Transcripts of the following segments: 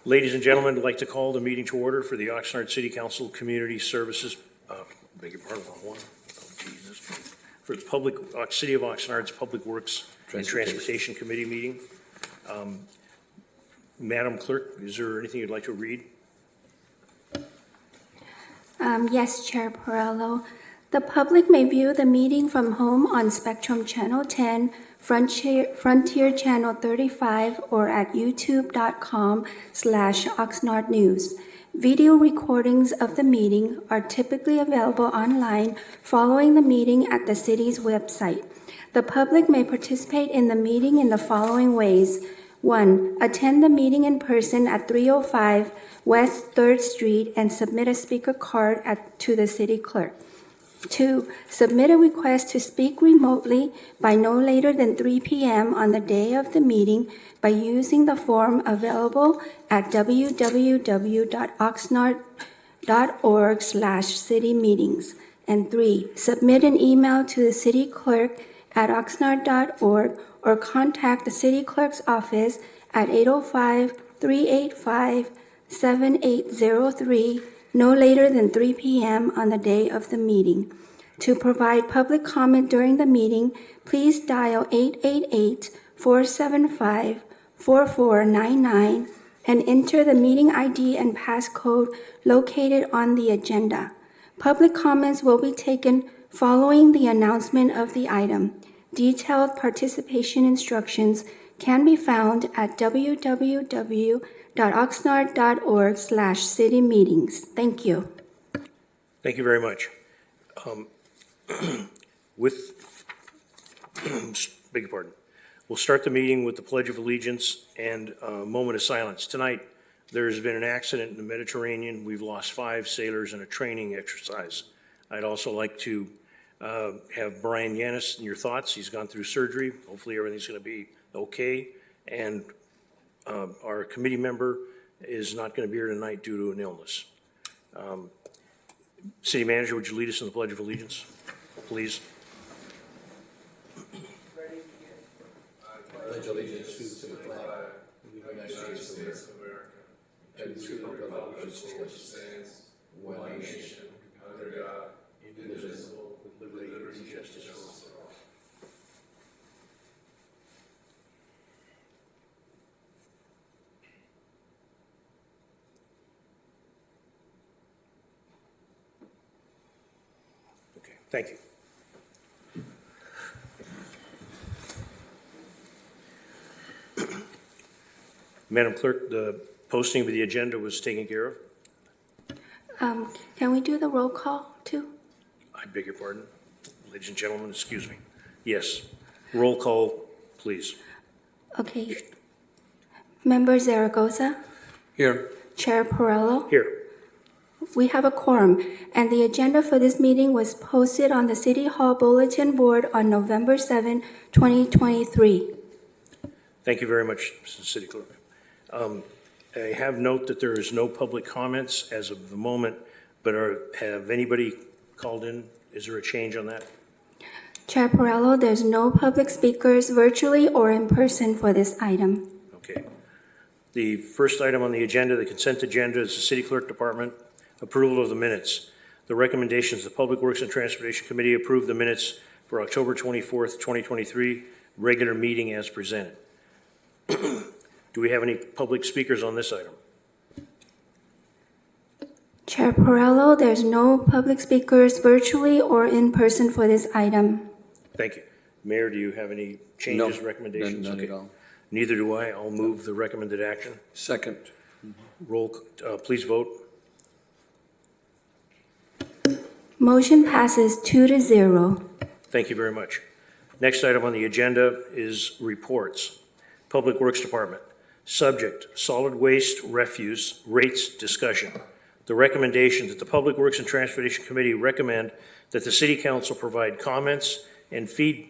Ladies and gentlemen, I'd like to call the meeting to order for the Oxnard City Council Community Services, beg your pardon, wrong one. Oh, Jesus. For the public, City of Oxnard's Public Works and Transportation Committee meeting. Madam Clerk, is there anything you'd like to read? Yes, Chair Perello. The public may view the meeting from home on Spectrum Channel 10, Frontier Channel 35, or at youtube.com/Oxnard News. Video recordings of the meeting are typically available online following the meeting at the city's website. The public may participate in the meeting in the following ways. 1. Attend the meeting in person at 305 West 3rd Street and submit a speaker card to the city clerk. 2. Submit a request to speak remotely by no later than 3 p.m. on the day of the meeting by using the form available at www.oxnard.org/citymeetings. And 3. Submit an email to the city clerk at oxnard.org or contact the city clerk's office at 805-385-7803 no later than 3 p.m. on the day of the meeting. To provide public comment during the meeting, please dial 888-475-4499 and enter the meeting ID and passcode located on the agenda. Public comments will be taken following the announcement of the item. Detailed participation instructions can be found at www.oxnard.org/citymeetings. Thank you. Thank you very much. Beg your pardon. We'll start the meeting with the Pledge of Allegiance and a moment of silence. Tonight, there has been an accident in the Mediterranean. We've lost 5 sailors in a training exercise. I'd also like to have Brian Yanis in your thoughts. He's gone through surgery. Hopefully everything's going to be okay. And our committee member is not going to be here tonight due to an illness. City Manager, would you lead us in the Pledge of Allegiance, please? I pledge allegiance to the flag of the United States of America and to the republic for which it stands, one nation, under God, indivisible, with liberty and justice for all. Okay, thank you. Madam Clerk, the posting of the agenda was taken care of. Can we do the roll call too? I beg your pardon. Ladies and gentlemen, excuse me. Yes, roll call, please. Okay. Member Zaragoza? Here. Chair Perello? Here. We have a quorum, and the agenda for this meeting was posted on the City Hall Bulletin Board on November 7, 2023. Thank you very much, Mr. City Clerk. I have note that there is no public comments as of the moment, but have anybody called in? Is there a change on that? Chair Perello, there's no public speakers virtually or in person for this item. Okay. The first item on the agenda, the consent agenda, is the City Clerk Department approval of the minutes. The recommendations of the Public Works and Transportation Committee approve the minutes for October 24th, 2023, regular meeting as presented. Do we have any public speakers on this item? Chair Perello, there's no public speakers virtually or in person for this item. Thank you. Mayor, do you have any changes, recommendations? None at all. Neither do I. I'll move the recommended action. Second. Roll, please vote. Motion passes 2-0. Thank you very much. Next item on the agenda is reports. Public Works Department. Subject, solid waste refuse rates discussion. The recommendation that the Public Works and Transportation Committee recommend that the City Council provide comments and that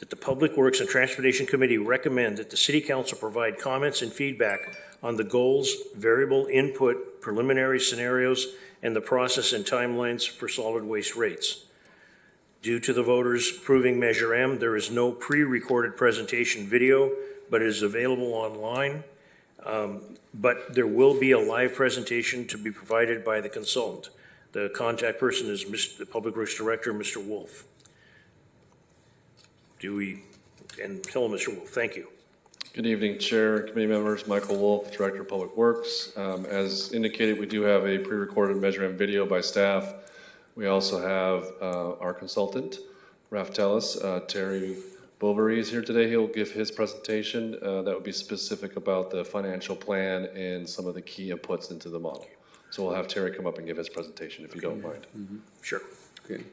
the Public Works and Transportation Committee recommend that the City Council provide comments and feedback on the goals, variable input, preliminary scenarios, and the process and timelines for solid waste rates. Due to the voters approving Measure M, there is no pre-recorded presentation video but is available online. But there will be a live presentation to be provided by the consultant. The contact person is the Public Works Director, Mr. Wolf. And hello, Mr. Wolf, thank you. Good evening, Chair, committee members. Michael Wolf, Director of Public Works. As indicated, we do have a pre-recorded measurement video by staff. We also have our consultant, Raf Tellis. Terry Bovary is here today. He'll give his presentation that would be specific about the financial plan and some of the key inputs into the model. So we'll have Terry come up and give his presentation if you don't mind. Mm-hmm. Sure. Okay.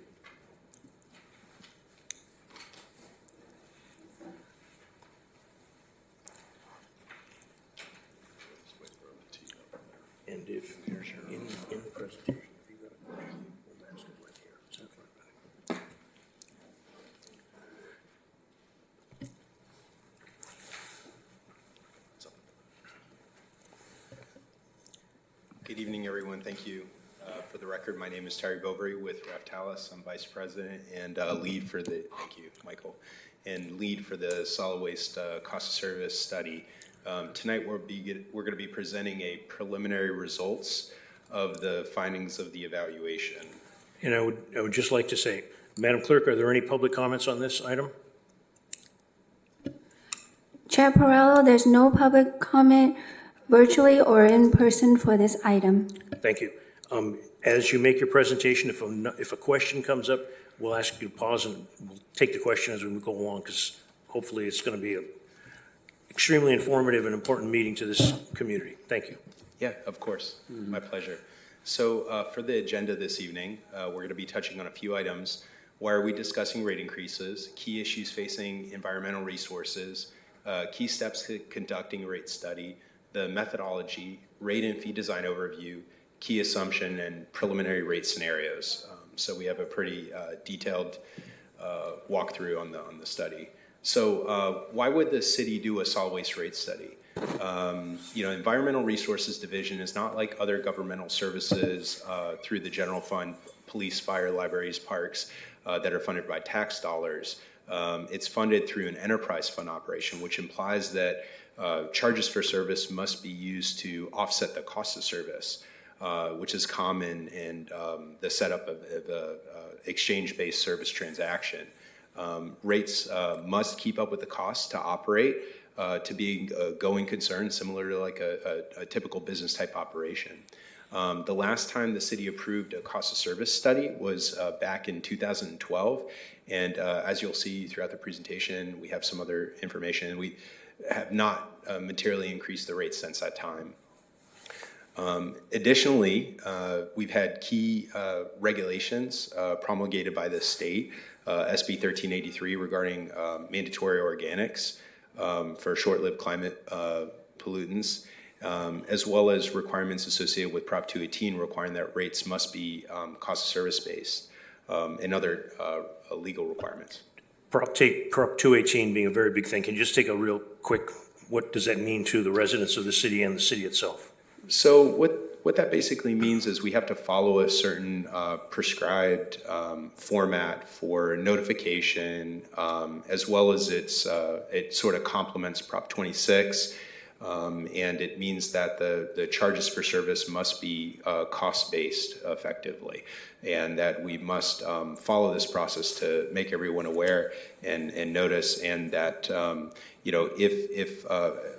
And if you're in the presentation, if you've got a question, we'll ask it right here. Sounds like that. Good evening, everyone. Thank you. For the record, my name is Terry Bovary with Raftalis. I'm Vice President and lead for the, thank you, Michael, and lead for the solid waste cost of service study. Tonight we're going to be presenting a preliminary results of the findings of the evaluation. And I would just like to say, Madam Clerk, are there any public comments on this item? Chair Perrello, there's no public comment virtually or in person for this item. Thank you. As you make your presentation, if a question comes up, we'll ask you to pause and we'll take the question as we go along, because hopefully it's going to be an extremely informative and important meeting to this community. Thank you. Yeah, of course. My pleasure. So for the agenda this evening, we're going to be touching on a few items. Why are we discussing rate increases, key issues facing environmental resources, key steps to conducting a rate study, the methodology, rate and fee design overview, key assumption, and preliminary rate scenarios. So we have a pretty detailed walkthrough on the study. So why would the city do a solid waste rate study? Environmental Resources Division is not like other governmental services through the general fund, police, fire, libraries, parks that are funded by tax dollars. It's funded through an enterprise fund operation, which implies that charges for service must be used to offset the cost of service, which is common in the setup of an exchange-based service transaction. Rates must keep up with the cost to operate to be a going concern, similar to like a typical business type operation. The last time the city approved a cost of service study was back in 2012. And as you'll see throughout the presentation, we have some other information. We have not materially increased the rates since that time. Additionally, we've had key regulations promulgated by the state, SB 1383 regarding mandatory organics for short-lived climate pollutants, as well as requirements associated with Prop 218 requiring that rates must be cost of service based, and other legal requirements. Prop 218 being a very big thing. Can you just take a real quick, what does that mean to the residents of the city and the city itself? So what that basically means is we have to follow a certain prescribed format for notification, as well as it sort of complements Prop 26, and it means that the charges for service must be cost-based effectively, and that we must follow this process to make everyone aware and notice, and that if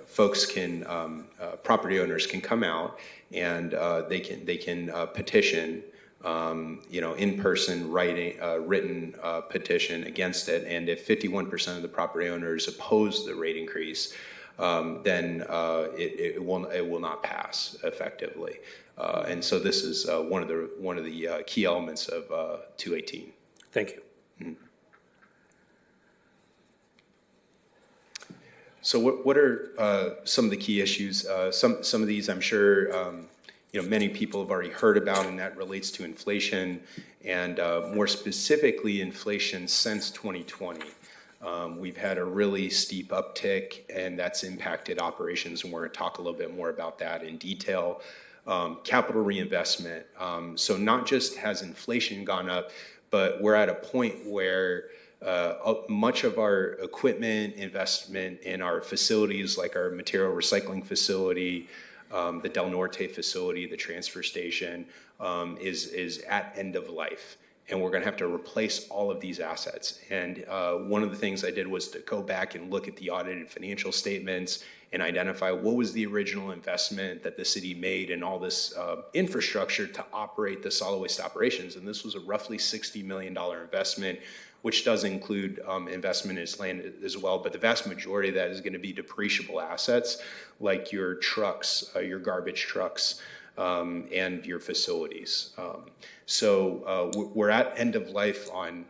folks can, property owners can come out and they can petition, in person, written petition against it, and if 51% of the property owners oppose the rate increase, then it will not pass effectively, and so this is one of the key elements of 218. Thank you. Mm-hmm. So what are some of the key issues? Some of these I'm sure many people have already heard about, and that relates to inflation, and more specifically inflation since 2020. We've had a really steep uptick, and that's impacted operations, and we're going to talk a little bit more about that in detail. Capital reinvestment. So not just has inflation gone up, but we're at a point where much of our equipment investment in our facilities, like our material recycling facility, the Del Norte facility, the transfer station, is at end of life. And we're going to have to replace all of these assets. And one of the things I did was to go back and look at the audited financial statements and identify what was the original investment that the city made in all this infrastructure to operate the solid waste operations. And this was a roughly $60 million investment, which does include investment in land as well. But the vast majority of that is going to be depreciable assets like your trucks, your garbage trucks, and your facilities. So we're at end of life on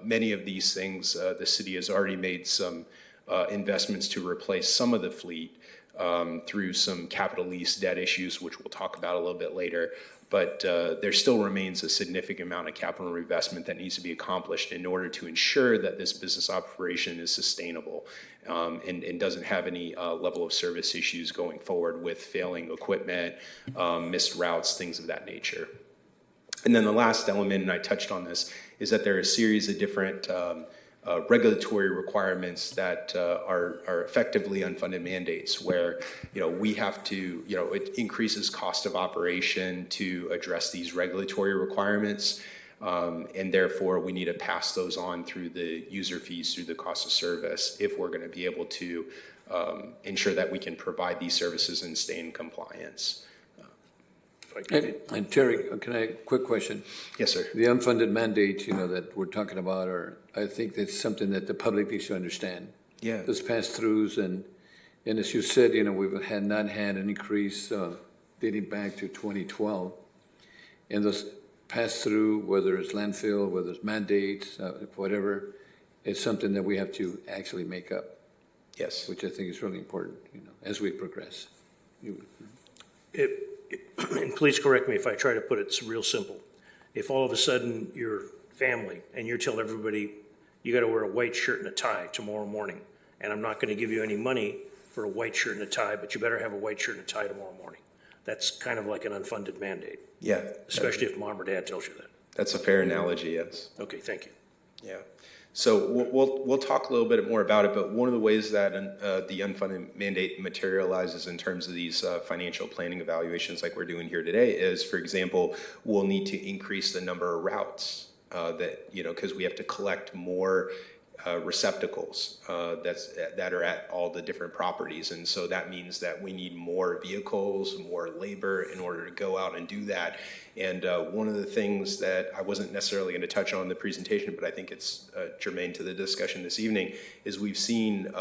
many of these things. The city has already made some investments to replace some of the fleet through some capital lease debt issues, which we'll talk about a little bit later. But there still remains a significant amount of capital investment that needs to be accomplished in order to ensure that this business operation is sustainable and doesn't have any level of service issues going forward with failing equipment, missed routes, things of that nature. And then the last element, and I touched on this, is that there are a series of different regulatory requirements that are effectively unfunded mandates where, we have to, it increases cost of operation to address these regulatory requirements. And therefore, we need to pass those on through the user fees, through the cost of service, if we're going to be able to ensure that we can provide these services and stay in compliance. And Terry, can I, quick question? Yes, sir. The unfunded mandates, that we're talking about I think that's something that the public needs to understand. Yeah. Those pass-throughs and as you said, we've not had an increase dating back to 2012. And those pass-through, whether it's landfill, whether it's mandates, whatever, it's something that we have to actually make up. Yes. Which I think is really important, as we progress. And please correct me if I try to put it real simple. If all of a sudden your family and you tell everybody you got to wear a white shirt and a tie tomorrow morning, and I'm not going to give you any money for a white shirt and a tie, but you better have a white shirt and a tie tomorrow morning. That's kind of like an unfunded mandate. Yeah. Especially if mom or dad tells you that. That's a fair analogy, yes. Okay, thank you. Yeah. So we'll talk a little bit more about it, but one of the ways that the unfunded mandate materializes in terms of these financial planning evaluations like we're doing here today is, for example, we'll need to increase the number of routes because we have to collect more receptacles that are at all the different properties. And so that means that we need more vehicles, more labor in order to go out and do that. And one of the things that I wasn't necessarily going to touch on in the presentation, but I think it's germane to the discussion this evening, is we've seen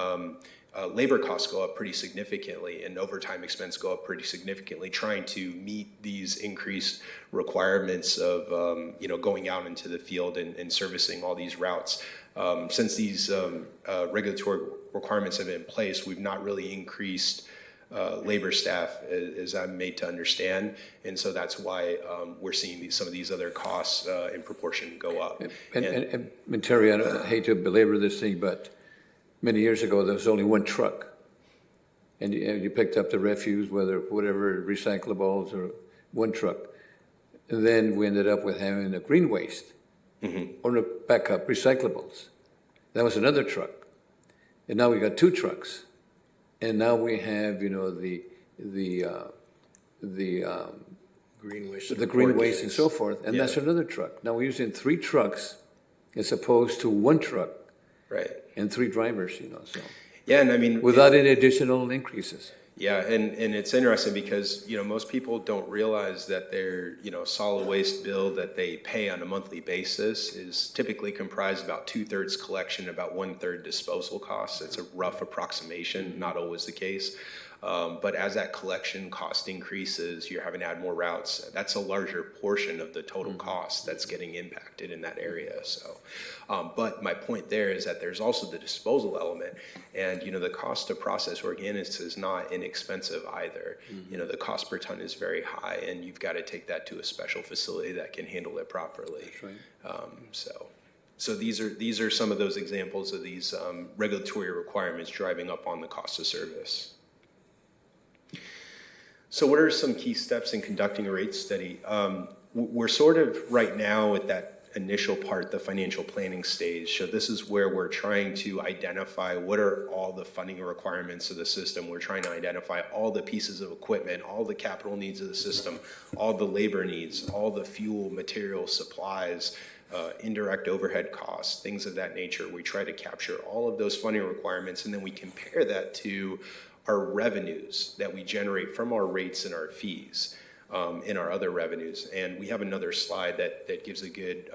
labor costs go up pretty significantly and overtime expense go up pretty significantly trying to meet these increased requirements of going out into the field and servicing all these routes. Since these regulatory requirements have been in place, we've not really increased labor staff, as I'm made to understand, and so that's why we're seeing some of these other costs in proportion go up. And Terry, I hate to belabor this thing, but many years ago there was only one truck, and you picked up the refuse, whatever recyclables, or one truck, and then we ended up with having a green waste, or no, back up recyclables. That was another truck, and now we got two trucks. And now we have, the Green waste. the green waste and so forth, and that's another truck. Now we're using three trucks as opposed to one truck. Right. And three drivers, so. Yeah, and I mean, without any additional increases. Yeah, and it's interesting because, most people don't realize that their, solid waste bill that they pay on a monthly basis is typically comprised about 2/3 collection, about 1/3 disposal costs. It's a rough approximation, not always the case. But as that collection cost increases, you're having to add more routes. That's a larger portion of the total cost that's getting impacted in that area. So, but my point there is that there's also the disposal element, and the cost to process organics is not inexpensive either. The cost per ton is very high, and you've got to take that to a special facility that can handle it properly. That's right. So these are some of those examples of these regulatory requirements driving up on the cost of service. So what are some key steps in conducting a rate study? We're sort of right now at that initial part, the financial planning stage. So this is where we're trying to identify what are all the funding requirements of the system. We're trying to identify all the pieces of equipment, all the capital needs of the system, all the labor needs, all the fuel, material, supplies, indirect overhead costs, things of that nature. We try to capture all of those funding requirements, and then we compare that to our revenues that we generate from our rates and our fees. In our other revenues. And we have another slide that gives a good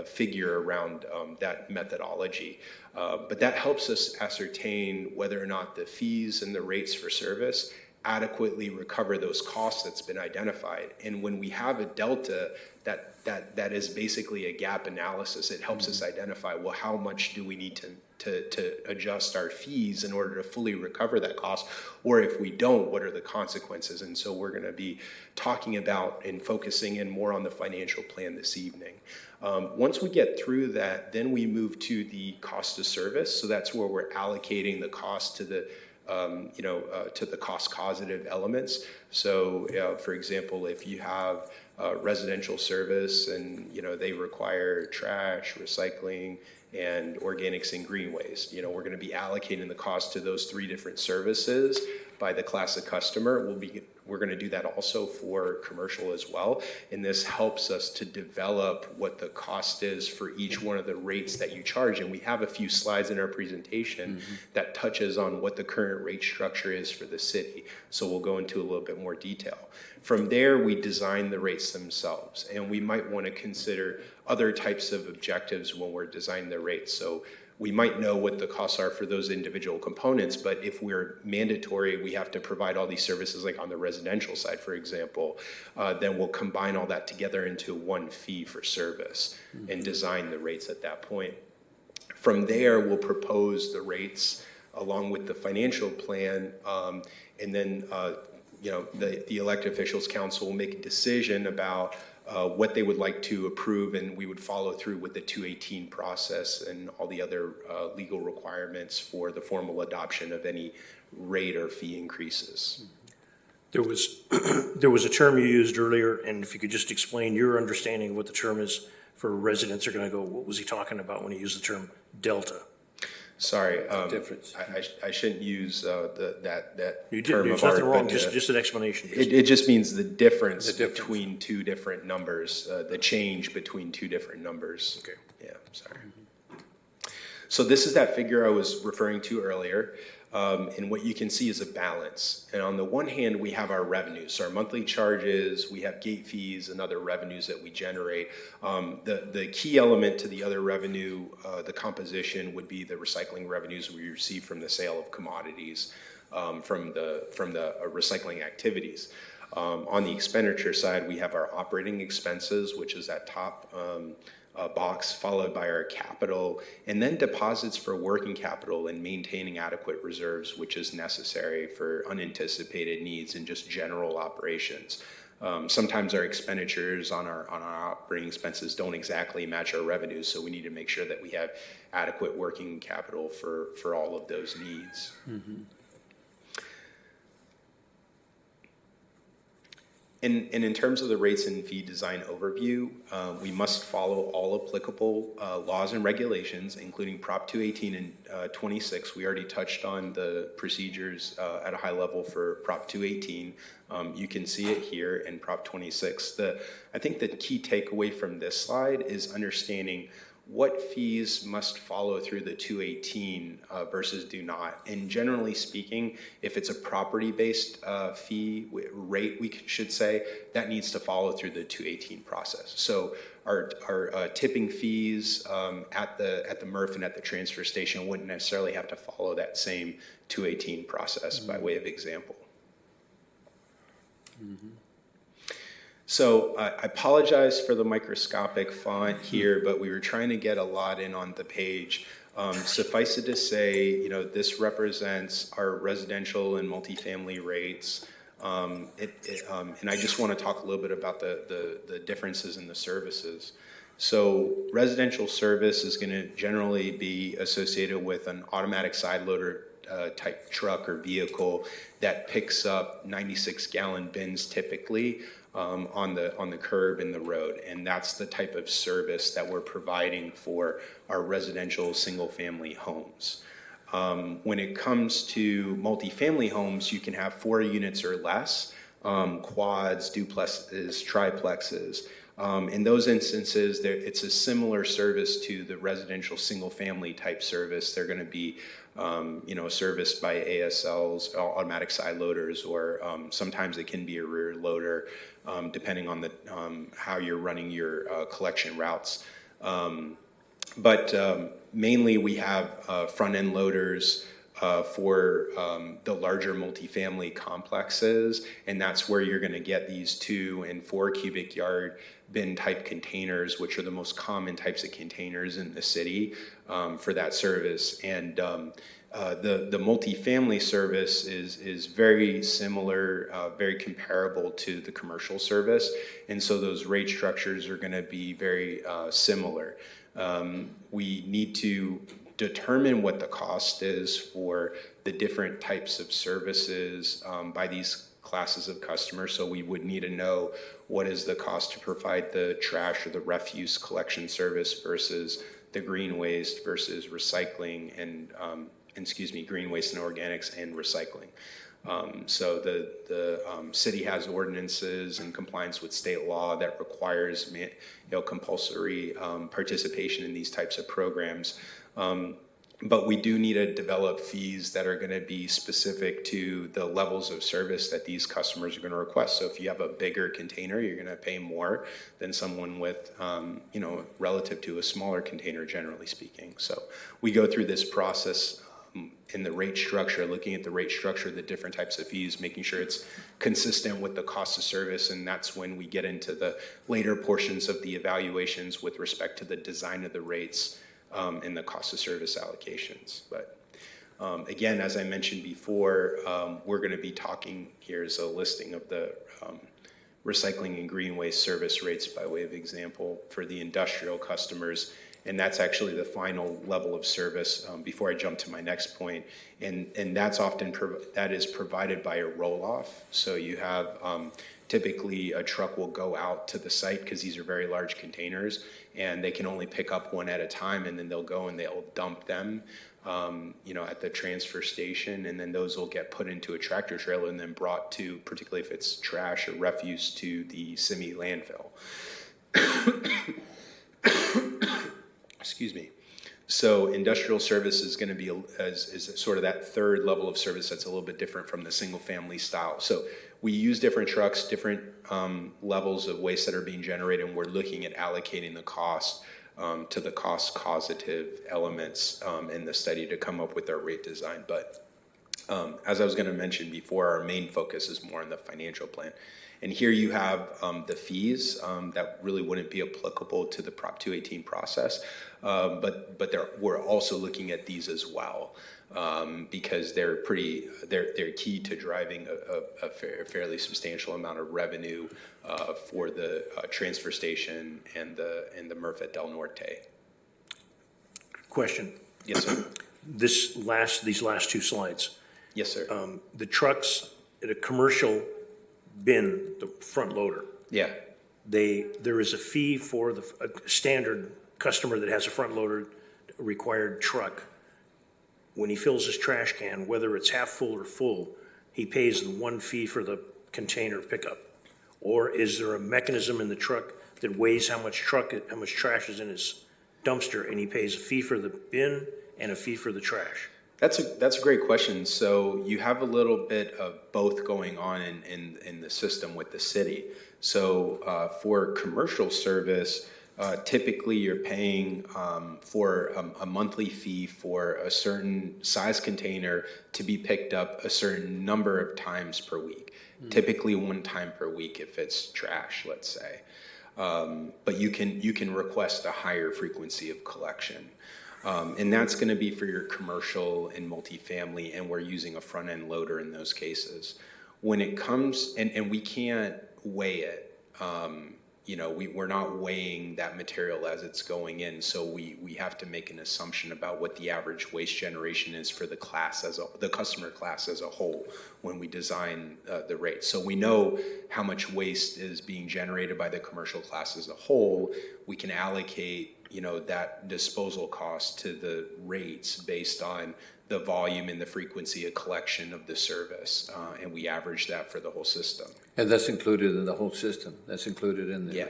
figure around that methodology. But that helps us ascertain whether or not the fees and the rates for service adequately recover those costs that's been identified. And when we have a delta that is basically a gap analysis, it helps us identify, well, how much do we need to adjust our fees in order to fully recover that cost, or if we don't, what are the consequences? And so we're going to be talking about and focusing in more on the financial plan this evening. Once we get through that, then we move to the cost of service. So that's where we're allocating the cost to the to the cost causative elements. So, for example, if you have residential service and, they require trash, recycling, and organics and green waste, we're going to be allocating the cost to those 3 different services by the class of customer. We're going to do that also for commercial as well. And this helps us to develop what the cost is for each one of the rates that you charge. And we have a few slides in our presentation that touches on what the current rate structure is for the city. So we'll go into a little bit more detail. From there, we design the rates themselves. And we might want to consider other types of objectives when we're designing the rates. So we might know what the costs are for those individual components, but if we're mandatory, we have to provide all these services, like on the residential side, for example, then we'll combine all that together into one fee for service and design the rates at that point. From there, we'll propose the rates along with the financial plan, and then the elected officials council will make a decision about what they would like to approve, and we would follow through with the 218 process and all the other legal requirements for the formal adoption of any rate or fee increases. There was a term you used earlier, and if you could just explain your understanding of what the term is for residents are going to go, what was he talking about when he used the term delta? Sorry, Difference. I shouldn't use that You term did, of there's art. nothing wrong, but, just an explanation. It just means the difference, The difference. between 2 different numbers, the change between 2 different numbers. Okay. Yeah, sorry. So this is that figure I was referring to earlier. And what you can see is a balance. And on the one hand, we have our revenues, so our monthly charges, we have gate fees and other revenues that we generate. The key element to the other revenue, the composition, would be the recycling revenues we receive from the sale of commodities from the recycling activities. On the expenditure side, we have our operating expenses, which is that top box, followed by our capital, and then deposits for working capital and maintaining adequate reserves, which is necessary for unanticipated needs and just general operations. Sometimes our expenditures on our operating expenses don't exactly match our revenues, so we need to make sure that we have adequate working capital for all of those needs. And in terms of the rates and fee design overview, we must follow all applicable laws and regulations, including Prop 218 and 26. We already touched on the procedures at a high level for Prop 218. You can see it here in Prop 26. I think the key takeaway from this slide is understanding what fees must follow through the 218 versus do not. And generally speaking, if it's a property-based fee rate, we should say, that needs to follow through the 218 process. So our tipping fees at the MRF and at the transfer station wouldn't necessarily have to follow that same 218 process by way of example. So I apologize for the microscopic font here, but we were trying to get a lot in on the page. Suffice it to say, this represents our residential and multifamily rates. And I just want to talk a little bit about the differences in the services. So residential service is going to generally be associated with an automatic side loader type truck or vehicle that picks up 96-gallon bins typically on the curb in the road, and that's the type of service that we're providing for our residential single-family homes. When it comes to multifamily homes, you can have 4 units or less, quads, duplexes, triplexes. In those instances, it's a similar service to the residential single-family type service. They're going to be, serviced by ASLs, automatic side loaders, or sometimes it can be a rear loader, depending on the how you're running your collection routes. But mainly we have front-end loaders for the larger multifamily complexes, and that's where you're going to get these 2 and 4 cubic yard bin type containers, which are the most common types of containers in the city for that service. And the multifamily service is very similar, very comparable to the commercial service, and so those rate structures are going to be very similar. We need to determine what the cost is for the different types of services by these classes of customers. So we would need to know what is the cost to provide the trash or the refuse collection service versus the green waste versus recycling and, green waste and organics and recycling. So the city has ordinances in compliance with state law that requires compulsory participation in these types of programs. But we do need to develop fees that are going to be specific to the levels of service that these customers are going to request. So if you have a bigger container, you're going to pay more than someone with, relative to a smaller container, generally speaking. So we go through this process in the rate structure, looking at the rate structure, the different types of fees, making sure it's consistent with the cost of service, and that's when we get into the later portions of the evaluations with respect to the design of the rates and the cost of service allocations. But again, as I mentioned before, we're going to be talking, here's a listing of the recycling and green waste service rates by way of example for the industrial customers. And that's actually the final level of service before I jump to my next point. And that's often, that is provided by a roll-off. So you have, typically a truck will go out to the site because these are very large containers and they can only pick up one at a time, and then they'll go and they'll dump them, at the transfer station, and then those will get put into a tractor trailer and then brought to, particularly if it's trash or refuse, to the semi landfill. Excuse me. So industrial service is going to be is sort of that third level of service that's a little bit different from the single family style. So we use different trucks, different levels of waste that are being generated, and we're looking at allocating the cost to the cost causative elements in the study to come up with our rate design. But as I was going to mention before, our main focus is more on the financial plan. And here you have the fees that really wouldn't be applicable to the Prop 218 process, but we're also looking at these as well because they're key to driving a fairly substantial amount of revenue for the transfer station and the MRF at Del Norte. Question. Yes, sir. These last 2 slides. Yes, sir. The trucks at a commercial bin, the front loader. Yeah. There is a fee for a standard customer that has a front loader required truck. When he fills his trash can, whether it's half full or full, he pays the one fee for the container pickup. Or is there a mechanism in the truck that weighs how much trash is in his dumpster, and he pays a fee for the bin and a fee for the trash? That's a great question. So you have a little bit of both going on in the system with the city. So for commercial service, typically you're paying for a monthly fee for a certain size container to be picked up a certain number of times per week. Typically 1 time per week if it's trash, let's say. But you can request a higher frequency of collection. And that's going to be for your commercial and multifamily, and we're using a front-end loader in those cases. When it comes, and we can't weigh it, we're not weighing that material as it's going in. So we have to make an assumption about what the average waste generation is for the customer class as a whole when we design the rates. So we know how much waste is being generated by the commercial class as a whole. We can allocate, that disposal cost to the rates based on the volume and the frequency of collection of the service, and we average that for the whole system. And that's included in the whole system. That's included in the. Yeah,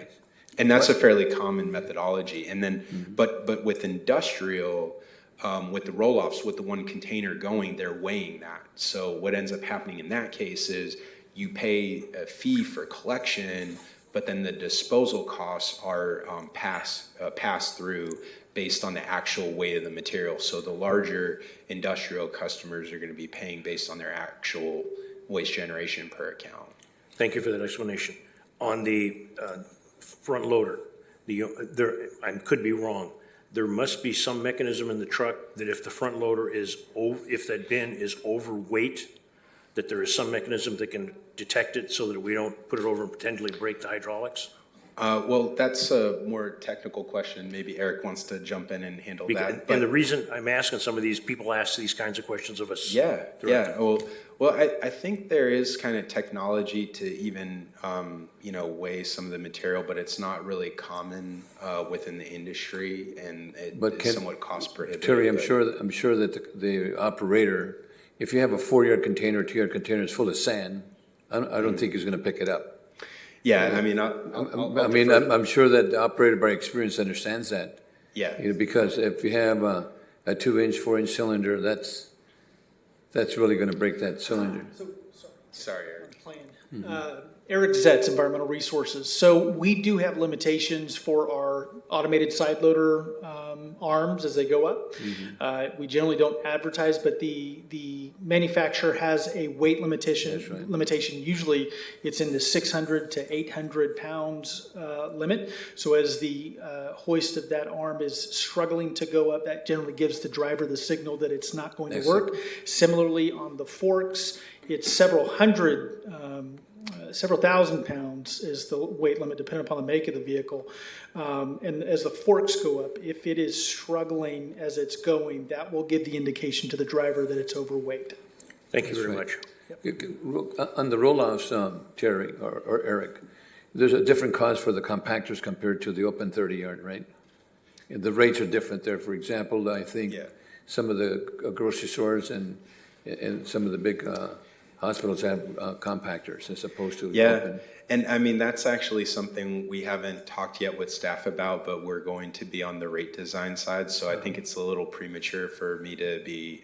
and that's a fairly common methodology. And then, but with industrial, with the roll-offs, with the one container going, they're weighing that. So what ends up happening in that case is you pay a fee for collection, but then the disposal costs are passed through based on the actual weight of the material. So the larger industrial customers are going to be paying based on their actual waste generation per account. Thank you for that explanation. On the front loader, I could be wrong. There must be some mechanism in the truck that if the front loader if that bin is overweight, that there is some mechanism that can detect it so that we don't put it over and potentially break the hydraulics? Well, that's a more technical question. Maybe Eric wants to jump in and handle that. And the reason I'm asking some of these, people ask these kinds of questions of us. Yeah. Well, I think there is kind of technology to even, weigh some of the material, but it's not really common within the industry, and it's somewhat cost prohibitive. Terry, I'm sure that the operator, if you have a 4-yard container, 2-yard container is full of sand, I don't think he's going to pick it up. Yeah, I mean, I'm sure that the operator by experience understands that. Yeah. Because if you have a 2-inch, 4-inch cylinder, that's really going to break that cylinder. Sorry, Eric. Eric Zetz, Environmental Resources. So we do have limitations for our automated side loader arms as they go up. We generally don't advertise, but the manufacturer has a weight limitation. That's right. Limitation. Usually, it's in the 600 to 800 pounds limit. So as the hoist of that arm is struggling to go up, that generally gives the driver the signal that it's not going to work. Similarly, on the forks, it's several thousand pounds is the weight limit, depending upon the make of the vehicle. And as the forks go up, if it is struggling as it's going, that will give the indication to the driver that it's overweight. Thank you very much. On the roll-offs, Terry or Eric, there's a different cost for the compactors compared to the open 30-yard, right? And the rates are different there. For example, I think some of the grocery stores and some of the big hospitals have compactors as opposed to open. And I mean, that's actually something we haven't talked yet with staff about, but we're going to be on the rate design side. So I think it's a little premature for me to be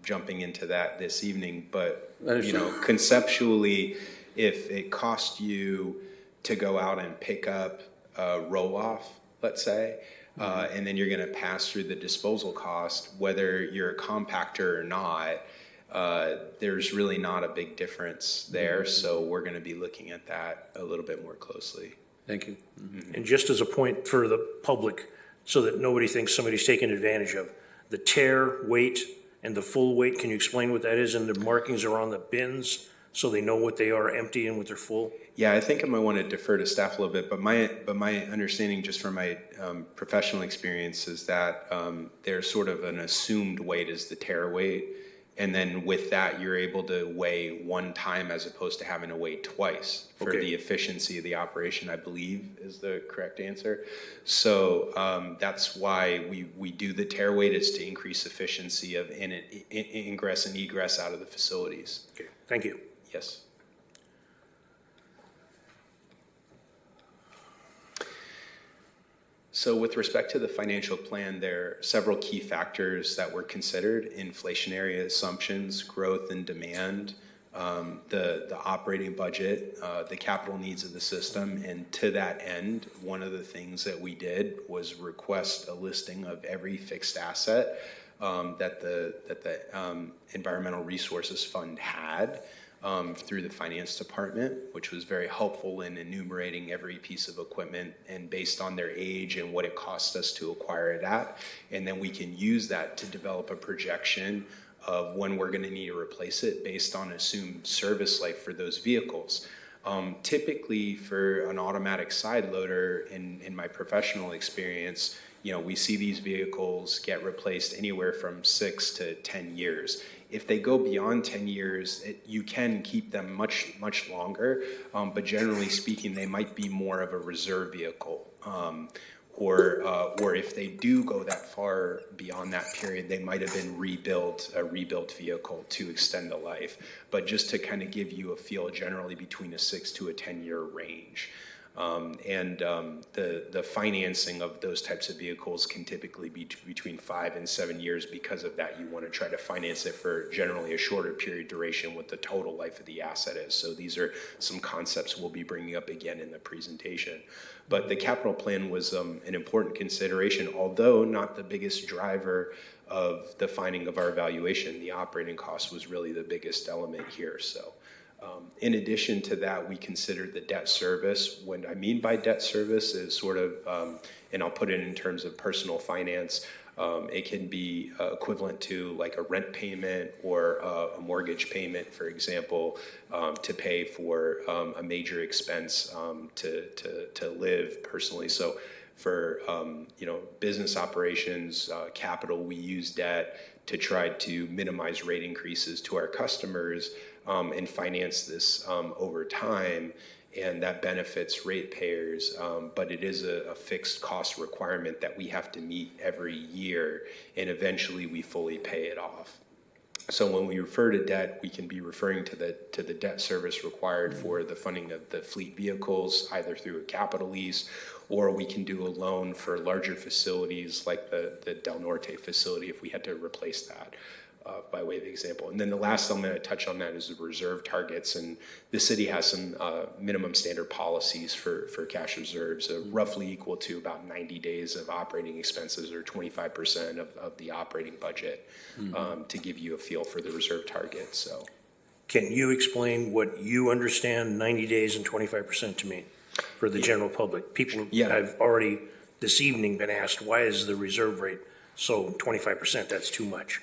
jumping into that this evening. But, conceptually, if it cost you to go out and pick up a roll-off, let's say, and then you're going to pass through the disposal cost, whether you're a compactor or not, there's really not a big difference there, so we're going to be looking at that a little bit more closely. Thank you. And just as a point for the public, so that nobody thinks somebody's taking advantage of, the tear weight and the full weight, can you explain what that is? And the markings are on the bins, so they know what they are empty and what they're full? Yeah, I think I might want to defer to staff a little bit, but my understanding just from my professional experience is that there's sort of an assumed weight is the tear weight. And then with that, you're able to weigh one time as opposed to having to weigh twice for the efficiency of the operation, I believe is the correct answer. So that's why we do the tear weight, is to increase efficiency of ingress and egress out of the facilities. Okay, thank you. Yes. So with respect to the financial plan, there are several key factors that were considered: inflationary assumptions, growth and demand, the operating budget, the capital needs of the system. And to that end, one of the things that we did was request a listing of every fixed asset that the Environmental Resources Fund had through the finance department, which was very helpful in enumerating every piece of equipment and based on their age and what it cost us to acquire it at. And then we can use that to develop a projection of when we're going to need to replace it based on assumed service life for those vehicles. Typically for an automatic side loader, in my professional experience, we see these vehicles get replaced anywhere from 6 to 10 years. If they go beyond 10 years, you can keep them much, much longer, but generally speaking, they might be more of a reserve vehicle. Or if they do go that far beyond that period, they might have been a rebuilt vehicle to extend the life. But just to kind of give you a feel, generally between a 6 to a 10-year range. The financing of those types of vehicles can typically be between 5 and 7 years. Because of that, you want to try to finance it for generally a shorter period duration what the total life of the asset is. So these are some concepts we'll be bringing up again in the presentation. But the capital plan was an important consideration, although not the biggest driver of the finding of our valuation. The operating cost was really the biggest element here. So in addition to that, we considered the debt service. What I mean by debt service is sort of, and I'll put it in terms of personal finance, it can be equivalent to like a rent payment or a mortgage payment, for example, to pay for a major expense to live personally. So for business operations, capital, we use debt to try to minimize rate increases to our customers and finance this over time. And that benefits ratepayers, but it is a fixed cost requirement that we have to meet every year, and eventually we fully pay it off. So when we refer to debt, we can be referring to the debt service required for the funding of the fleet vehicles, either through a capital lease, or we can do a loan for larger facilities like the Del Norte facility if we had to replace that. By way of example. And then the last element I touch on that is the reserve targets. And the city has some minimum standard policies for cash reserves, roughly equal to about 90 days of operating expenses, or 25% of the operating budget, to give you a feel for the reserve target. So, Can you explain what you understand 90 days and 25% to mean for the general public? People have already this evening been asked, why is the reserve rate so 25%? That's too much.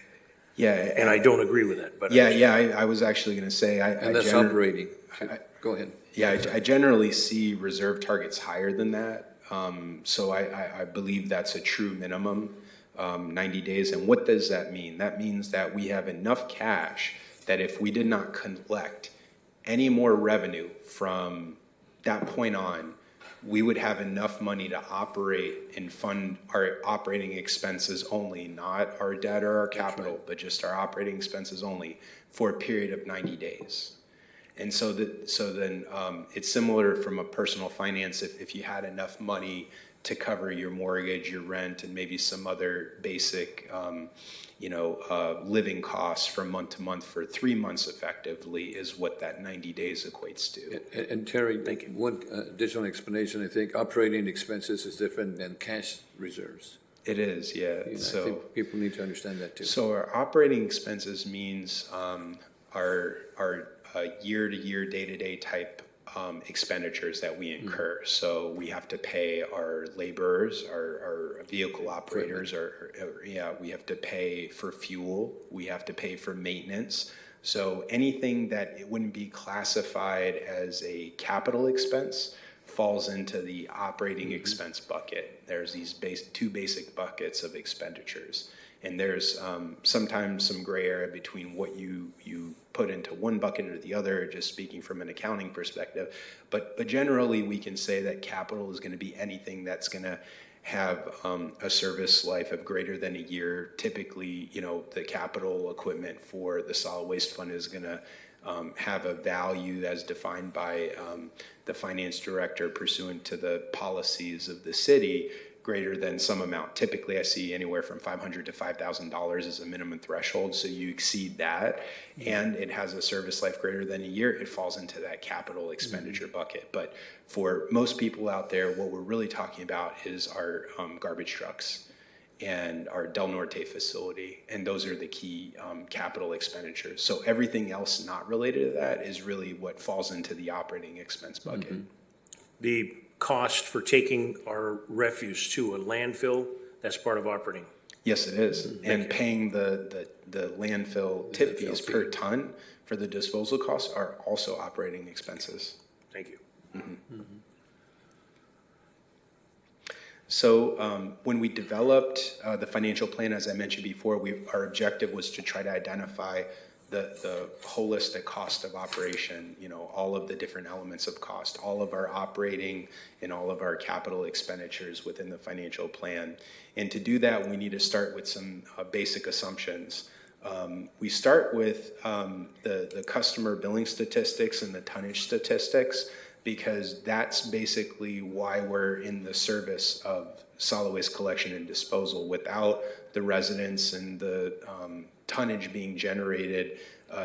Yeah, and I don't agree with that. But I was actually going to say, And that's operating. Go ahead. Yeah, I generally see reserve targets higher than that. So I believe that's a true minimum, 90 days. And what does that mean? That means that we have enough cash that if we did not collect any more revenue from that point on, we would have enough money to operate and fund our operating expenses only, not our debt or our capital, but just our operating expenses only for a period of 90 days. And so then it's similar from a personal finance. If you had enough money to cover your mortgage, your rent, and maybe some other basic living costs from month to month for 3 months effectively is what that 90 days equates to. And Terry, one additional explanation, I think operating expenses is different than cash reserves. It is, yeah. I think people need to understand that too. So our operating expenses means our year-to-year, day-to-day type expenditures that we incur. So we have to pay our laborers, our vehicle operators, we have to pay for fuel, we have to pay for maintenance. So anything that it wouldn't be classified as a capital expense falls into the operating expense bucket. There's these two basic buckets of expenditures. And there's sometimes some gray area between what you put into one bucket or the other, just speaking from an accounting perspective. But generally, we can say that capital is going to be anything that's going to have a service life of greater than a year. Typically, the capital equipment for the solid waste fund is going to have a value as defined by the finance director pursuant to the policies of the city, greater than some amount. Typically, I see anywhere from $500 to $5,000 as a minimum threshold. So you exceed that, and it has a service life greater than a year, it falls into that capital expenditure bucket. But for most people out there, what we're really talking about is our garbage trucks and our Del Norte facility, and those are the key capital expenditures. So everything else not related to that is really what falls into the operating expense bucket. the cost for taking our refuse to a landfill, that's part of operating. Yes, it is. And paying the landfill tip fees per ton for the disposal costs are also operating expenses. Thank you. So when we developed the financial plan, as I mentioned before, our objective was to try to identify the holistic cost of operation, all of the different elements of cost, all of our operating and all of our capital expenditures within the financial plan. And to do that, we need to start with some basic assumptions. We start with the customer billing statistics and the tonnage statistics, because that's basically why we're in the service of solid waste collection and disposal. Without the residents and the tonnage being generated,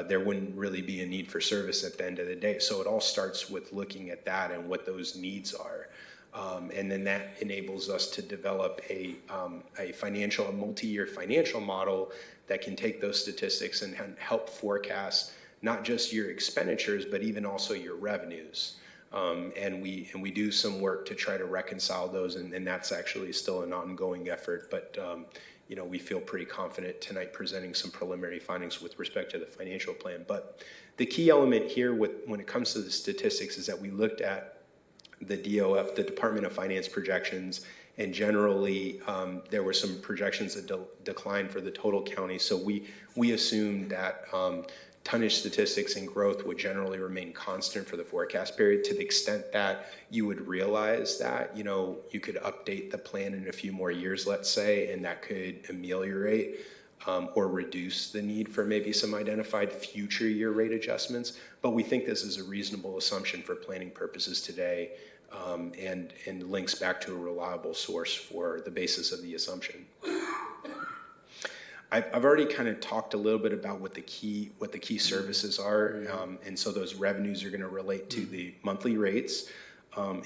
there wouldn't really be a need for service at the end of the day. So it all starts with looking at that and what those needs are. And then that enables us to develop a multi-year financial model that can take those statistics and help forecast not just your expenditures, but even also your revenues. And we do some work to try to reconcile those, and that's actually still an ongoing effort. But we feel pretty confident tonight presenting some preliminary findings with respect to the financial plan. But the key element here when it comes to the statistics is that we looked at the DOF, the Department of Finance projections, and generally there were some projections that declined for the total county. So we assumed that tonnage statistics and growth would generally remain constant for the forecast period. To the extent that you would realize that, you could update the plan in a few more years, let's say, and that could ameliorate or reduce the need for maybe some identified future year rate adjustments. But we think this is a reasonable assumption for planning purposes today, and links back to a reliable source for the basis of the assumption. I've already kind of talked a little bit about what the key services are, and so those revenues are going to relate to the monthly rates,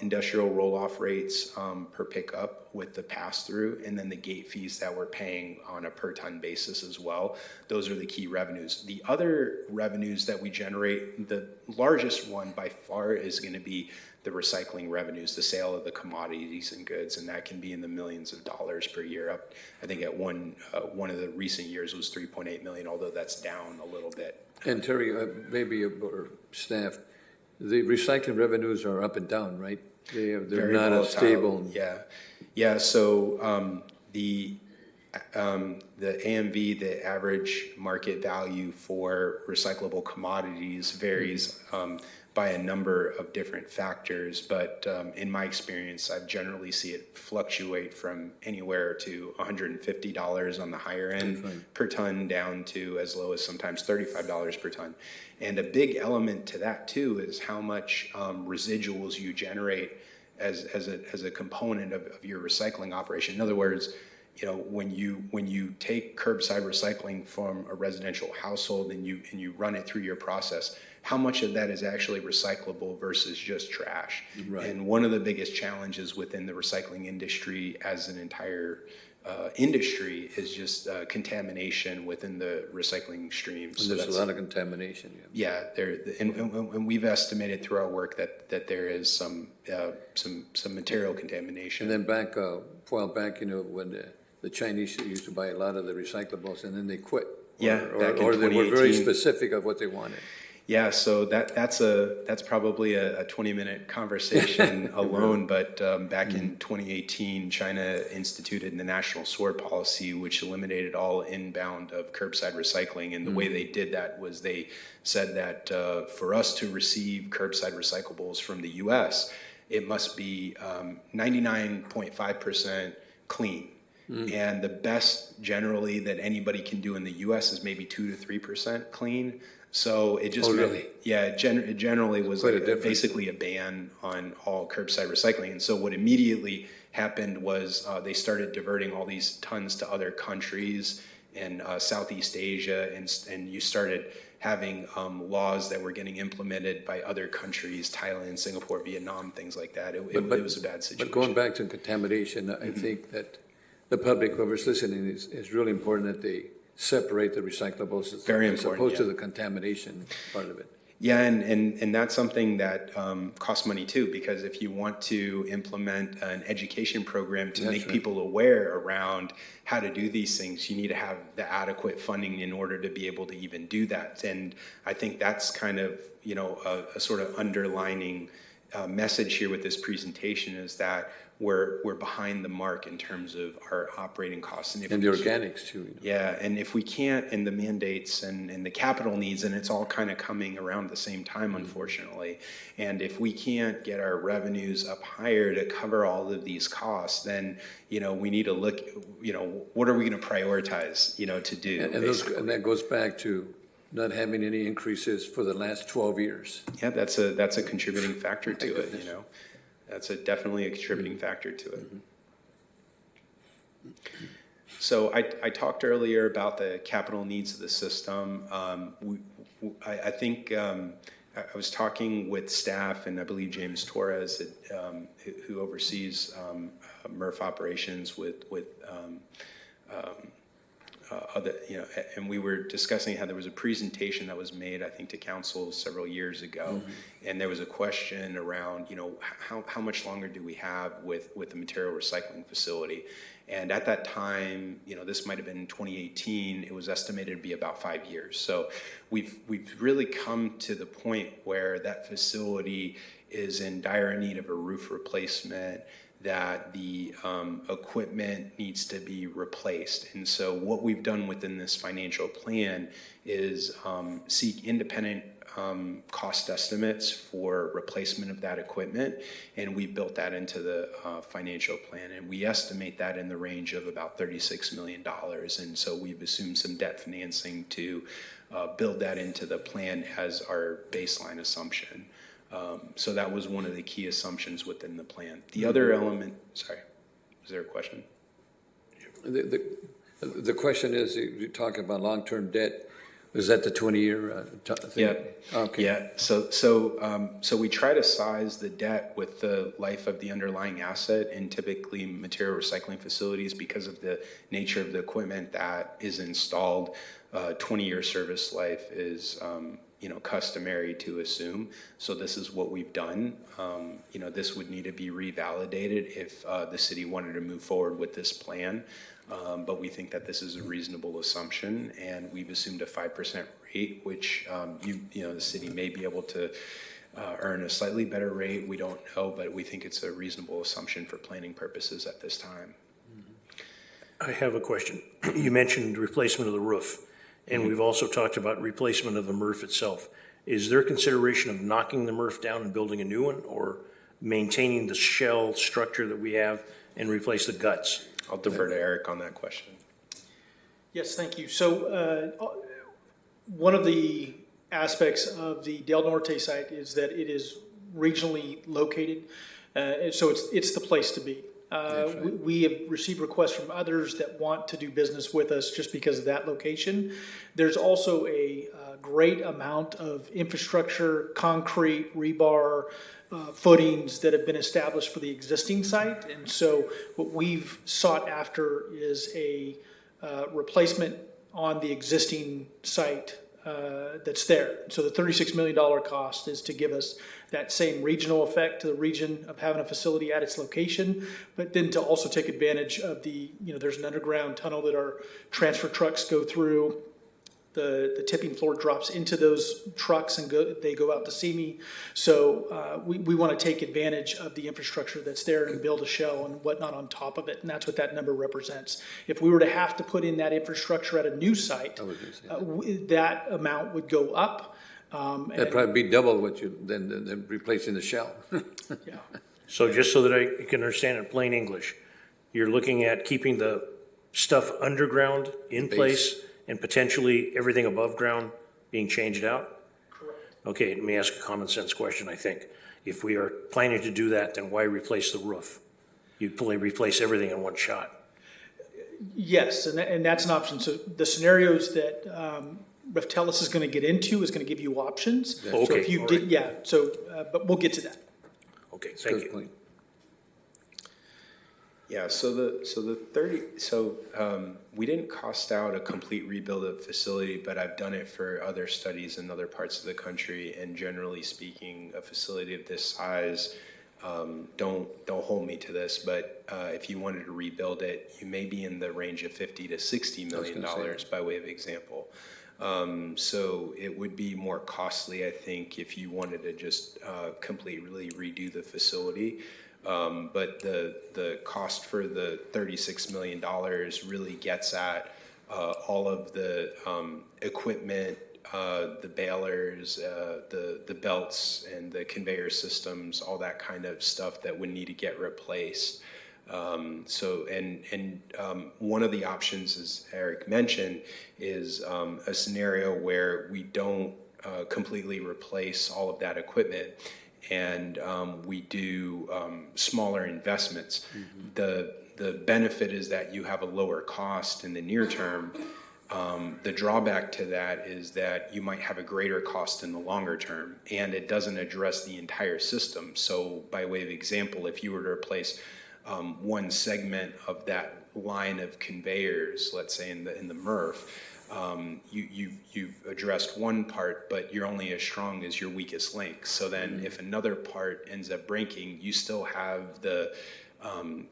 industrial roll-off rates per pickup with the pass-through, and then the gate fees that we're paying on a per-ton basis as well. Those are the key revenues. The other revenues that we generate, the largest one by far is going to be the recycling revenues, the sale of the commodities and goods, and that can be in the millions of dollars per year. Up, I think at one of the recent years was 3.8 million, although that's down a little bit. And Terry, maybe or staff, the recycling revenues are up and down, right? They're Very not volatile. as stable. Yeah. So the AMV, the average market value for recyclable commodities, varies by a number of different factors, but in my experience, I generally see it fluctuate from anywhere to $150 on the higher end per ton down to as low as sometimes $35 per ton. And a big element to that too is how much residuals you generate as a component of your recycling operation. In other words, when you take curbside recycling from a residential household and you run it through your process, how much of that is actually recyclable versus just trash? Right. And one of the biggest challenges within the recycling industry as an entire industry is just contamination within the recycling streams. And there's a lot of contamination. Yeah, and we've estimated through our work that there is some material contamination. And then a while back, when the Chinese used to buy a lot of the recyclables, and then they quit. Or they were very specific of what they wanted. Yeah, so that's probably a 20-minute conversation alone. But back in 2018, China instituted the National Sword Policy, which eliminated all inbound of curbside recycling. And the way they did that was they said that for us to receive curbside recyclables from the U.S., it must be 99.5% clean. And the best generally that anybody can do in the U.S. is maybe 2 to 3% clean. So it just it generally was basically a ban on all curbside recycling. And so what immediately happened was they started diverting all these tons to other countries in Southeast Asia, and you started having laws that were getting implemented by other countries, Thailand, Singapore, Vietnam, things like that. It was a bad situation. But going back to contamination, I think that the public, whoever's listening, is really important that they separate the recyclables as opposed to the contamination part of it. Yeah, and that's something that costs money too, because if you want to implement an education program to make people aware around how to do these things, you need to have the adequate funding in order to be able to even do that. And I think that's kind of, a sort of underlining message here with this presentation is that we're behind the mark in terms of our operating costs. And if And the we organics too. yeah, and if we can't, and the mandates and the capital needs, and it's all kind of coming around the same time, unfortunately. And if we can't get our revenues up higher to cover all of these costs, then, we need to look, what are we going to prioritize, to do? And that goes back to not having any increases for the last 12 years. Yeah, that's a contributing factor to it, That's definitely a contributing factor to it. So I talked earlier about the capital needs of the system. I think I was talking with staff, and I believe James Torres, who oversees MRF operations with other, and we were discussing how there was a presentation that was made, I think, to council several years ago, and there was a question around, how much longer do we have with the material recycling facility? And at that time, this might have been 2018, it was estimated to be about 5 years. So we've really come to the point where that facility is in dire need of a roof replacement, that the equipment needs to be replaced. And so what we've done within this financial plan is seek independent cost estimates for replacement of that equipment, and we built that into the financial plan, and we estimate that in the range of about $36 million. And so we've assumed some debt financing to build that into the plan as our baseline assumption. So that was one of the key assumptions within the plan. The other element, sorry, is there a question? The question is, you talk about long-term debt. Is that the 20-year thing? Yeah. Okay. Yeah. So we try to size the debt with the life of the underlying asset, and typically material recycling facilities, because of the nature of the equipment that is installed, 20-year service life is customary to assume. So this is what we've done. This would need to be revalidated if the city wanted to move forward with this plan. But we think that this is a reasonable assumption, and we've assumed a 5% rate, which the city may be able to earn a slightly better rate. We don't know, but we think it's a reasonable assumption for planning purposes at this time. I have a question. You mentioned replacement of the roof, and we've also talked about replacement of the MRF itself. Is there consideration of knocking the MRF down and building a new one, or maintaining the shell structure that we have and replace the guts? I'll defer to Eric on that question. Yes, thank you. So one of the aspects of the Del Norte site is that it is regionally located. So it's the place to be. Right. We have received requests from others that want to do business with us just because of that location. There's also a great amount of infrastructure, concrete, rebar, footings that have been established for the existing site. And so what we've sought after is a replacement on the existing site that's there. So the $36 million cost is to give us that same regional effect to the region of having a facility at its location, but then to also take advantage of there's an underground tunnel that our transfer trucks go through. The tipping floor drops into those trucks and they go out to Simi. So we want to take advantage of the infrastructure that's there and build a shell and whatnot on top of it. And that's what that number represents. If we were to have to put in that infrastructure at a new site, that amount would go up. That'd probably be double what than replacing the shell. Yeah. So just so that I can understand it in plain English, you're looking at keeping the stuff underground in place and potentially everything above ground being changed out? Correct. Okay, let me ask a common sense question, I think. If we are planning to do that, then why replace the roof? You'd probably replace everything in one shot. Yes, and that's an option. So the scenarios that Reftelis is going to get into is going to give you options. Okay, So if you all did, right. yeah. So, but we'll get to that. Okay, thank you. Point. Yeah, we didn't cost out a complete rebuild of the facility, but I've done it for other studies in other parts of the country. And generally speaking, a facility of this size, don't hold me to this, but if you wanted to rebuild it, you may be in the range of $50 to $60 million by way of example. So it would be more costly, I think, if you wanted to just completely redo the facility. But the cost for the $36 million really gets at all of the equipment, the balers, the belts and the conveyor systems, all that kind of stuff that would need to get replaced. One of the options, as Eric mentioned, is a scenario where we don't completely replace all of that equipment, and we do smaller investments. The benefit is that you have a lower cost in the near term. The drawback to that is that you might have a greater cost in the longer term, and it doesn't address the entire system. So by way of example, if you were to replace one segment of that line of conveyors, let's say in the MRF, you've addressed one part, but you're only as strong as your weakest link. So then if another part ends up breaking, you still have the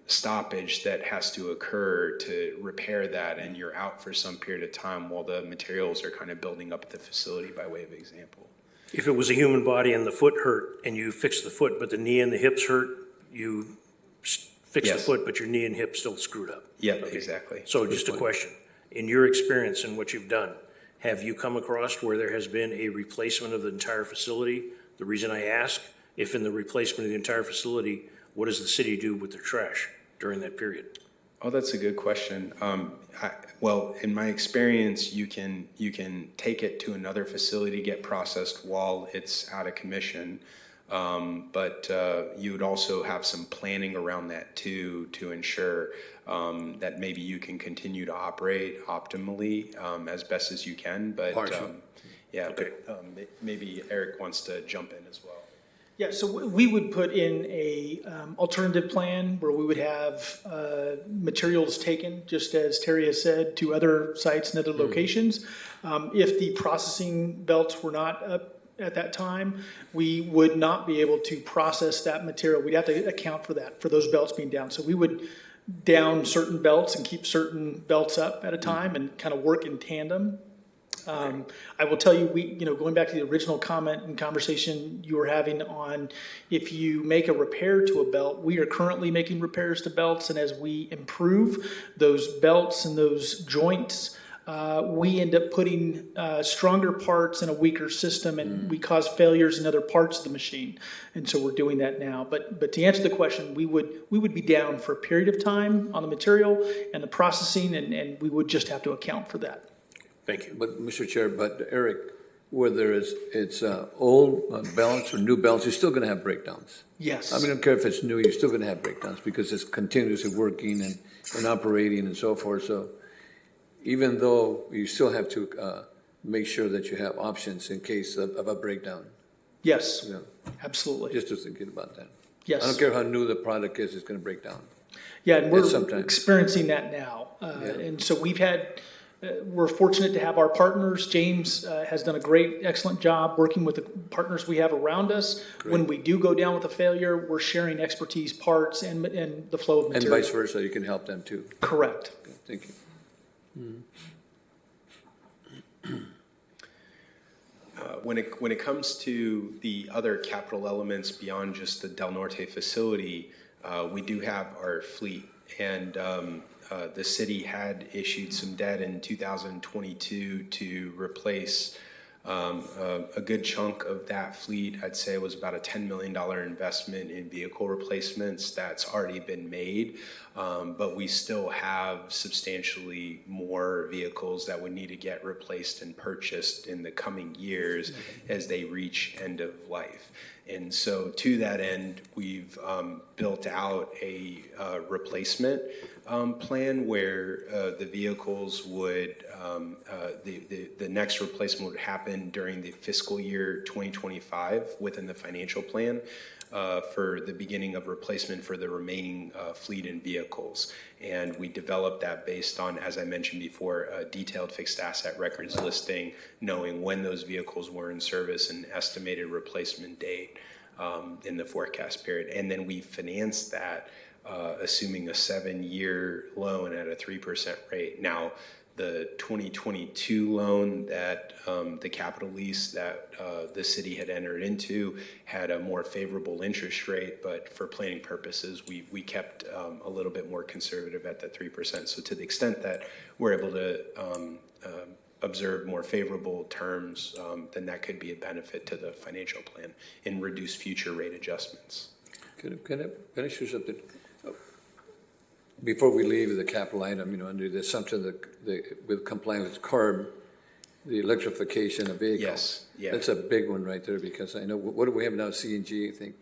stoppage that has to occur to repair that, and you're out for some period of time while the materials are kind of building up at the facility, by way of example. If it was a human body and the foot hurt and you fix the foot, but the knee and the hips hurt, you fix the Yes. foot, but your knee and hip still screwed up. Yep, exactly. So just a question, in your experience and what you've done, have you come across where there has been a replacement of the entire facility? The reason I ask, if in the replacement of the entire facility, what does the city do with their trash during that period? Oh, that's a good question. Well, in my experience, you can take it to another facility, get processed while it's out of commission. But you would also have some planning around that too, to ensure that maybe you can continue to operate optimally as best as you can. But yeah, Okay. but maybe Eric wants to jump in as well. Yeah, so we would put in a alternative plan where we would have materials taken, just as Terry has said, to other sites and other locations. If the processing belts were not up at that time, we would not be able to process that material. We'd have to account for that, for those belts being down. So we would down certain belts and keep certain belts up at a time and kind of work in tandem. I will tell you, going back to the original comment and conversation you were having on if you make a repair to a belt, we are currently making repairs to belts, and as we improve those belts and those joints, we end up putting stronger parts in a weaker system, and we cause failures in other parts of the machine. And so we're doing that now. But to answer the question, we would be down for a period of time on the material and the processing, and we would just have to account for that. Thank you. But, Mr. Chair, but Eric, whether it's old belts or new belts, you're still going to have breakdowns. Yes. I don't care if it's new, you're still going to have breakdowns because it's continuously working and operating and so forth. So even though you still have to make sure that you have options in case of a breakdown. Yes, You know, absolutely. just to thinking about that. Yes. I don't care how new the product is, it's going to break down. Yeah, and we're sometimes. experiencing that now. And so we're fortunate to have our partners. James has done a excellent job working with the partners we have around us. Great. When we do go down with a failure, we're sharing expertise, parts, and the flow of And material. vice versa, you can help them too. Correct. Okay, thank you. When it comes to the other capital elements beyond just the Del Norte facility, we do have our fleet, and the city had issued some debt in 2022 to replace a good chunk of that fleet. I'd say it was about a $10 million investment in vehicle replacements that's already been made, but we still have substantially more vehicles that would need to get replaced and purchased in the coming years as they reach end of life. And so to that end, we've built out a replacement plan where the vehicles would, the next replacement would happen during the fiscal year 2025 within the financial plan for the beginning of replacement for the remaining fleet and vehicles. And we developed that based on, as I mentioned before, a detailed fixed asset records listing, knowing when those vehicles were in service and estimated replacement date in the forecast period. And then we financed that assuming a 7-year loan at a 3% rate. Now, the 2022 loan that the capital lease that the city had entered into had a more favorable interest rate, but for planning purposes, we kept a little bit more conservative at the 3%. So to the extent that we're able to observe more favorable terms, then that could be a benefit to the financial plan and reduce future rate adjustments. Can I share something? Before we leave the capital item, under the assumption that with complying with CARB, the electrification of vehicles. Yes, yeah. That's a big one right there, because I know, what do we have now, CNG, I think?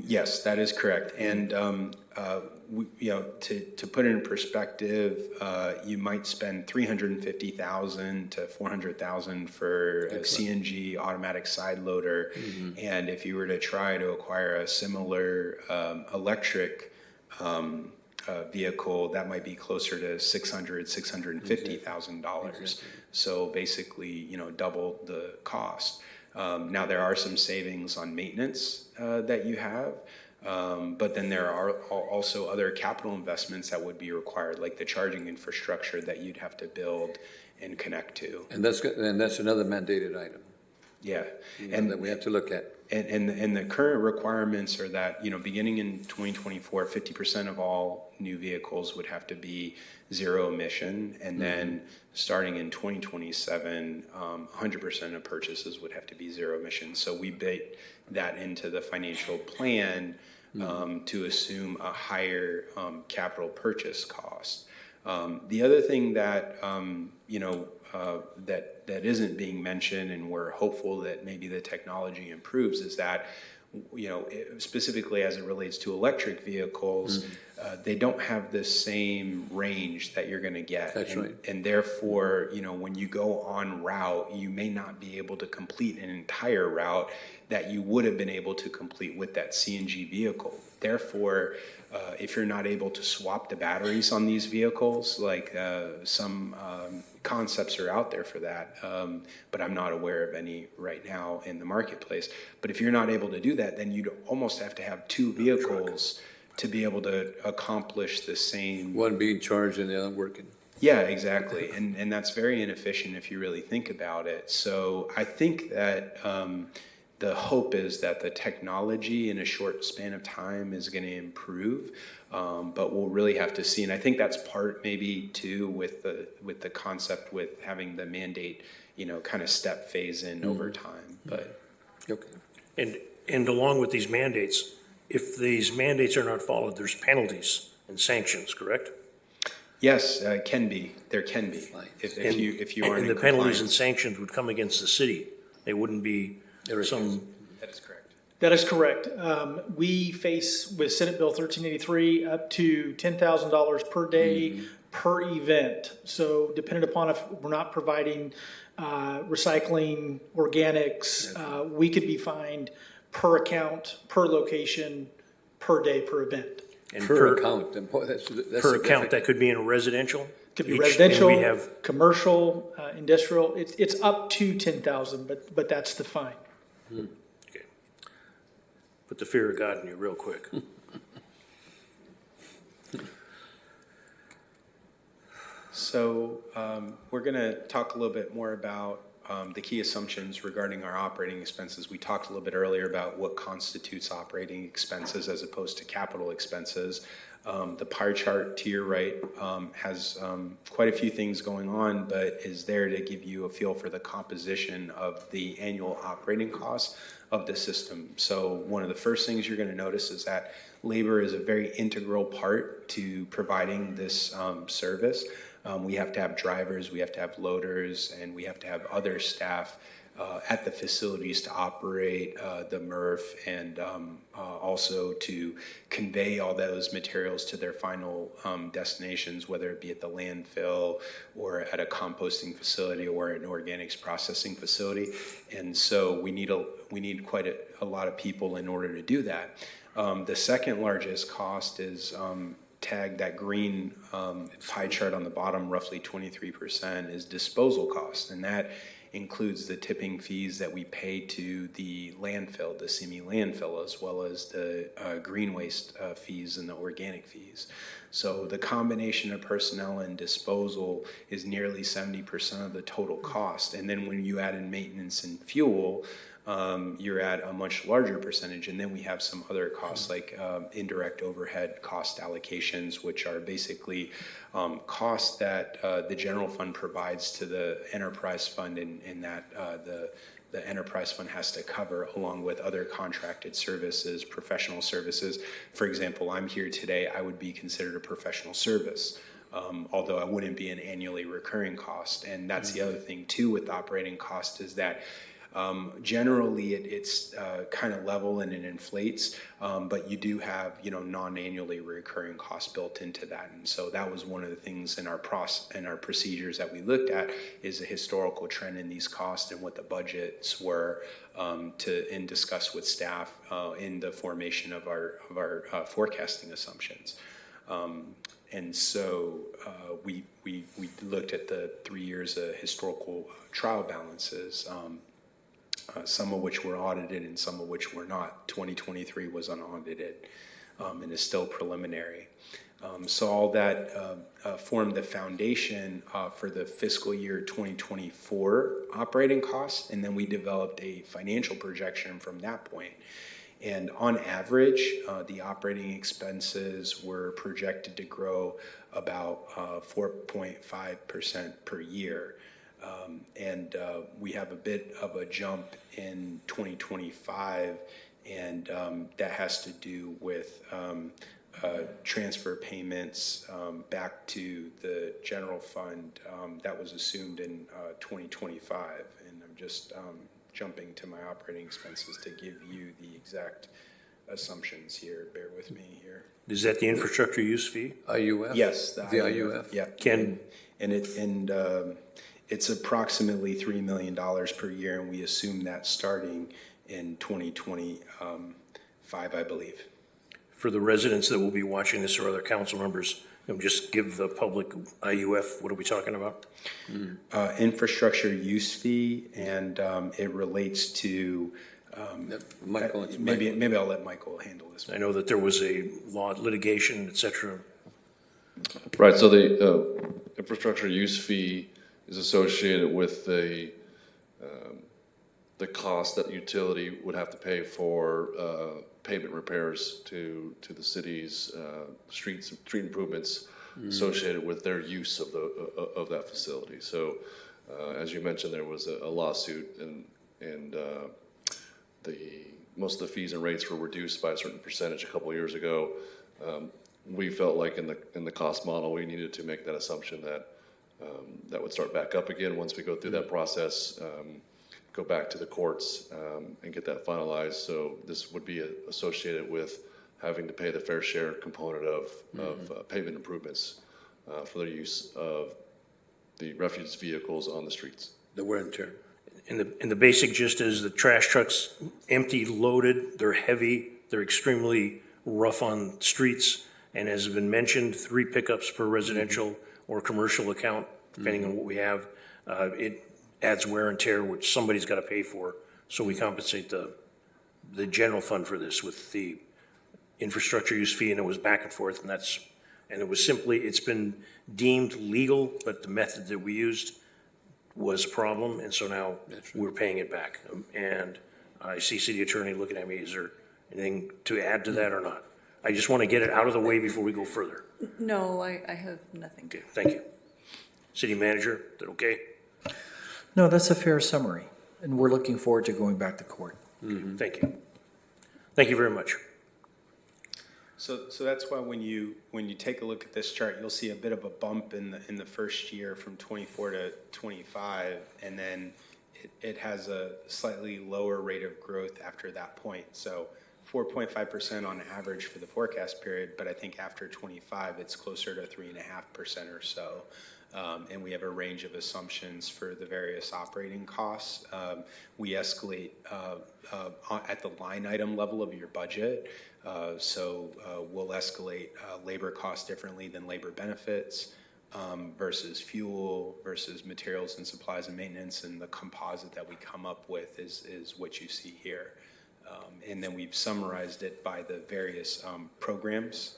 Yes, that is correct. And to put it in perspective, you might spend $350,000 to $400,000 for a CNG automatic side loader, and if you were to try to acquire a similar electric vehicle, that might be closer to $650,000. So basically, double the cost. Now there are some savings on maintenance that you have, but then there are also other capital investments that would be required, like the charging infrastructure that you'd have to build and connect to. And that's another mandated item. Yeah, And that we have to look at. And the current requirements are that, beginning in 2024, 50% of all new vehicles would have to be zero emission. And then starting in 2027, 100% of purchases would have to be zero emission. So we baked that into the financial plan to assume a higher capital purchase cost. The other thing that, that isn't being mentioned, and we're hopeful that maybe the technology improves, is that, specifically as it relates to electric vehicles, they don't have the same range that you're going to get. That's right. And therefore, when you go on route, you may not be able to complete an entire route that you would have been able to complete with that CNG vehicle. Therefore, if you're not able to swap the batteries on these vehicles, like some concepts are out there for that, but I'm not aware of any right now in the marketplace. But if you're not able to do that, then you'd almost have to have two vehicles to be able to accomplish the same. One being charged and the other working. Yeah, exactly. And that's very inefficient if you really think about it. So I think that the hope is that the technology in a short span of time is going to improve, but we'll really have to see. And I think that's part maybe too with the concept with having the mandate, kind of step phase in over time. But Okay. And along with these mandates, if these mandates are not followed, there's penalties and sanctions, correct? yes, can be. There can be if you aren't And in the penalties and compliance. sanctions would come against the city. They wouldn't be some, That is correct. That is correct. We face with Senate Bill 1383 up to $10,000 per day per event. So depending upon if we're not providing recycling, organics, we could be fined per account, per location, per day, per event. and Per account, and boy, that's per significant. account, that could be in a residential? Could be Each- residential, and we have, commercial, industrial. It's up to 10,000, but that's the fine. okay. Put the fear of God in you real quick. So we're going to talk a little bit more about the key assumptions regarding our operating expenses. We talked a little bit earlier about what constitutes operating expenses as opposed to capital expenses. The pie chart to your right has quite a few things going on, but is there to give you a feel for the composition of the annual operating costs of the system. So one of the first things you're going to notice is that labor is a very integral part to providing this service. We have to have drivers, we have to have loaders, and we have to have other staff at the facilities to operate the MRF and also to convey all those materials to their final destinations, whether it be at the landfill or at a composting facility or an organics processing facility. And so we need quite a lot of people in order to do that. The second largest cost is tagged, that green pie chart on the bottom, roughly 23% is disposal costs, and that includes the tipping fees that we pay to the landfill, the semi landfill, as well as the green waste fees and the organic fees. So the combination of personnel and disposal is nearly 70% of the total cost. And then when you add in maintenance and fuel, you're at a much larger percentage. And then we have some other costs like indirect overhead cost allocations, which are basically costs that the general fund provides to the enterprise fund, and that the enterprise fund has to cover, along with other contracted services, professional services. For example, I'm here today, I would be considered a professional service. Although I wouldn't be an annually recurring cost. And that's the other thing too with operating cost, is that generally it's kind of level and it inflates, but you do have, non-annually recurring costs built into that. And so that was one of the things in our procedures that we looked at, is the historical trend in these costs and what the budgets were, and discuss with staff in the formation of our forecasting assumptions. And so we looked at the 3 years of historical trial balances, some of which were audited and some of which were not. 2023 was unaudited and is still preliminary. So all that formed the foundation for the fiscal year 2024 operating costs, and then we developed a financial projection from that point. And on average, the operating expenses were projected to grow about 4.5% per year. And we have a bit of a jump in 2025, and that has to do with transfer payments back to the general fund that was assumed in 2025. And I'm just jumping to my operating expenses to give you the exact assumptions here. Bear with me here. Is that the infrastructure use fee? IUF? Yes, the IUF. Yeah. Ken? And it's approximately $3 million per year, and we assume that starting in 2025, I believe. For the residents that will be watching this or other council members, just give the public IUF, what are we talking about? Infrastructure use fee, and it relates to, Michael, maybe I'll let Michael handle this. I know that there was a law litigation, et cetera. Right, so the infrastructure use fee is associated with the cost that the utility would have to pay for pavement repairs to the city's street improvements associated with their use of that facility. So as you mentioned, there was a lawsuit, and most of the fees and rates were reduced by a certain percentage a couple of years ago. We felt like in the cost model, we needed to make that assumption that that would start back up again once we go through that process, go back to the courts and get that finalized. So this would be associated with having to pay the fair share component of pavement improvements for the use of the refuse vehicles on the streets. the wear and tear. And the basic gist is the trash trucks, empty, loaded, they're heavy, they're extremely rough on streets, and as has been mentioned, 3 pickups per residential or commercial account, depending on what we have. It adds wear and tear, which somebody's got to pay for. So we compensate the general fund for this with the infrastructure use fee, and it was back and forth, and it was simply, it's been deemed legal, but the method that we used was a problem, and so now we're paying it back. And I see city attorney looking at me. Is there anything to add to that or not? I just want to get it out of the way before we go further. No, I have nothing. Okay, thank you. City manager, is that okay? No, that's a fair summary, and we're looking forward to going back to court. Thank you. Thank you very much. So that's why when you take a look at this chart, you'll see a bit of a bump in the first year from 24 to 25, and then it has a slightly lower rate of growth after that point. So 4.5% on average for the forecast period, but I think after 25, it's closer to 3.5% or so. And we have a range of assumptions for the various operating costs. We escalate at the line item level of your budget. So we'll escalate labor costs differently than labor benefits. versus fuel versus materials and supplies and maintenance, and the composite that we come up with is what you see here. And then we've summarized it by the various programs,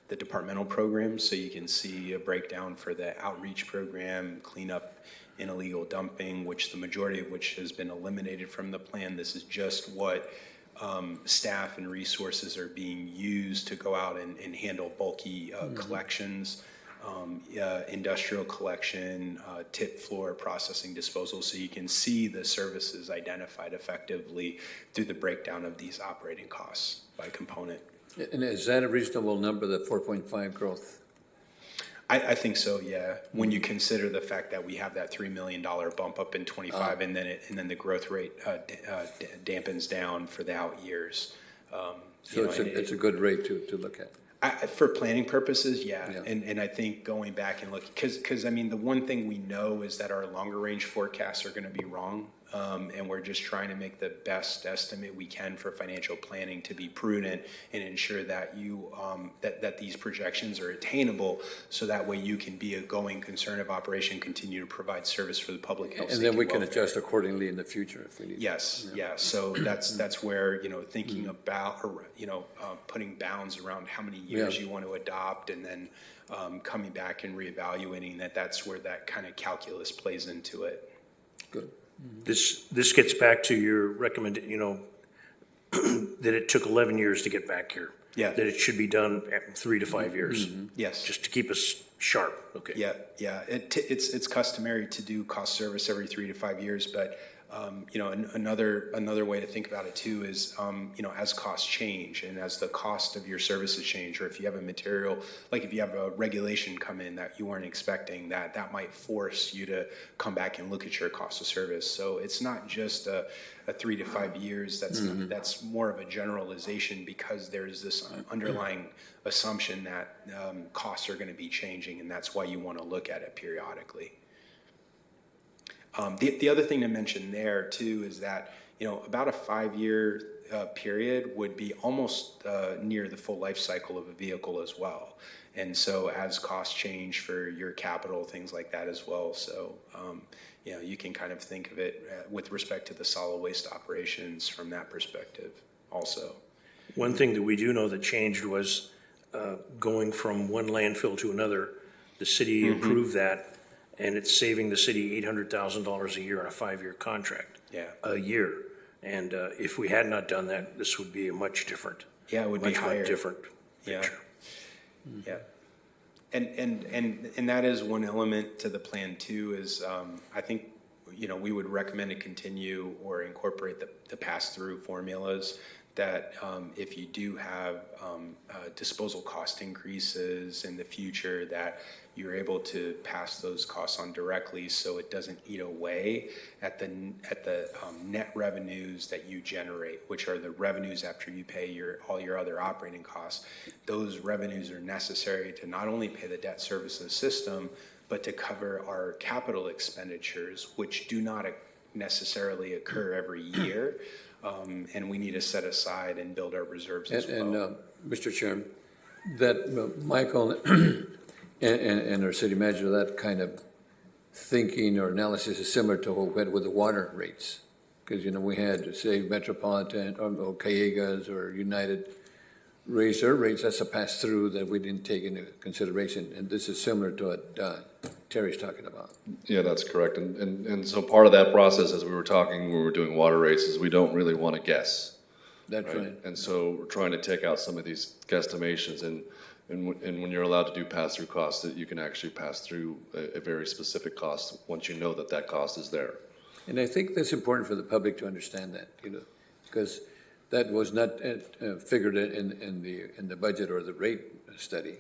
the departmental programs, so you can see a breakdown for the outreach program, cleanup and illegal dumping, which the majority of which has been eliminated from the plan. This is just what staff and resources are being used to go out and handle bulky collections, industrial collection, tip floor processing disposal. So you can see the services identified effectively through the breakdown of these operating costs by component. And is that a reasonable number, the 4.5 growth? I think so, yeah. When you consider the fact that we have that $3 million bump up in 25, and then the growth rate dampens down for the out years. So it's a good rate to look at. For planning purposes, yeah. Yeah. And I think going back and looking, because I mean, the one thing we know is that our longer range forecasts are going to be wrong. And we're just trying to make the best estimate we can for financial planning to be prudent and ensure that that these projections are attainable, so that way you can be a going concern of operation, continue to provide service for the public health. And then we can welfare. adjust accordingly in the future if we need. Yes, yeah. So that's where, thinking about, putting bounds around how many years you want to adopt, and then coming back and reevaluating that's where that kind of calculus plays into it. Good. This gets back to your that it took 11 years to get back here. Yeah. That it should be done at 3 to 5 years. Yes. Just to keep us sharp, okay? Yeah. It's customary to do cost service every 3 to 5 years, but another way to think about it too is, as costs change and as the cost of your services change, or if you have a material, like if you have a regulation come in that you weren't expecting, that might force you to come back and look at your cost of service. So it's not just a 3 to 5 years. That's more of a generalization, because there's this underlying assumption that costs are going to be changing, and that's why you want to look at it periodically. The other thing to mention there too is that, about a 5-year period would be almost near the full life cycle of a vehicle as well. And so as costs change for your capital, things like that as well. So, you can kind of think of it with respect to the solid waste operations from that perspective also. One thing that we do know that changed was going from one landfill to another. The city approved that, and it's saving the city $800,000 a year on a 5-year contract. Yeah. A year. And if we had not done that, this would be a much different. Yeah, it would be higher. Much different picture. Yeah. And that is one element to the plan too, is I think, we would recommend to continue or incorporate the pass-through formulas, that if you do have disposal cost increases in the future, that you're able to pass those costs on directly, so it doesn't eat away at the net revenues that you generate, which are the revenues after you pay all your other operating costs. Those revenues are necessary to not only pay the debt services system, but to cover our capital expenditures, which do not necessarily occur every year. And we need to set aside and build our reserves as well. And Mr. Chairman, that Michael and our city manager, that kind of thinking or analysis is similar to what we had with the water rates. Because, we had, say, Metropolitan or Callegas or United raise their rates. That's a pass-through that we didn't take into consideration. And this is similar to what Terry's talking about. Yeah, that's correct. And so part of that process, as we were talking, when we were doing water rates, is we don't really want to guess. That's right. And so we're trying to take out some of these guesstimations, and when you're allowed to do pass-through costs, that you can actually pass through a very specific cost once you know that cost is there. And I think that's important for the public to understand that, because that was not figured in the budget or the rate study,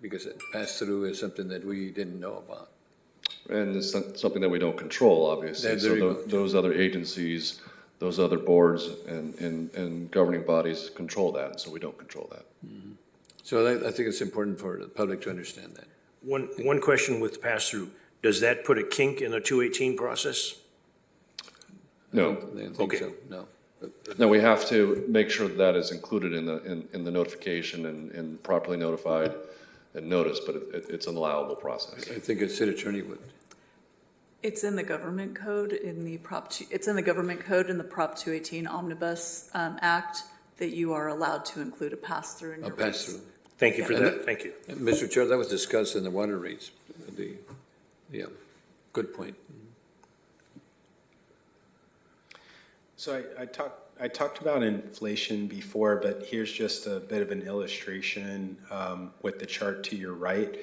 because pass-through is something that we didn't know about. And it's something that we don't control, obviously. So those other agencies, those other boards and governing bodies control that, so we don't control that. Mm-hmm. So I think it's important for the public to understand that. One question with pass-through, does that put a kink in the 218 process? No. I don't think Okay. so, no. No, we have to make sure that is included in the notification and properly notified. notice, but it's an allowable process. I think a city attorney would. It's in the government code in the it's in the government code in the Prop 218 Omnibus Act that you are allowed to include a pass-through in A your rates. pass-through. Thank you for And that, thank you. And Mr. Chair, that was discussed in the water rates, yeah, good point. So I talked about inflation before, but here's just a bit of an illustration with the chart to your right.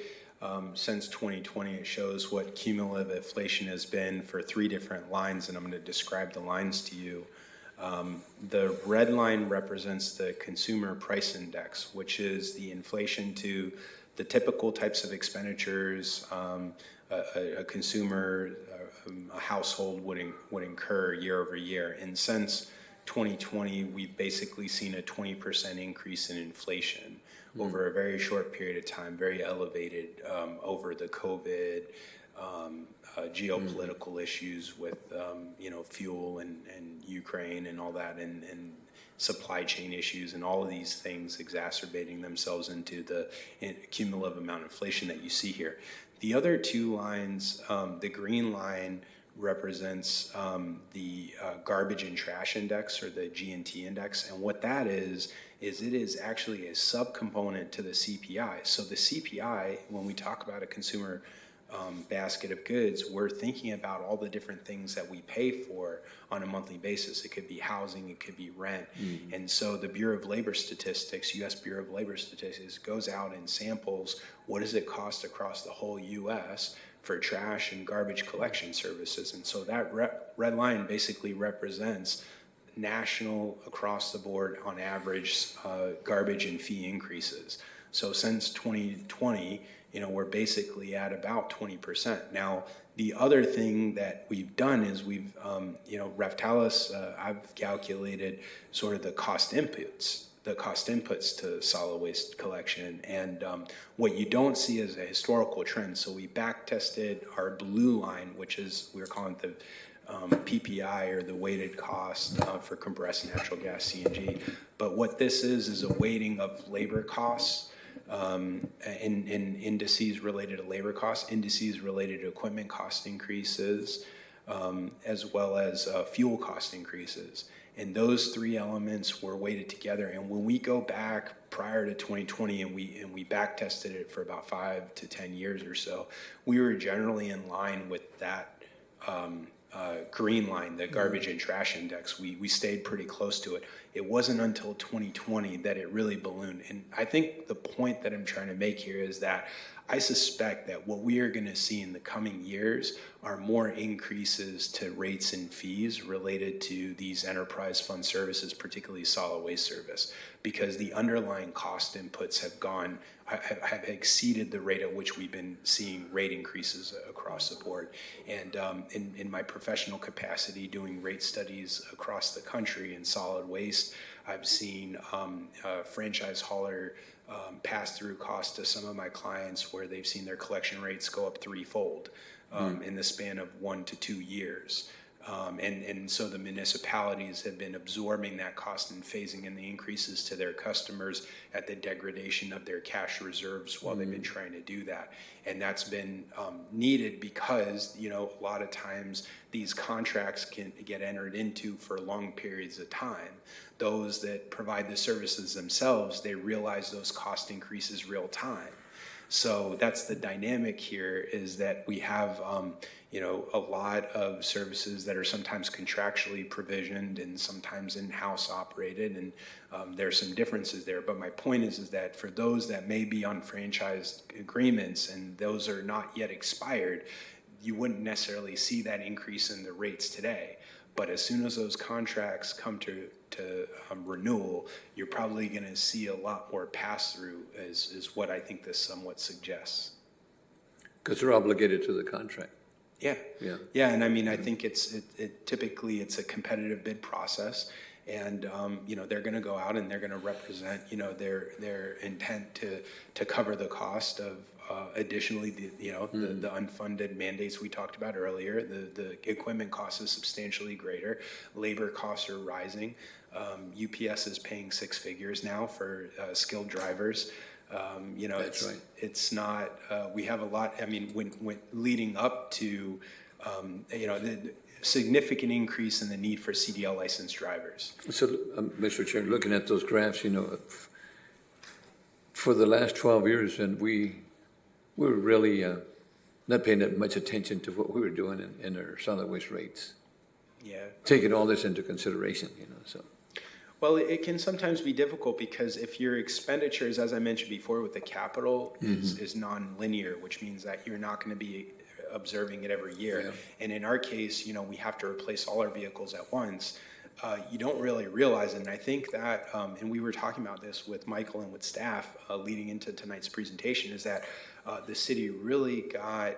Since 2020, it shows what cumulative inflation has been for 3 different lines, and I'm going to describe the lines to you. The red line represents the consumer price index, which is the inflation to the typical types of expenditures a consumer, a household would incur year over year. And since 2020, we've basically seen a 20% increase in inflation over a very short period of time, very elevated over the COVID, geopolitical issues with fuel and Ukraine and all that, and supply chain issues and all of these things exacerbating themselves into the cumulative amount of inflation that you see here. The other 2 lines, the green line represents the garbage and trash index, or the G&T index, and what that is it is actually a subcomponent to the CPI. So the CPI, when we talk about a consumer basket of goods, we're thinking about all the different things that we pay for on a monthly basis. It could be housing, it could be rent. And so the Bureau of Labor Statistics, U.S. Bureau of Labor Statistics, goes out and samples what does it cost across the whole U.S. for trash and garbage collection services. And so that red line basically represents national, across the board, on average, garbage and fee increases. So since 2020, we're basically at about 20%. Now, the other thing that we've done is we've, Raftalis, I've calculated sort of the cost inputs to solid waste collection. And what you don't see is a historical trend. So we back tested our blue line, which is, we're calling it the PPI, or the weighted cost for compressed natural gas, CNG. But what this is a weighting of labor costs, in indices related to labor costs, indices related to equipment cost increases, as well as fuel cost increases. And those 3 elements were weighted together. And when we go back prior to 2020 and we back tested it for about 5 to 10 years or so, we were generally in line with that green line, the garbage and trash index. We stayed pretty close to it. It wasn't until 2020 that it really ballooned. And I think the point that I'm trying to make here is that I suspect that what we are going to see in the coming years are more increases to rates and fees related to these enterprise fund services, particularly solid waste service, because the underlying cost inputs have exceeded the rate at which we've been seeing rate increases across the board. And in my professional capacity doing rate studies across the country in solid waste, I've seen franchise hauler pass-through costs to some of my clients where they've seen their collection rates go up 3-fold in the span of 1 to 2 years. And so the municipalities have been absorbing that cost and phasing in the increases to their customers at the degradation of their cash reserves while they've been trying to do that. And that's been needed because, a lot of times these contracts can get entered into for long periods of time. Those that provide the services themselves, they realize those cost increases real time. So that's the dynamic here, is that we have, a lot of services that are sometimes contractually provisioned and sometimes in-house operated, and there's some differences there. But my point is that for those that may be on franchised agreements and those are not yet expired, you wouldn't necessarily see that increase in the rates today. But as soon as those contracts come to renewal, you're probably going to see a lot more pass-through, is what I think this somewhat suggests. Because they're obligated to the contract. Yeah, and I mean, I think typically it's a competitive bid process, and they're going to go out and they're going to represent their intent to cover the cost of additionally the unfunded mandates we talked about earlier. The equipment cost is substantially greater. Labor costs are rising. UPS is paying 6 figures now for skilled drivers. You know, That's it's, right. it's not, we have a lot, I mean, when leading up to, you know, the significant increase in the need for CDL licensed drivers. So, Mr. Chair, looking at those graphs, you know, for the last 12 years, and we were really not paying that much attention to what we were doing in our solid waste rates, Yeah. taking all this into consideration, you know, so. Well, it can sometimes be difficult because if your expenditures, as I mentioned before, with the capital is non-linear, which means that you're not going to be observing it every year. Yeah. And in our case, you know, we have to replace all our vehicles at once. You don't really realize it. And I think that, and we were talking about this with Michael and with staff leading into tonight's presentation, is that the city really got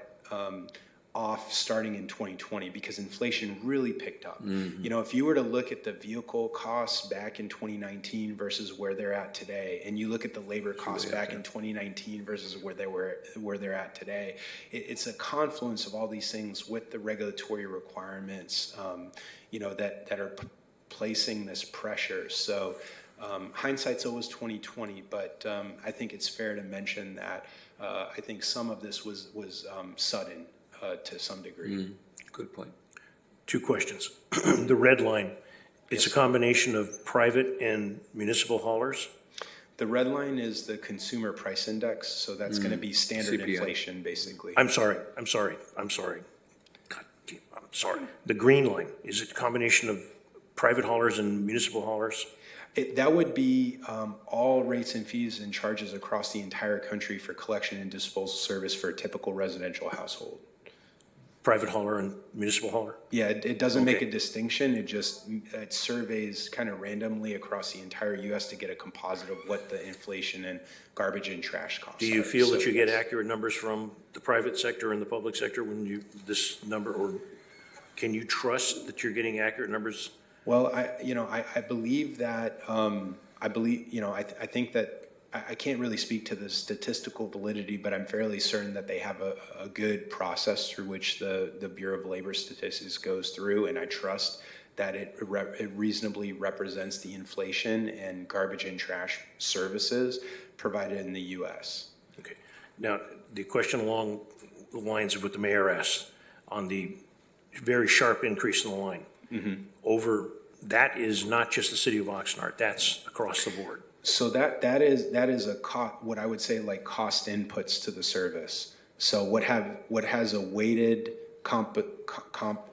off starting in 2020 because inflation really picked up. You know, if you were to look at the vehicle costs back in 2019 versus where they're at today, and you look at the labor costs back in 2019 versus where they're at today, it's a confluence of all these things with the regulatory requirements, you know, that are placing this pressure. So hindsight's always 2020, but I think it's fair to mention that I think some of this was sudden. To some degree. Good point. Two questions. The red line, it's a combination of private and municipal haulers? The red line is the consumer price index, so that's going to be standard CPI. inflation, basically. I'm sorry. God, I'm sorry. The green line, is it a combination of private haulers and municipal haulers? That would be all rates and fees and charges across the entire country for collection and disposal service for a typical residential household. Private hauler and municipal hauler? Yeah, it doesn't make Okay. a distinction. It surveys kind of randomly across the entire U.S. to get a composite of what the inflation and garbage and trash costs Do you are. feel that So, you get yes. accurate numbers from the private sector and the public sector when you, this number, or can you trust that you're getting accurate numbers? Well, I believe that, I think that I can't really speak to the statistical validity, but I'm fairly certain that they have a good process through which the Bureau of Labor Statistics goes through, and I trust that it reasonably represents the inflation and garbage and trash services provided in the U.S. Okay. Now, the question along the lines of what the mayor asked on the very sharp increase in the line. Over, that is not just the city of Oxnard, that's across the board. So that is a what I would say like cost inputs to the service. So what has a weighted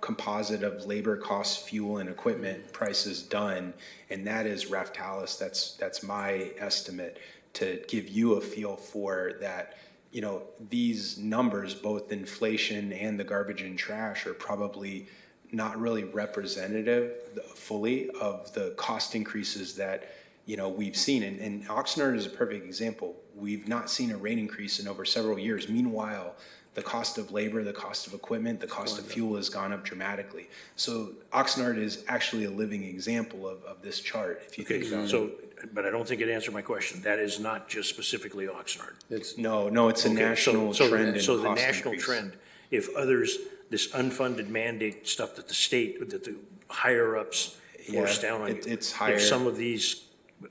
composite of labor costs, fuel, and equipment prices done, and that is Raftalis. That's my estimate to give you a feel for that. You know, these numbers, both inflation and the garbage and trash, are probably not really representative fully of the cost increases that, you know, we've seen. And Oxnard is a perfect example. We've not seen a rate increase in over several years. Meanwhile, the cost of labor, the cost of equipment, the cost of fuel has gone up dramatically. So Oxnard is actually a living example of this chart, if you think Okay, about it. so, but I don't think it answered my question. That is not just specifically Oxnard. It's, No, it's a Okay, national trend in So the cost national increase. trend, if others, this unfunded mandate stuff that the state, that the higher ups force Yeah, down on you. it's higher. If some of these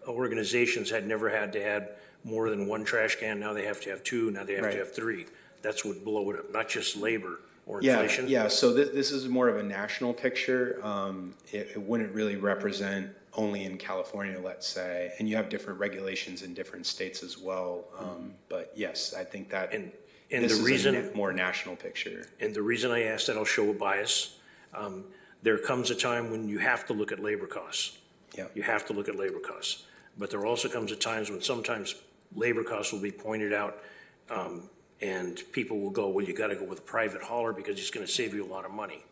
organizations had never had to add more than one trash can, now they have to have two, now they have Right. to have three. That's what blow it up, not just labor or Yeah, inflation. yeah. So this is more of a national picture. It wouldn't really represent only in California, let's say, and you have different regulations in different states as well. But yes, I think that And this the is reason- a more national picture. And the reason I asked that, I'll show a bias. There comes a time when you have to look at labor costs. Yeah. You have to look at labor costs. But there also comes a times when sometimes labor costs will be pointed out, and people will go, well, you gotta go with a private hauler because it's gonna save you a lot of money.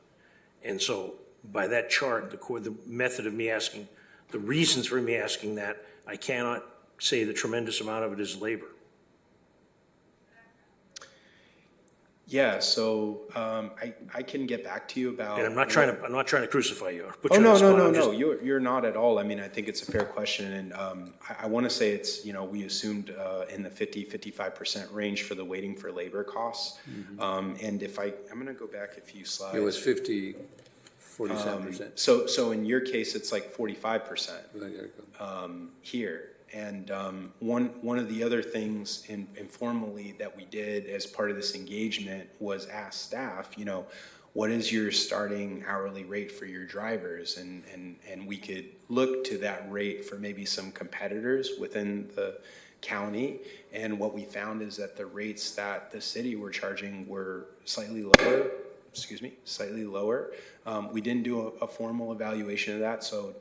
And so by that chart, the method of me asking, the reasons for me asking that, I cannot say the tremendous amount of it is labor. Yeah. So I can get back to you about. And I'm not trying to crucify you or put Oh, you on no, the spot. no, I'm no, just- no, you're not at all. I mean, I think it's a fair question, and I want to say it's, you know, we assumed in the 55% range for the waiting for labor costs. And I'm going to go back a few slides. it was 53 47%. So in your case, it's like 45%. Here. And one of the other things informally that we did as part of this engagement was ask staff, what is your starting hourly rate for your drivers? And we could look to that rate for maybe some competitors within the county. And what we found is that the rates that the city were charging were slightly lower. We didn't do a formal evaluation of that, so,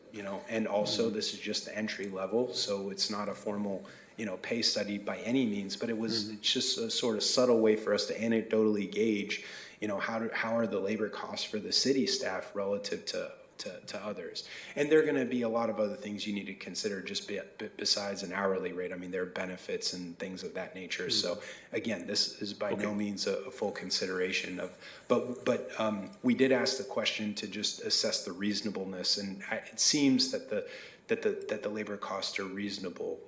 and also this is just the entry level, so it's not a formal, pay study by any means, but it's just a sort of subtle way for us to anecdotally gauge, how are the labor costs for the city staff relative to others. And there are going to be a lot of other things you need to consider just besides an hourly rate. I mean, there are benefits and things of that nature. So again, this is by no means a full consideration of, but we did ask the question to just assess the reasonableness, and it seems that the labor costs are reasonable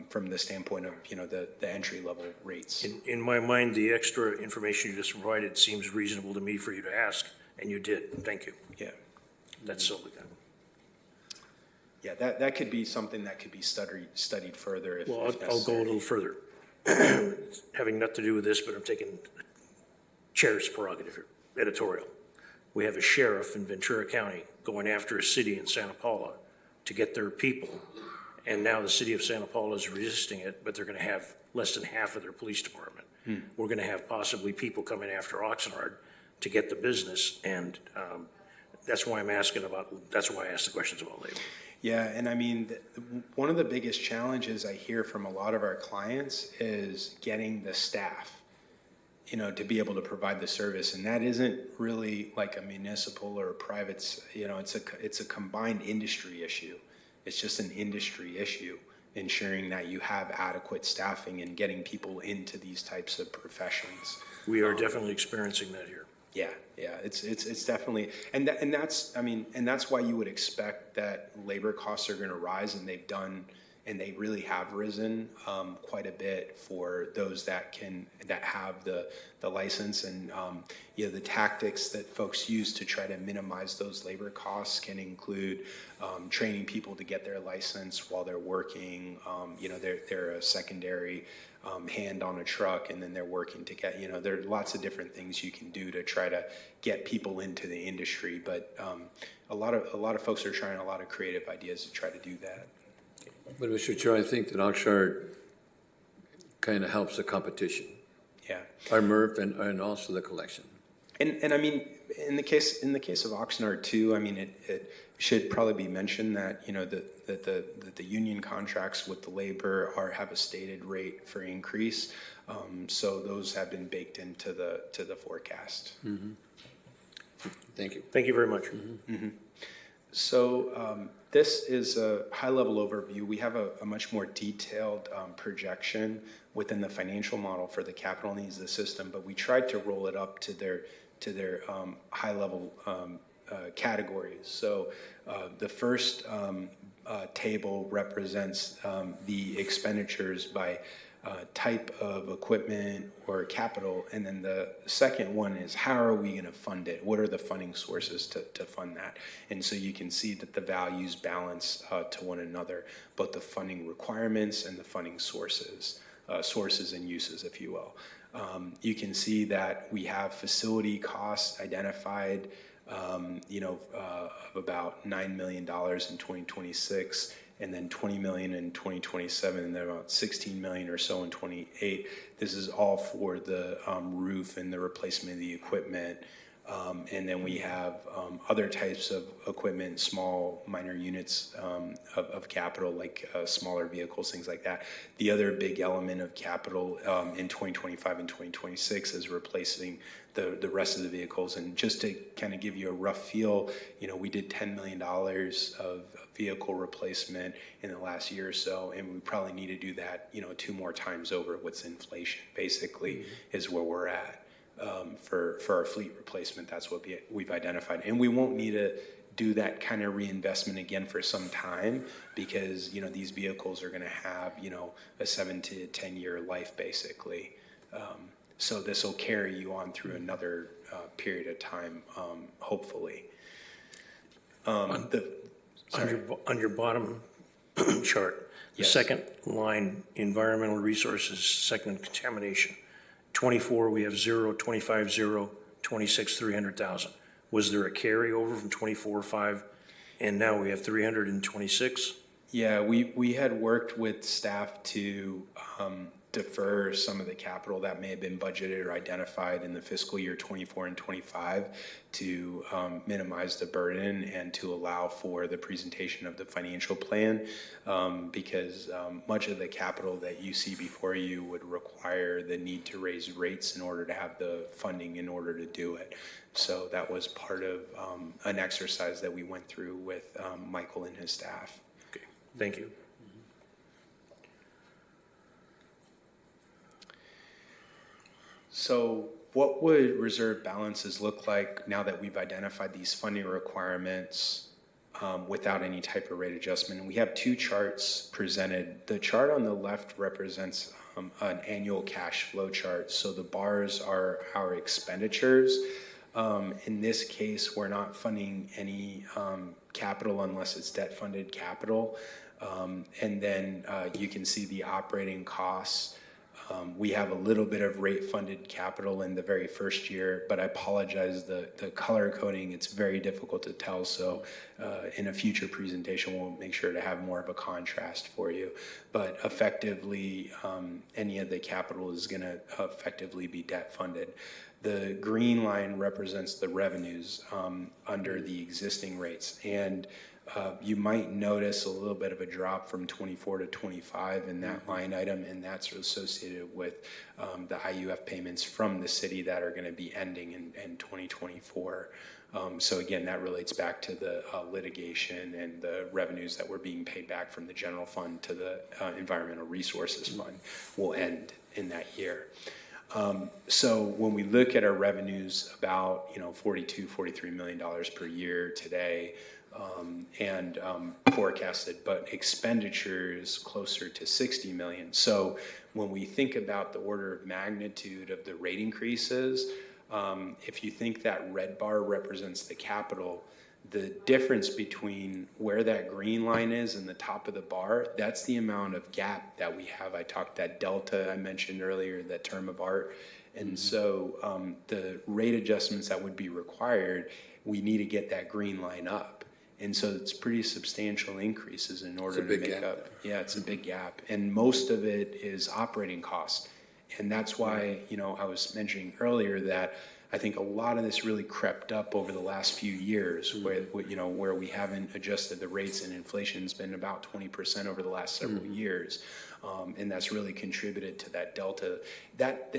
from the standpoint of the entry level rates. In my mind, the extra information you just provided seems reasonable to me for you to ask, and you did. Thank you. Yeah. That's so good. Yeah, that could be something that could be studied further if Well, necessary. I'll go a little further. Having nothing to do with this, but I'm taking chair's prerogative here, editorial. We have a sheriff in Ventura County going after a city in Santa Paula to get their people. And now the city of Santa Paula is resisting it, but they're going to have less than half of their police department. We're going to have possibly people coming after Oxnard to get the business, and that's why I asked the questions about labor. Yeah, and I mean, one of the biggest challenges I hear from a lot of our clients is getting the staff, to be able to provide the service. And that isn't really like a municipal or a private, it's a combined industry issue. It's just an industry issue, ensuring that you have adequate staffing and getting people into these types of professions. We are definitely experiencing that here. Yeah, it's definitely, and that's why you would expect that labor costs are going to rise, and they really have risen quite a bit for those that have the license, and the tactics that folks use to try to minimize those labor costs can include training people to get their license while they're working. They're a secondary hand on a truck, and then they're working to get, there are lots of different things you can do to try to get people into the industry. But a lot of folks are trying a lot of creative ideas to try to do that. But Mr. Chair, I think that Oxnard kind of helps the competition. Yeah. Our MRF and also the collection. And I mean, in the case of Oxnard too, I mean, it should probably be mentioned that that the union contracts with the labor have a stated rate for increase, so those have been baked into the forecast. Mm-hmm. Thank you. Thank you very much. Mm-hmm. Mm-hmm. So this is a high-level overview. We have a much more detailed projection within the financial model for the capital needs of the system, but we tried to roll it up to their high-level categories. So the first table represents the expenditures by type of equipment or capital, and then the second one is how are we going to fund it? What are the funding sources to fund that? And so you can see that the values balance to one another, both the funding requirements and the funding sources and uses, if you will. You can see that we have facility costs identified, of about $9 million in 2026, and then $20 million in 2027, and then about $16 million or so in 28. This is all for the roof and the replacement of the equipment. And then we have other types of equipment, small, minor units of capital, like smaller vehicles, things like that. The other big element of capital in 2025 and 2026 is replacing the rest of the vehicles. And just to kind of give you a rough feel, we did $10 million of vehicle replacement in the last year or so, and we probably need to do that, 2 more times over. What's inflation, basically, is where we're at. For our fleet replacement, that's what we've identified. And we won't need to do that kind of reinvestment again for some time, because, these vehicles are going to have, a 7 to 10 year life, basically. So this will carry you on through another period of time, hopefully. On your bottom chart, the Yes. second line, environmental resources, second contamination. 24, we have 0, 25, 0, 26, 300,000. Was there a carryover from 24, 5, and now we have 326? Yeah, we had worked with staff to defer some of the capital that may have been budgeted or identified in the fiscal year 24 and 25 to minimize the burden and to allow for the presentation of the financial plan, because much of the capital that you see before you would require the need to raise rates in order to have the funding in order to do it. So that was part of an exercise that we went through with Michael and his staff. Okay, thank you. So what would reserve balances look like now that we've identified these funding requirements without any type of rate adjustment? And we have two charts presented. The chart on the left represents an annual cash flow chart. So the bars are our expenditures. In this case, we're not funding any capital unless it's debt funded capital. And then you can see the operating costs. We have a little bit of rate-funded capital in the very first year, but I apologize, the color coding, it's very difficult to tell, so in a future presentation, we'll make sure to have more of a contrast for you. But effectively, any of the capital is going to effectively be debt-funded. The green line represents the revenues under the existing rates, and you might notice a little bit of a drop from 24 to 25 in that line item, and that's associated with the IUF payments from the city that are going to be ending in 2024. So again, that relates back to the litigation and the revenues that were being paid back from the general fund to the environmental resources fund will end in that year. So when we look at our revenues, about $43 million per year today, and forecasted, but expenditures closer to 60 million. So when we think about the order of magnitude of the rate increases, if you think that red bar represents the capital, the difference between where that green line is and the top of the bar, that's the amount of gap that we have. I talked that delta I mentioned earlier, that term of art. And so the rate adjustments that would be required, we need to get that green line up. And so it's pretty substantial increases in order to make up. Yeah, it's a big gap. And most of it is operating costs. And that's why, I was mentioning earlier that I think a lot of this really crept up over the last few years where we haven't adjusted the rates, and inflation's been about 20% over the last several years. And that's really contributed to that delta. That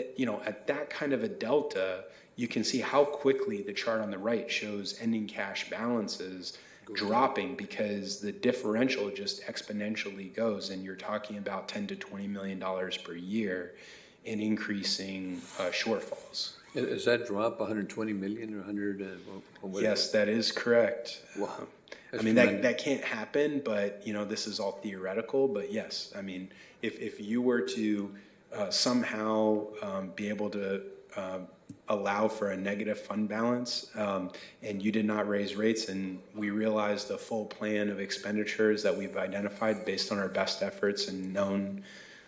at that kind of a delta, you can see how quickly the chart on the right shows ending cash balances dropping, because the differential just exponentially goes, and you're talking about $10 to $20 million per year in increasing shortfalls. Is that drop 120 million or 100? Or what? Yes, that is correct. Wow. I mean, that can't happen, but this is all theoretical. But yes, I mean, if you were to somehow be able to allow for a negative fund balance, and you did not raise rates, and we realized the full plan of expenditures that we've identified based on our best efforts and known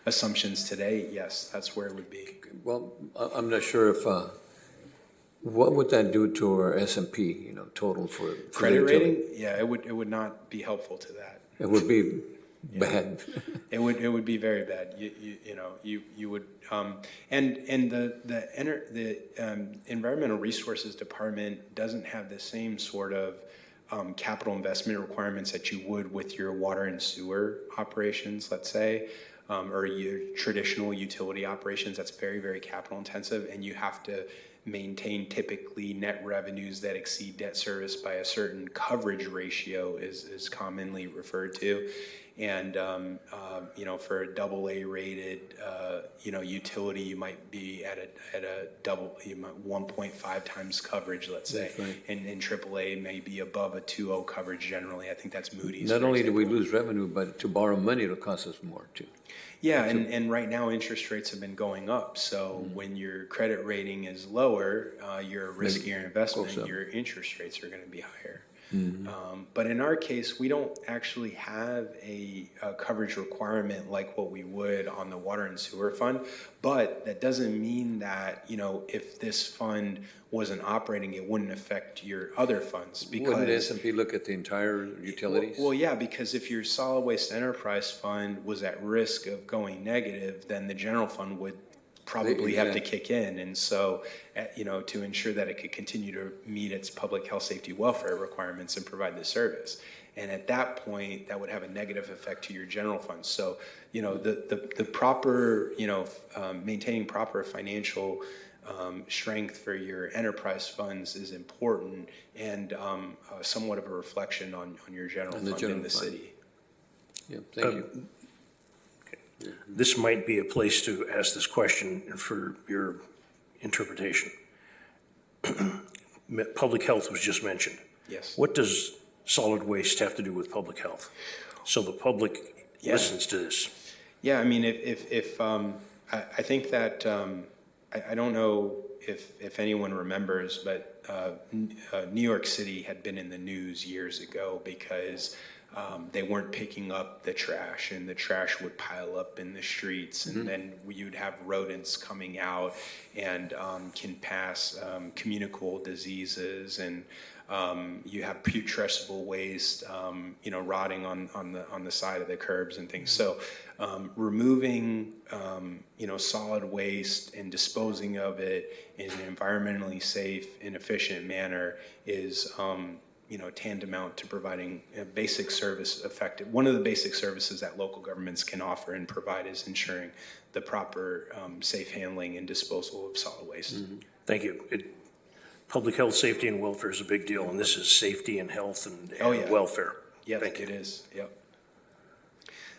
assumptions today, yes, that's where it would be. Well, I'm not sure if, what would that do to our S&P, total for Credit the utility? rating? Yeah, it would not be helpful to that. It would be bad. It would be very bad. You would and the environmental resources department doesn't have the same sort of capital investment requirements that you would with your water and sewer operations, let's say, or your traditional utility operations. That's very, very capital intensive, and you have to maintain typically net revenues that exceed debt service by a certain coverage ratio is commonly referred to. And, for a AA rated, utility, you might be at a 1.5 times coverage, let's say. Right. And AAA may be above a 2.0 coverage generally. I think that's Moody's. Not only do we lose revenue, but to borrow money, it'll cost us more too. Yeah, and right now interest rates have been going up. So when your credit rating is lower, you're a riskier investment, your interest rates are going to be higher. But in our case, we don't actually have a coverage requirement like what we would on the water and sewer fund. But that doesn't mean that, if this fund wasn't operating, it wouldn't affect your other funds. Because Wouldn't S&P look at the entire utilities? Well, yeah, because if your solid waste enterprise fund was at risk of going negative, then the general fund would probably have to kick in. And so, to ensure that it could continue to meet its public health, safety, welfare requirements and provide the service. And at that point, that would have a negative effect to your general fund. So, the proper, maintaining proper financial strength for your enterprise funds is important and somewhat of a reflection on your general fund in the city. Yeah, thank you. This might be a place to ask this question for your interpretation. Public health was just mentioned. Yes. What does solid waste have to do with public health? So the public listens to this. Yeah, I mean, if I think that I don't know if anyone remembers, but New York City had been in the news years ago because they weren't picking up the trash, and the trash would pile up in the streets, and then you'd have rodents coming out and can pass communicable diseases, and you have putrescible waste, rotting on the side of the curbs and things. So removing, solid waste and disposing of it in an environmentally safe and efficient manner is tantamount to providing a basic service effective. One of the basic services that local governments can offer and provide is ensuring the proper safe handling and disposal of solid waste. Thank you. Public health, safety, and welfare is a big deal, and this is safety and health and welfare. Yeah, Thank you. it is. Yep.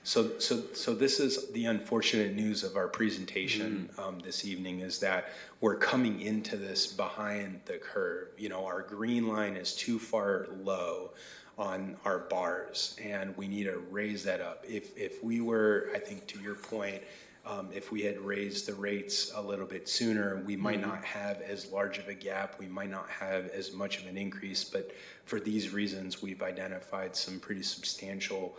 So this is the unfortunate news of our presentation this evening, is that we're coming into this behind the curve. Our green line is too far low on our bars, and we need to raise that up. If we were, I think to your point, if we had raised the rates a little bit sooner, we might not have as large of a gap. We might not have as much of an increase. But for these reasons, we've identified some pretty substantial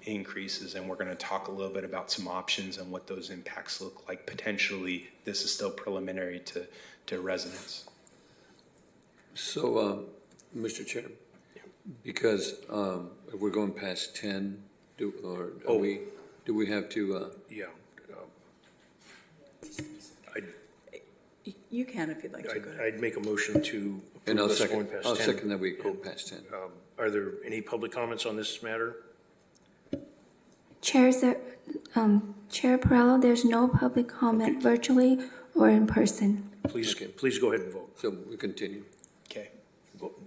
increases, and we're going to talk a little bit about some options and what those impacts look like. Potentially, this is still preliminary to residents. So, Mr. Chair, because we're going past 10, do we have to? Yeah. You can if you'd like to. Go ahead. I'd make a motion to And approve us going past 10. I'll second that we go past 10. Are there any public comments on this matter? Chair Perrello, there's no public comment virtually or in person. Please go ahead and vote. So we continue. Okay. Vote.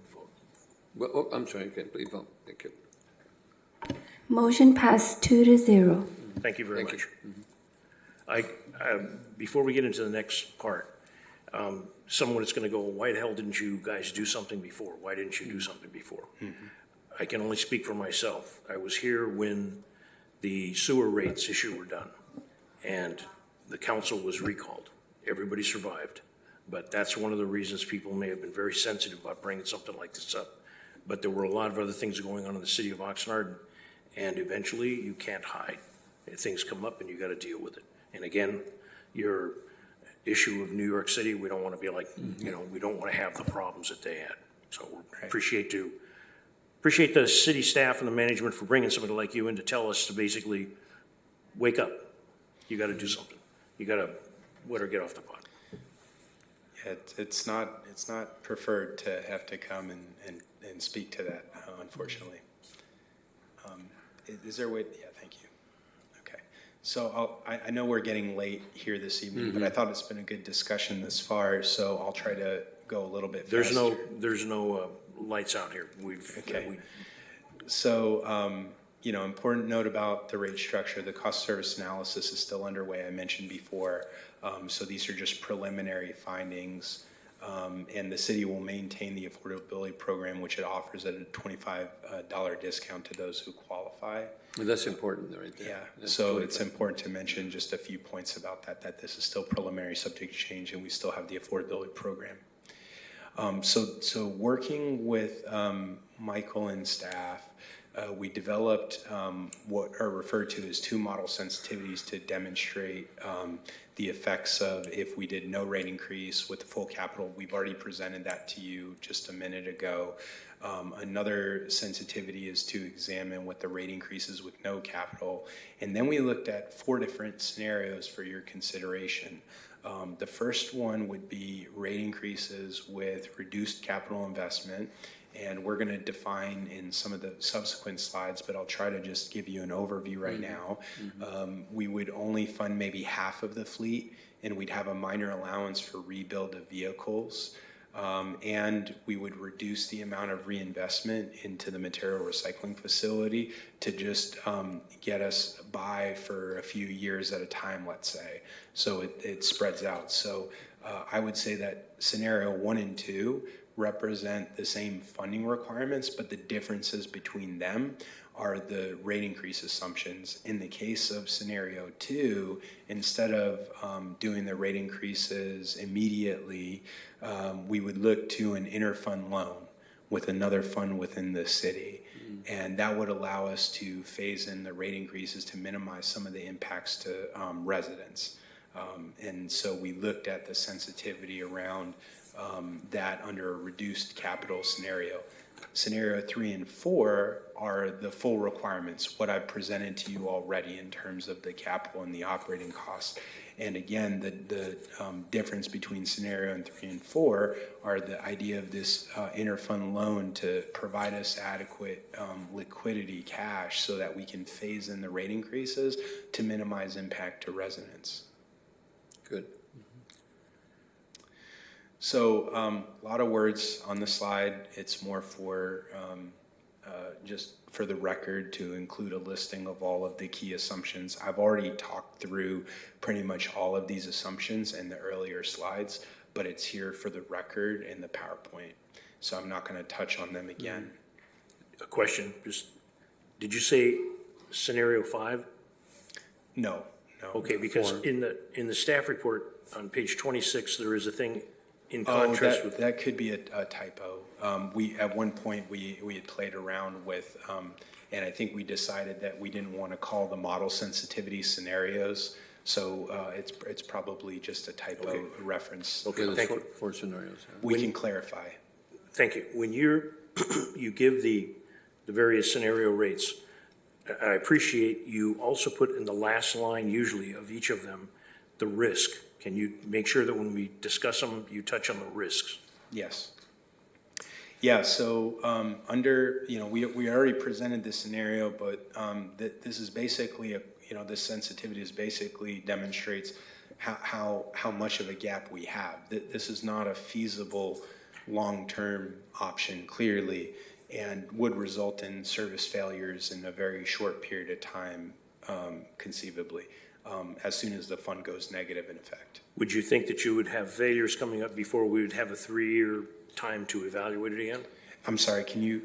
Well, I'm sorry, okay, please vote. Thank you. Motion passed 2-0. Thank you very Thank much. Before we get into the next part, someone is going to go, why the hell didn't you guys do something before? Why didn't you do something before? I can only speak for myself. I was here when the sewer rates issue were done, and the council was recalled. Everybody survived. But that's one of the reasons people may have been very sensitive about bringing something like this up. But there were a lot of other things going on in the city of Oxnard, and eventually you can't hide. Things come up and you got to deal with it. And again, your issue of New York City, we don't want to be like, we don't want to have the problems that they had. So we appreciate the city staff and the management for bringing somebody like you in to tell us to basically wake up. You got to do something. You got to let her get off the pot. Yeah, it's not preferred to have to come and speak to that, unfortunately. Is there a way? Yeah, thank you. Okay. So I know we're getting late here this evening, but I thought it's been a good discussion this far, so I'll try to go a little bit faster. There's no lights out here. So, important note about the rate structure, the cost service analysis is still underway, I mentioned before. So these are just preliminary findings. And the city will maintain the affordability program, which it offers at a $25 discount to those who qualify. Well, that's important right there. Yeah, That's so 25. it's important to mention just a few points about that this is still preliminary, subject to change, and we still have the affordability program. So working with Michael and staff, we developed what are referred to as 2 model sensitivities to demonstrate the effects of if we did no rate increase with the full capital. We've already presented that to you just a minute ago. Another sensitivity is to examine what the rate increases with no capital. And then we looked at 4 different scenarios for your consideration. The first one would be rate increases with reduced capital investment. And we're going to define in some of the subsequent slides, but I'll try to just give you an overview right now. We would only fund maybe half of the fleet, and we'd have a minor allowance for rebuild of vehicles. And we would reduce the amount of reinvestment into the material recycling facility to just get us by for a few years at a time, let's say. So it spreads out. So I would say that scenario 1 and 2 represent the same funding requirements, but the differences between them are the rate increase assumptions. In the case of scenario 2, instead of doing the rate increases immediately, we would look to an interfund loan with another fund within the city. And that would allow us to phase in the rate increases to minimize some of the impacts to residents. And so we looked at the sensitivity around that under a reduced capital scenario. Scenario 3 and 4 are the full requirements, what I've presented to you already in terms of the capital and the operating costs. And again, the difference between scenario 3 and 4 are the idea of this interfund loan to provide us adequate liquidity cash so that we can phase in the rate increases to minimize impact to residents. Good. So a lot of words on the slide. It's more for just for the record to include a listing of all of the key assumptions. I've already talked through pretty much all of these assumptions in the earlier slides, but it's here for the record in the PowerPoint. So I'm not going to touch on them again. A question, just, did you say scenario 5? No. Okay, because 4. in the staff report on page 26, there is a thing in contrast with. That could be a typo. We at one point we had played around with, and I think we decided that we didn't want to call the model sensitivity scenarios. So it's probably just a typo reference. Okay, Yeah, thank there's you. 4 scenarios. We can clarify. Thank you. When you give the various scenario rates, I appreciate you also put in the last line usually of each of them, the risk. Can you make sure that when we discuss them, you touch on the risks? Yes. Yeah, so under, we already presented this scenario, but this is basically, this sensitivity is basically demonstrates how much of a gap we have. This is not a feasible long-term option, clearly, and would result in service failures in a very short period of time, conceivably, as soon as the fund goes negative in effect. Would you think that you would have failures coming up before we would have a 3-year time to evaluate it again? I'm sorry, can you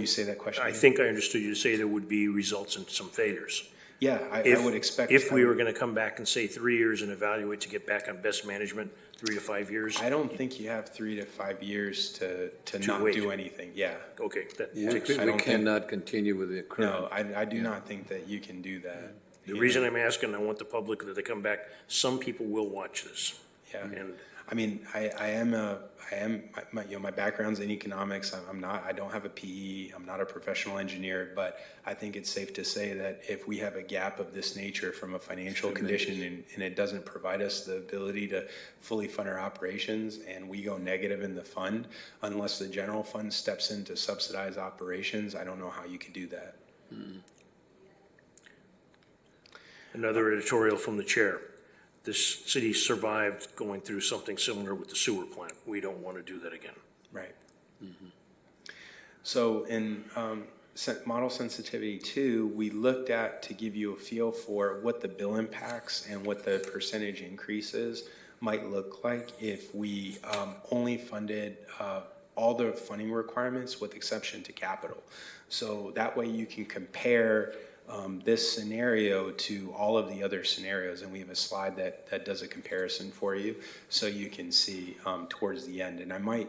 say that question I again? think I understood you to say there would be results in some failures. Yeah, I would expect. If we were going to come back and say 3 years and evaluate to get back on best management, 3 to 5 years. I don't think you have 3 to 5 years to not wait. do anything. Yeah. Okay, that We takes. we cannot continue with the current. No, I do not think that you can do that. The reason I'm asking, I want the public that they come back. Some people will watch this. Yeah. And I mean, my background's in economics. I don't have a PE. I'm not a professional engineer, but I think it's safe to say that if we have a gap of this nature from a financial condition and it doesn't provide us the ability to fully fund our operations and we go negative in the fund, unless the general fund steps in to subsidize operations, I don't know how you could do that. another editorial from the chair. This city survived going through something similar with the sewer plant. We don't want to do that again. Right. So in model sensitivity 2, we looked at to give you a feel for what the bill impacts and what the percentage increases might look like if we only funded all the funding requirements with exception to capital. So that way you can compare this scenario to all of the other scenarios, and we have a slide that does a comparison for you, so you can see towards the end. And I might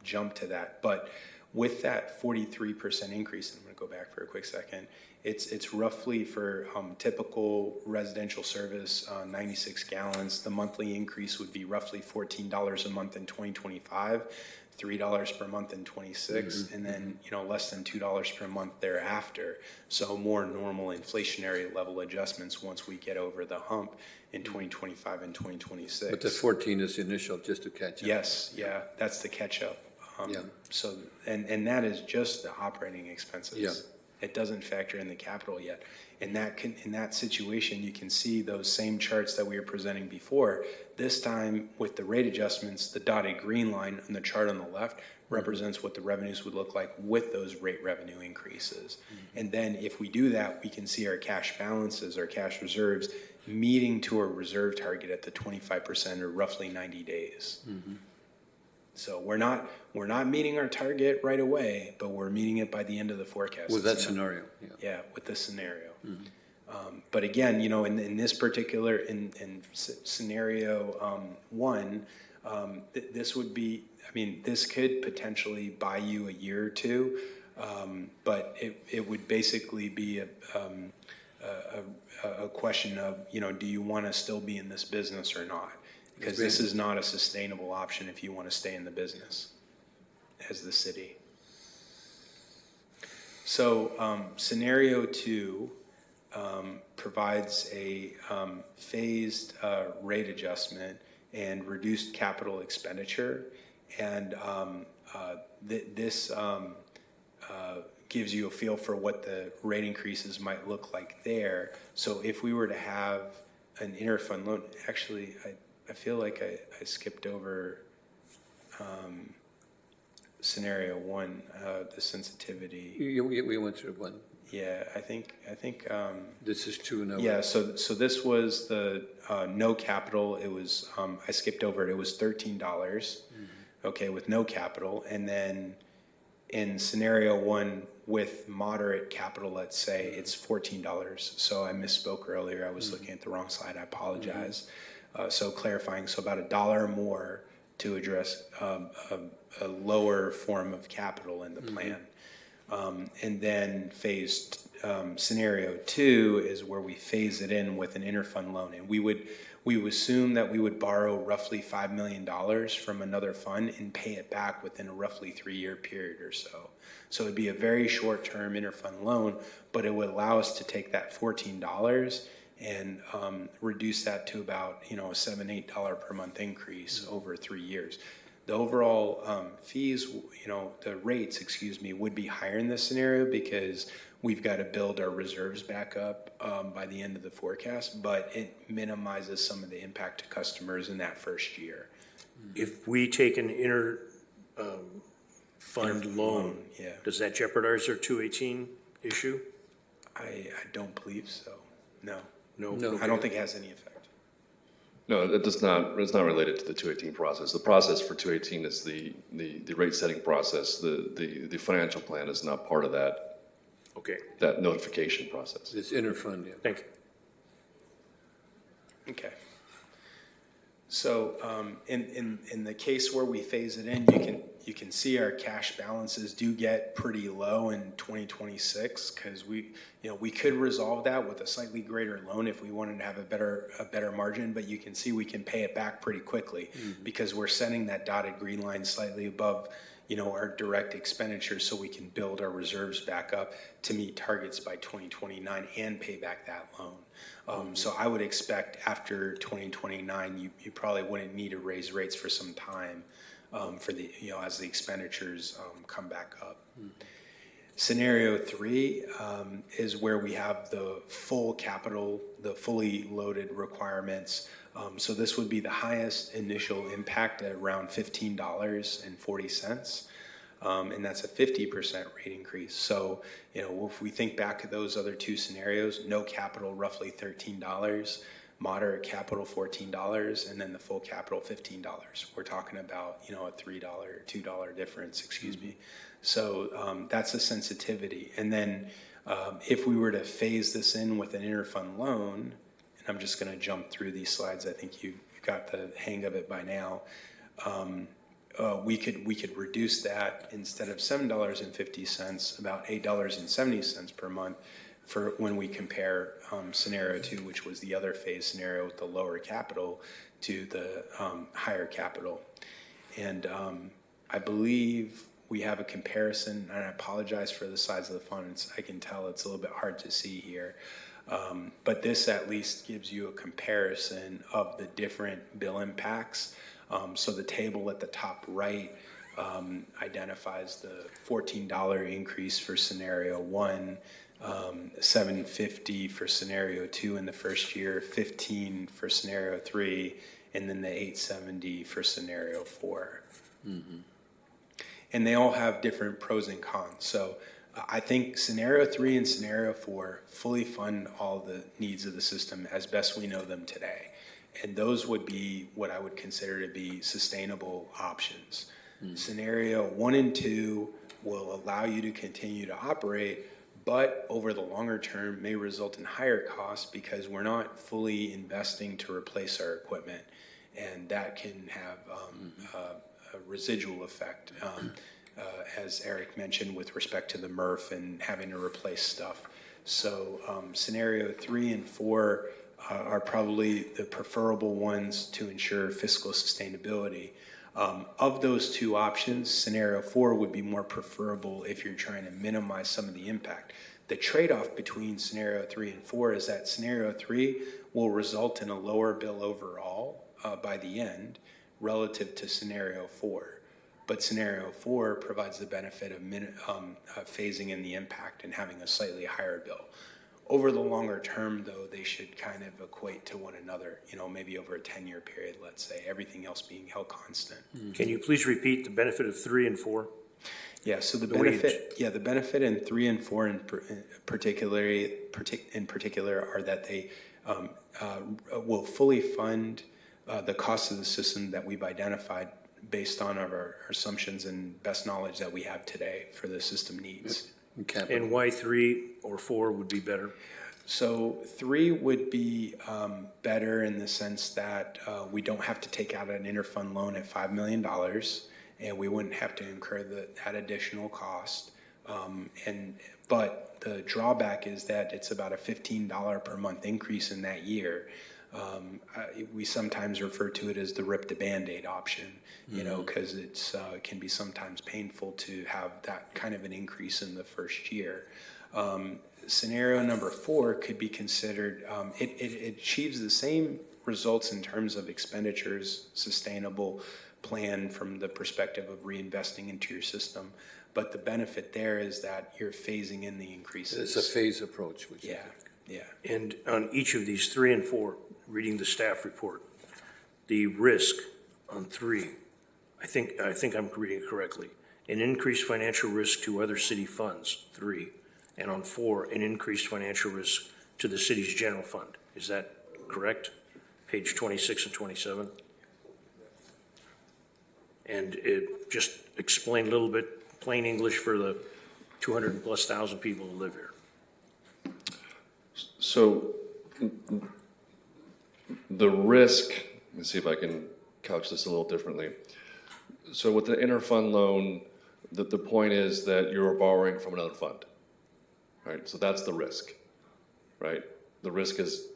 jump to that, but with that 43% increase, and I'm going to go back for a quick second, it's roughly for typical residential service, 96 gallons. The monthly increase would be roughly $14 a month in 2025, $3 per month in 26, and then less than $2 per month thereafter. So more normal inflationary level adjustments once we get over the hump in 2025 and 2026. But the 14 is the initial, just to catch up. Yes, yeah, that's the catch up. Yeah. So and that is just the operating expenses. Yeah. It doesn't factor in the capital yet. In that situation, you can see those same charts that we were presenting before. This time with the rate adjustments, the dotted green line on the chart on the left represents what the revenues would look like with those rate revenue increases. And then if we do that, we can see our cash balances, our cash reserves meeting to our reserve target at the 25% or roughly 90 days. So we're not meeting our target right away, but we're meeting it by the end of the forecast. With that scenario, Yeah, with this scenario. But again, in this particular in scenario one, this would be. I mean, this could potentially buy you a year or two, but it would basically be a question of do you want to still be in this business or not? Because this is not a sustainable option if you want to stay in the business as the city. So scenario two provides a phased rate adjustment and reduced capital expenditure. And this gives you a feel for what the rate increases might look like there. So if we were to have an interfund loan, actually, I feel like I skipped over scenario one, the sensitivity. we went through one. Yeah, I think. This is two now. Yeah, so this was the no capital. It was I skipped over it. It was $13. Okay, with no capital, and then in scenario one with moderate capital, let's say it's $14. So I misspoke earlier. I was looking at the wrong slide. I apologize. So clarifying, so about $1 more to address a lower form of capital in the plan. And then scenario two is where we phase it in with an interfund loan. And we would assume that we would borrow roughly $5 million from another fund and pay it back within a roughly 3-year period or so. So it'd be a very short-term interfund loan, but it would allow us to take that $14 and reduce that to about a $7-8 per month increase over 3 years. The overall fees, the rates, would be higher in this scenario because we've got to build our reserves back up by the end of the forecast, but it minimizes some of the impact to customers in that first year. If we take an fund loan, yeah. does that jeopardize their 218 issue? I don't believe so. No. No. No. I don't think it has any effect. No, it does not. It's not related to the 218 process. The process for 218 is the rate setting process. The financial plan is not part of that. Okay, That notification process. This interfund, yeah. thank you. Okay. So in the case where we phase it in, you can see our cash balances do get pretty low in 2026 because we could resolve that with a slightly greater loan if we wanted to have a better margin, but you can see we can pay it back pretty quickly because we're setting that dotted green line slightly above our direct expenditures so we can build our reserves back up to meet targets by 2029 and pay back that loan. So I would expect after 2029, you probably wouldn't need to raise rates for some time for the as the expenditures come back up. Scenario 3 is where we have the full capital, the fully loaded requirements. So this would be the highest initial impact at around $15.40. And that's a 50% rate increase. So, if we think back to those other two scenarios, no capital, roughly $13, moderate capital, $14, and then the full capital, $15. We're talking about, a $3, $2 difference, So that's the sensitivity. And then If we were to phase this in with an interfund loan, and I'm just going to jump through these slides, I think you've got the hang of it by now. We could reduce that instead of $7.50, about $8.70 per month for when we compare scenario 2, which was the other phase scenario with the lower capital, to the higher capital. And I believe we have a comparison, and I apologize for the size of the font. I can tell it's a little bit hard to see here. But this at least gives you a comparison of the different bill impacts. So the table at the top right identifies the $14 increase for scenario 1, $7.50 for scenario 2 in the first year, $15 for scenario 3, and then the $8.70 for scenario 4. Mm-hmm. And they all have different pros and cons. So I think scenario 3 and scenario 4 fully fund all the needs of the system as best we know them today. And those would be what I would consider to be sustainable options. Scenario 1 and 2 will allow you to continue to operate, but over the longer term may result in higher costs because we're not fully investing to replace our equipment. And that can have a residual effect, as Eric mentioned, with respect to the MRF and having to replace stuff. So scenario 3 and 4 are probably the preferable ones to ensure fiscal sustainability. Of those two options, scenario 4 would be more preferable if you're trying to minimize some of the impact. The trade-off between scenario 3 and 4 is that scenario 3 will result in a lower bill overall by the end relative to scenario 4. But scenario 4 provides the benefit of phasing in the impact and having a slightly higher bill. Over the longer term, though, they should kind of equate to one another, maybe over a 10-year period, let's say, everything else being held constant. Can you please repeat the benefit of 3 and 4? Yeah, so the benefit in 3 and 4 in particular are that they will fully fund the cost of the system that we've identified based on our assumptions and best knowledge that we have today for the system needs. And why 3 or 4 would be better? So 3 would be better in the sense that we don't have to take out an interfund loan at $5 million, and we wouldn't have to incur that additional cost. But the drawback is that it's about a $15 per month increase in that year. We sometimes refer to it as the rip the Band-Aid option, because it can be sometimes painful to have that kind of an increase in the first year. Scenario number 4 could be considered, it achieves the same results in terms of expenditures, sustainable plan from the perspective of reinvesting into your system. But the benefit there is that you're phasing in the increases. It's a phase approach. Yeah. And on each of these 3 and 4, reading the staff report, the risk on 3, I think I'm reading it correctly, an increased financial risk to other city funds, 3, and on 4, an increased financial risk to the city's general fund. Is that correct? Page 26 and 27. And it just explain a little bit, plain English for the 200,000+ people who live here. So the risk, let me see if I can couch this a little differently. So with the interfund loan, the point is that you're borrowing from another fund, right? So that's the risk, right? The risk is,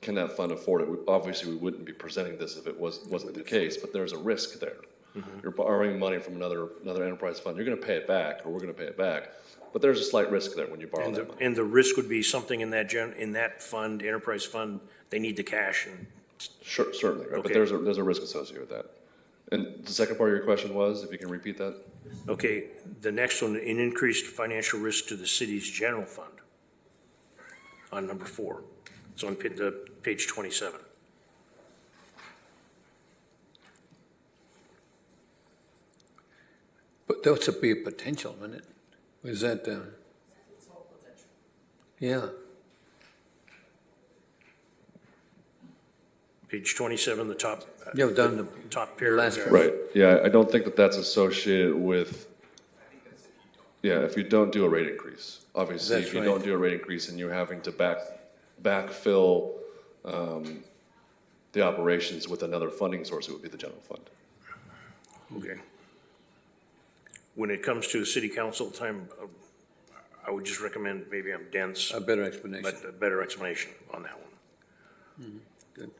can that fund afford it? Obviously, we wouldn't be presenting this if it wasn't the case, but there's a risk there. Mm-hmm. You're borrowing money from another enterprise fund. You're going to pay it back, or we're going to pay it back. But there's a slight risk there when you borrow that money. And the risk would be something in that fund, enterprise fund, they need the cash. And sure, certainly, right? Okay. But there's a risk associated with that. And the second part of your question was, if you can repeat that? Okay, the next one, an increased financial risk to the city's general fund on number 4. It's on page 27. But that would be a potential, wouldn't it? Is that, It's all potential. yeah. Page 27, the top. Yeah, down the top paragraph. last Right, yeah, I don't think that that's associated with, Yeah, if you don't do a rate increase. Obviously, That's if you right. don't do a rate increase and you're having to backfill the operations with another funding source, it would be the general fund. Okay. When it comes to the city council time, I would just recommend, maybe I'm dense, A better explanation. but a better explanation on that one. Good.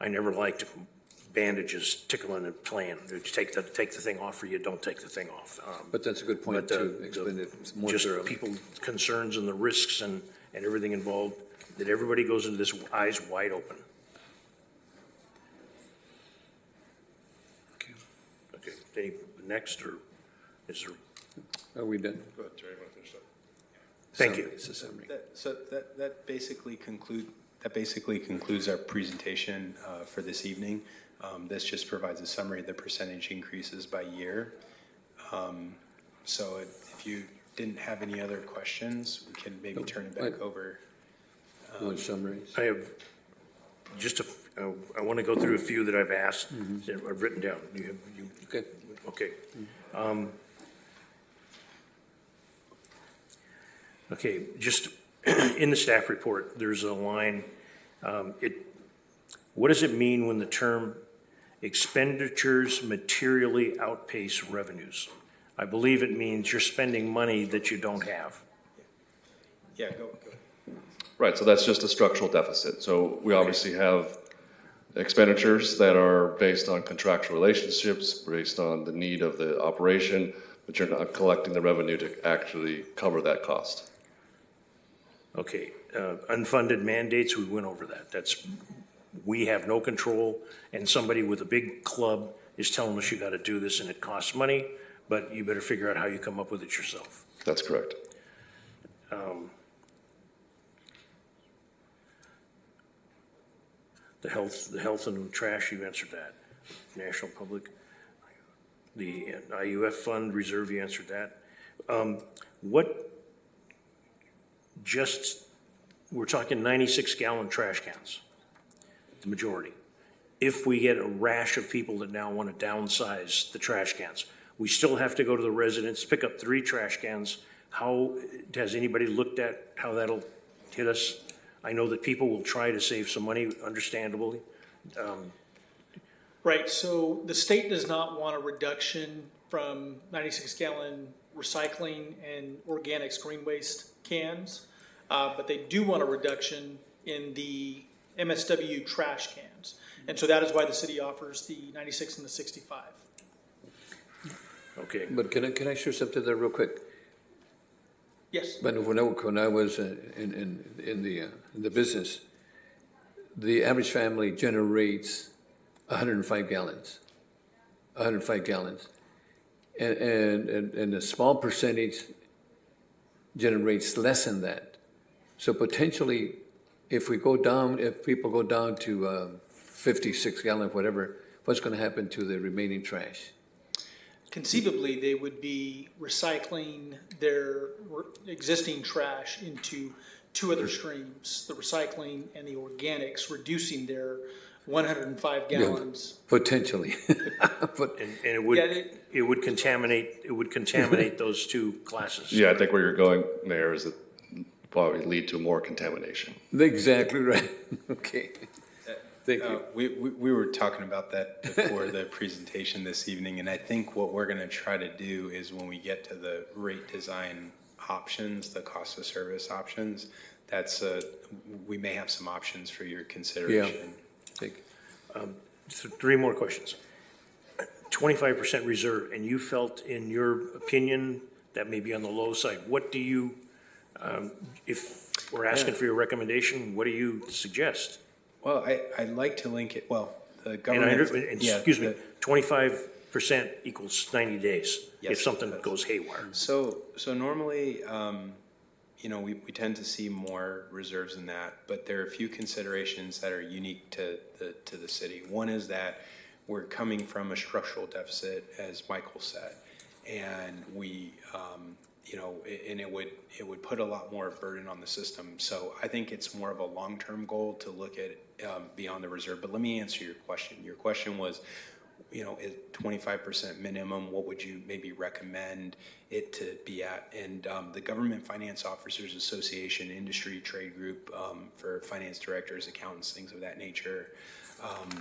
I never liked bandages tickling and playing. You take the thing off, or you don't take the thing off. But that's a good point But the- to explain it more just thoroughly. people's concerns and the risks and everything involved, that everybody goes into this eyes wide open. Okay, any, next, or is there, Are we done? Go ahead, Jerry, you want to finish up? thank you. It's a summary. That basically concludes our presentation for this evening. This just provides a summary of the percentage increases by year. So if you didn't have any other questions, we can maybe turn it back over. You want to summarize? I have just I want to go through a few that I've asked, that I've written down. Okay. Okay. Okay, just in the staff report, there's a line, what does it mean when the term expenditures materially outpace revenues? I believe it means you're spending money that you don't have. Yeah, go. Right, so that's just a structural deficit. So we obviously have expenditures that are based on contractual relationships, based on the need of the operation, but you're not collecting the revenue to actually cover that cost. Okay, unfunded mandates, we went over that. We have no control, and somebody with a big club is telling us you got to do this, and it costs money, but you better figure out how you come up with it yourself. That's correct. The health and trash, you answered that. National Public, the IUF fund reserve, you answered that. We're talking 96-gallon trash cans, the majority. If we get a rash of people that now want to downsize the trash cans, we still have to go to the residents, pick up 3 trash cans. How, has anybody looked at how that'll hit us? I know that people will try to save some money, understandably. Right, so the state does not want a reduction from 96-gallon recycling and organics green waste cans, but they do want a reduction in the MSW trash cans. And so that is why the city offers the 96 and the 65. Okay. But can I share something there real quick? Yes. But when I was in the business, the average family generates 105 gallons. 105 gallons. And a small percentage generates less than that. So potentially, if people go down to 56 gallon, whatever, what's going to happen to the remaining trash? Conceivably, they would be recycling their existing trash into 2 other streams, the recycling and the organics, reducing their 105 gallons. Potentially. But And it would, Yeah, it would contaminate those 2 classes. Yeah, I think where you're going there is it probably lead to more contamination. exactly right. Okay. Thank you. We were talking about that before the presentation this evening, and I think what we're going to try to do is when we get to the rate design options, the cost of service options, we may have some options for your consideration. Thank you. So 3 more questions. 25% reserve, and you felt, in your opinion, that may be on the low side. What do you, if we're asking for your recommendation, what do you suggest? Well, I'd like to link it, the And I, government. yeah, excuse me, the- 25% equals 90 days if Yes, something it does. goes haywire. So normally, we tend to see more reserves than that, but there are a few considerations that are unique to the city. One is that we're coming from a structural deficit, as Michael said, and and it would put a lot more burden on the system. So I think it's more of a long-term goal to look at beyond the reserve. But let me answer your question. Your question was, is 25% minimum? What would you maybe recommend it to be at? And the Government Finance Officers Association, industry trade group for finance directors, accountants, things of that nature,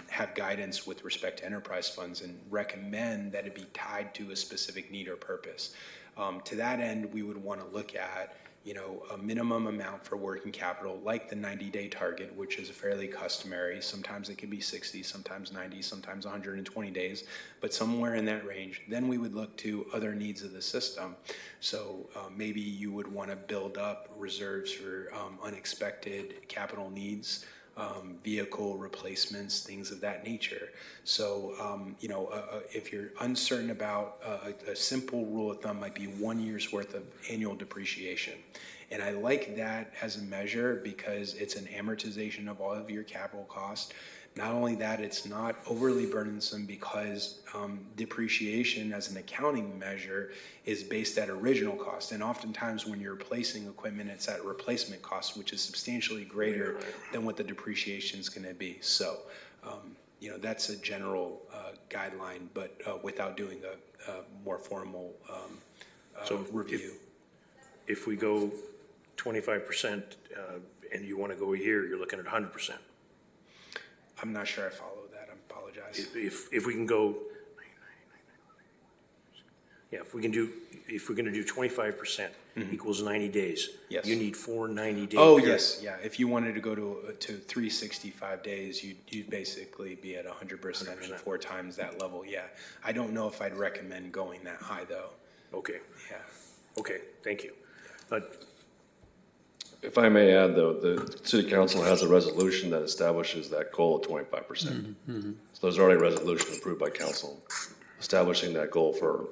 have guidance with respect to enterprise funds and recommend that it be tied to a specific need or purpose. To that end, we would want to look at a minimum amount for working capital, like the 90-day target, which is fairly customary. Sometimes it can be 60, sometimes 90, sometimes 120 days, but somewhere in that range. Then we would look to other needs of the system. So maybe you would want to build up reserves for unexpected capital needs, vehicle replacements, things of that nature. So, if you're uncertain about a simple rule of thumb might be 1 year's worth of annual depreciation. And I like that as a measure because it's an amortization of all of your capital costs. Not only that, it's not overly burdensome because depreciation as an accounting measure is based at original cost. And oftentimes when you're replacing equipment, it's at replacement cost, which is substantially greater than what the depreciation is going to be. So, that's a general guideline, but without doing a more formal review. If we go 25% and you want to go a year, you're looking at 100%. I'm not sure I follow that. I apologize. If we can go, if we're going to do 25% equals 90 days. Yes. You need 4 90-day. Oh, yes, yeah. If you wanted to go to 365 days, you'd basically be at 100% and 4 times that level. Yeah. I don't know if I'd recommend going that high though. Okay. Yeah. Okay. Thank you. If I may add, though, the city council has a resolution that establishes that goal of 25%. So there's already a resolution approved by council establishing that goal for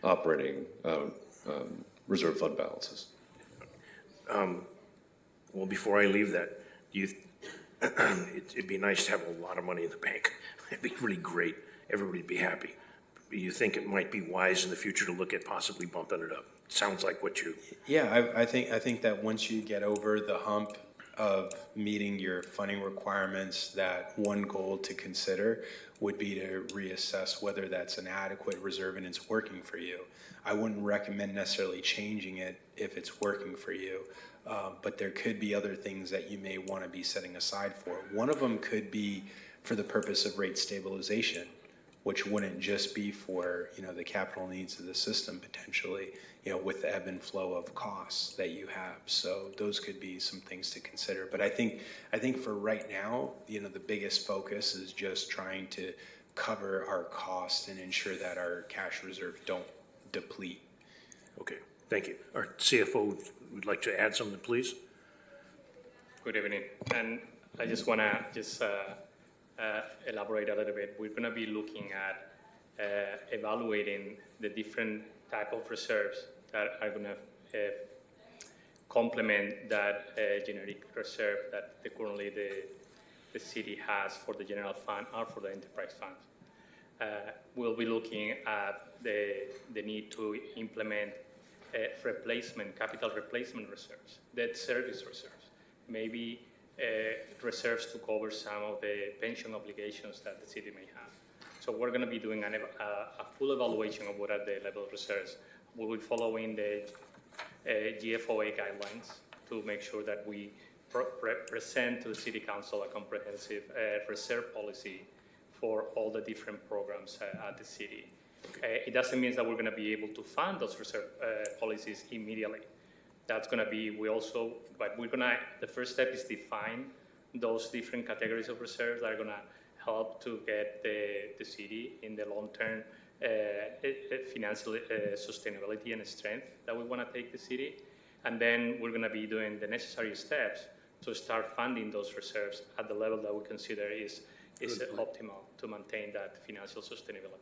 operating reserve fund balances. Well, before I leave that, it'd be nice to have a lot of money in the bank. It'd be really great. Everybody'd be happy. You think it might be wise in the future to look at possibly bumping it up? Sounds like what you. Yeah, I think that once you get over the hump of meeting your funding requirements, that one goal to consider would be to reassess whether that's an adequate reserve and it's working for you. I wouldn't recommend necessarily changing it if it's working for you, but there could be other things that you may want to be setting aside for. One of them could be for the purpose of rate stabilization, which wouldn't just be for, the capital needs of the system potentially, with the ebb and flow of costs that you have. So those could be some things to consider. But I think for right now, the biggest focus is just trying to cover our costs and ensure that our cash reserves don't deplete. Okay, thank you. Our CFO would like to add something, please. Good evening. And I just want to elaborate a little bit. We're going to be looking at evaluating the different type of reserves that are going to complement that generic reserve that currently the city has for the general fund or for the enterprise funds. We'll be looking at the need to implement capital replacement reserves, debt service reserves, maybe reserves to cover some of the pension obligations that the city may have. So we're going to be doing a full evaluation of what are the level of reserves. We'll be following the GFOA guidelines to make sure that we present to the city council a comprehensive reserve policy for all the different programs at the city. It doesn't mean that we're going to be able to fund those reserve policies immediately. That's going to be, the first step is define those different categories of reserves that are going to help to get the city in the long-term financial sustainability and strength that we want to take the city. And then we're going to be doing the necessary steps to start funding those reserves at the level that we consider is optimal to maintain that financial sustainability.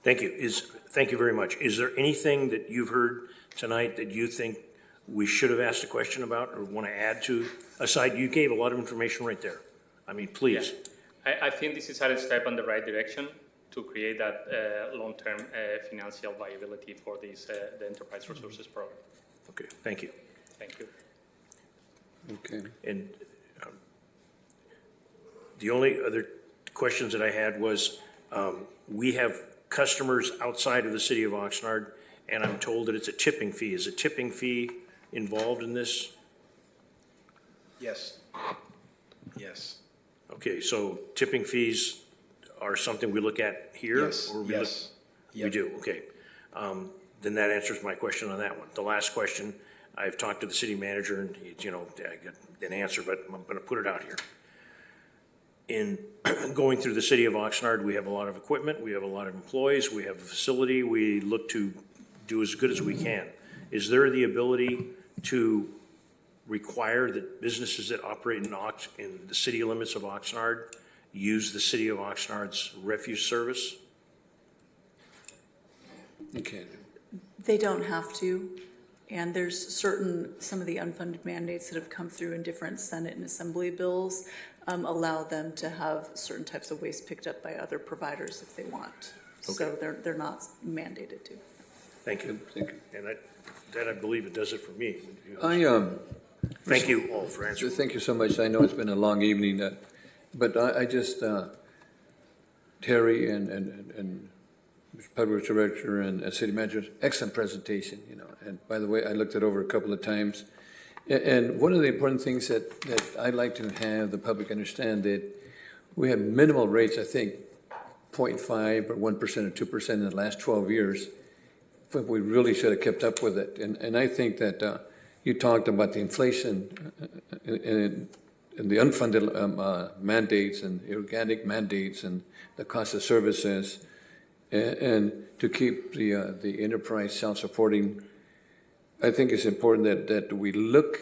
Thank you. Thank you very much. Is there anything that you've heard tonight that you think we should have asked a question about or want to add to? Aside, you gave a lot of information right there. I mean, please. Yeah. I think this is a step in the right direction to create that long-term financial viability for the Enterprise Resources Program. Okay, thank you. Thank you. Okay. And the only other questions that I had was, We have customers outside of the city of Oxnard, and I'm told that it's a tipping fee. Is a tipping fee involved in this? Yes. Yes. Okay, so tipping fees are something we look at here? Yes, or we yes. We Yep. do, okay. Then that answers my question on that one. The last question, I've talked to the city manager and, you know, I got an answer, but I'm gonna put it out here. In going through the city of Oxnard, we have a lot of equipment, we have a lot of employees, we have a facility, we look to do as good as we can. Is there the ability to require that businesses that operate in the city limits of Oxnard use the city of Oxnard's refuse service? Okay. They don't have to, and there's some of the unfunded mandates that have come through in different Senate and Assembly bills allow them to have certain types of waste picked up by other providers if they want. So they're not mandated to. Thank you. Thank you. And that I believe it does it for me. Thank Thank you all for answering. Thank you so much. I know it's been a long evening, but I just, Terry and Public Director and City Manager, excellent presentation, you know. And by the way, I looked it over a couple of times. And one of the important things that I'd like to have the public understand that we have minimal rates, I think, 0.5 or 1% or 2% in the last 12 years. But we really should have kept up with it. And I think that you talked about the inflation and the unfunded mandates and organic mandates and the cost of services and to keep the enterprise self-supporting. I think it's important that we look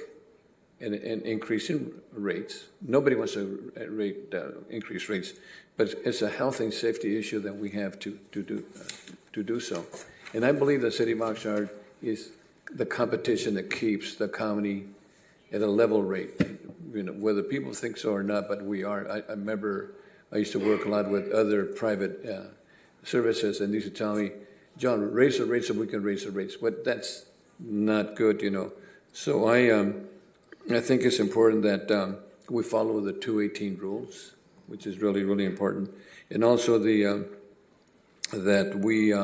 at increasing rates. Nobody wants to increase rates, but it's a health and safety issue that we have to do so. And I believe the city of Oxnard is the competition that keeps the economy at a level rate. You know, whether people think so or not, but we are. I remember I used to work a lot with other private services, and they used to tell me, John, raise the rates so we can raise the rates. But that's not good, you know. So I think it's important that we follow the 218 rules, which is really, really important. And also that we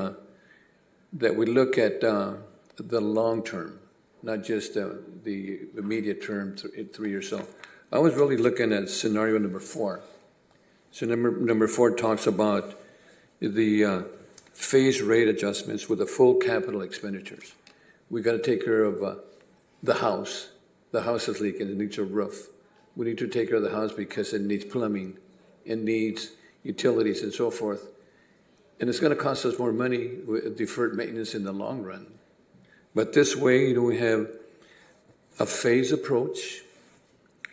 look at the long term, not just the immediate term, 3 years. So I was really looking at scenario number 4. So number 4 talks about the phase rate adjustments with the full capital expenditures. We got to take care of the house. The house is leaking, it needs a roof. We need to take care of the house because it needs plumbing, it needs utilities and so forth. And it's going to cost us more money with deferred maintenance in the long run. But this way, you know, we have a phase approach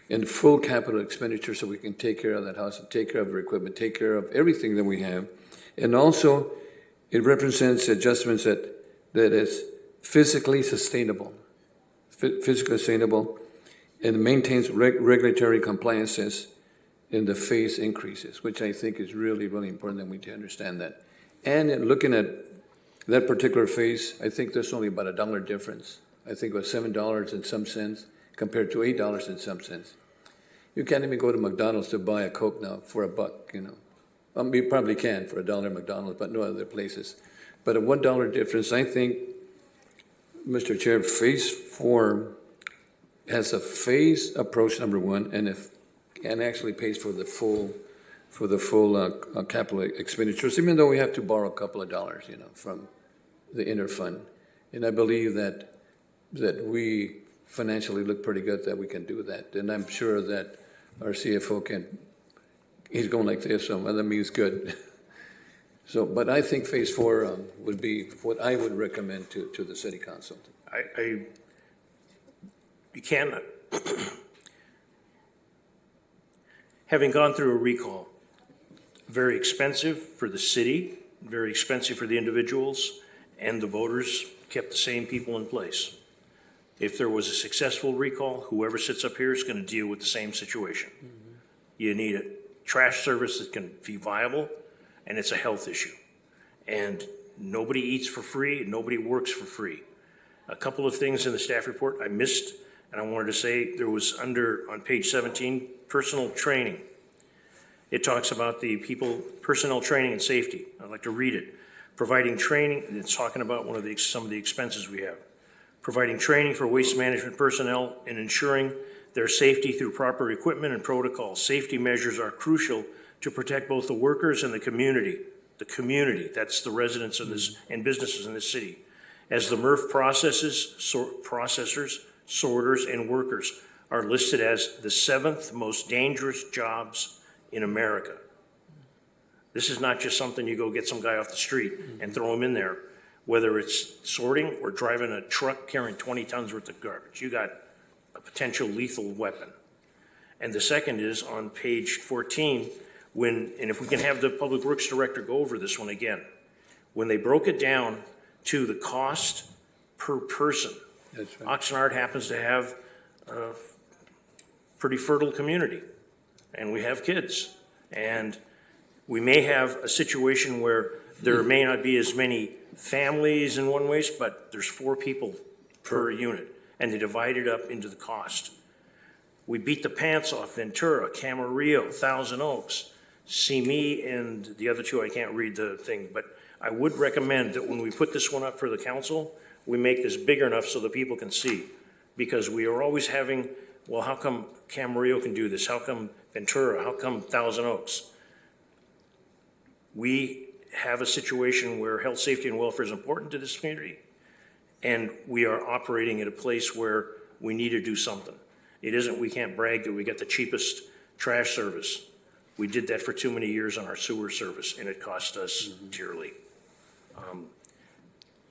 and full capital expenditure so we can take care of that house, and take care of our equipment, take care of everything that we have. And also, it represents adjustments that is physically sustainable, and maintains regulatory compliances in the phase increases, which I think is really, really important that we to understand that. And in looking at that particular phase, I think there's only about $1 difference. I think it was $7 and some cents compared to $8 and some cents. You can't even go to McDonald's to buy a Coke now for $1, you know. You probably can for $1 at McDonald's, but no other places. But a $1 difference, I think, Mr. Chair, phase 4 has a phase approach, number 1, and actually pays for the full capital expenditures, even though we have to borrow a couple of dollars, you know, from the interfund. And I believe that we financially look pretty good that we can do that. And I'm sure that our CFO he's going like this, so that means good. So, but I think phase 4 would be what I would recommend to the city council. You cannot, having gone through a recall, very expensive for the city, very expensive for the individuals, and the voters kept the same people in place. If there was a successful recall, whoever sits up here is going to deal with the same situation. Mm-hmm. You need a trash service that can be viable, and it's a health issue. And nobody eats for free, and nobody works for free. A couple of things in the staff report I missed, and I wanted to say there was on page 17, personal training. It talks about the personnel training and safety. I'd like to read it. Providing training, it's talking about some of the expenses we have. Providing training for waste management personnel and ensuring their safety through proper equipment and protocols. Safety measures are crucial to protect both the workers and the community. The community, that's the residents in this and businesses in this city. As the MRF processors, sorters, and workers are listed as the 7th most dangerous jobs in America. This is not just something you go get some guy off the street and throw him in there, whether it's sorting or driving a truck carrying 20 tons worth of garbage. You got a potential lethal weapon. And the second is on page 14, and if we can have the Public Works Director go over this one again, when they broke it down to the cost per person. That's right. Oxnard happens to have a pretty fertile community, and we have kids. And we may have a situation where there may not be as many families in one waste, but there's 4 people per unit, and they divide it up into the cost. We beat the pants off Ventura, Camarillo, Thousand Oaks, Simi, and the other 2, I can't read the thing, but I would recommend that when we put this one up for the council, we make this bigger enough so that people can see. Because we are always having, well, how come Camarillo can do this? How come Ventura? How come Thousand Oaks? We have a situation where health, safety, and welfare is important to this community, and we are operating at a place where we need to do something. It isn't, we can't brag that we got the cheapest trash service. We did that for too many years on our sewer service, and it cost us dearly.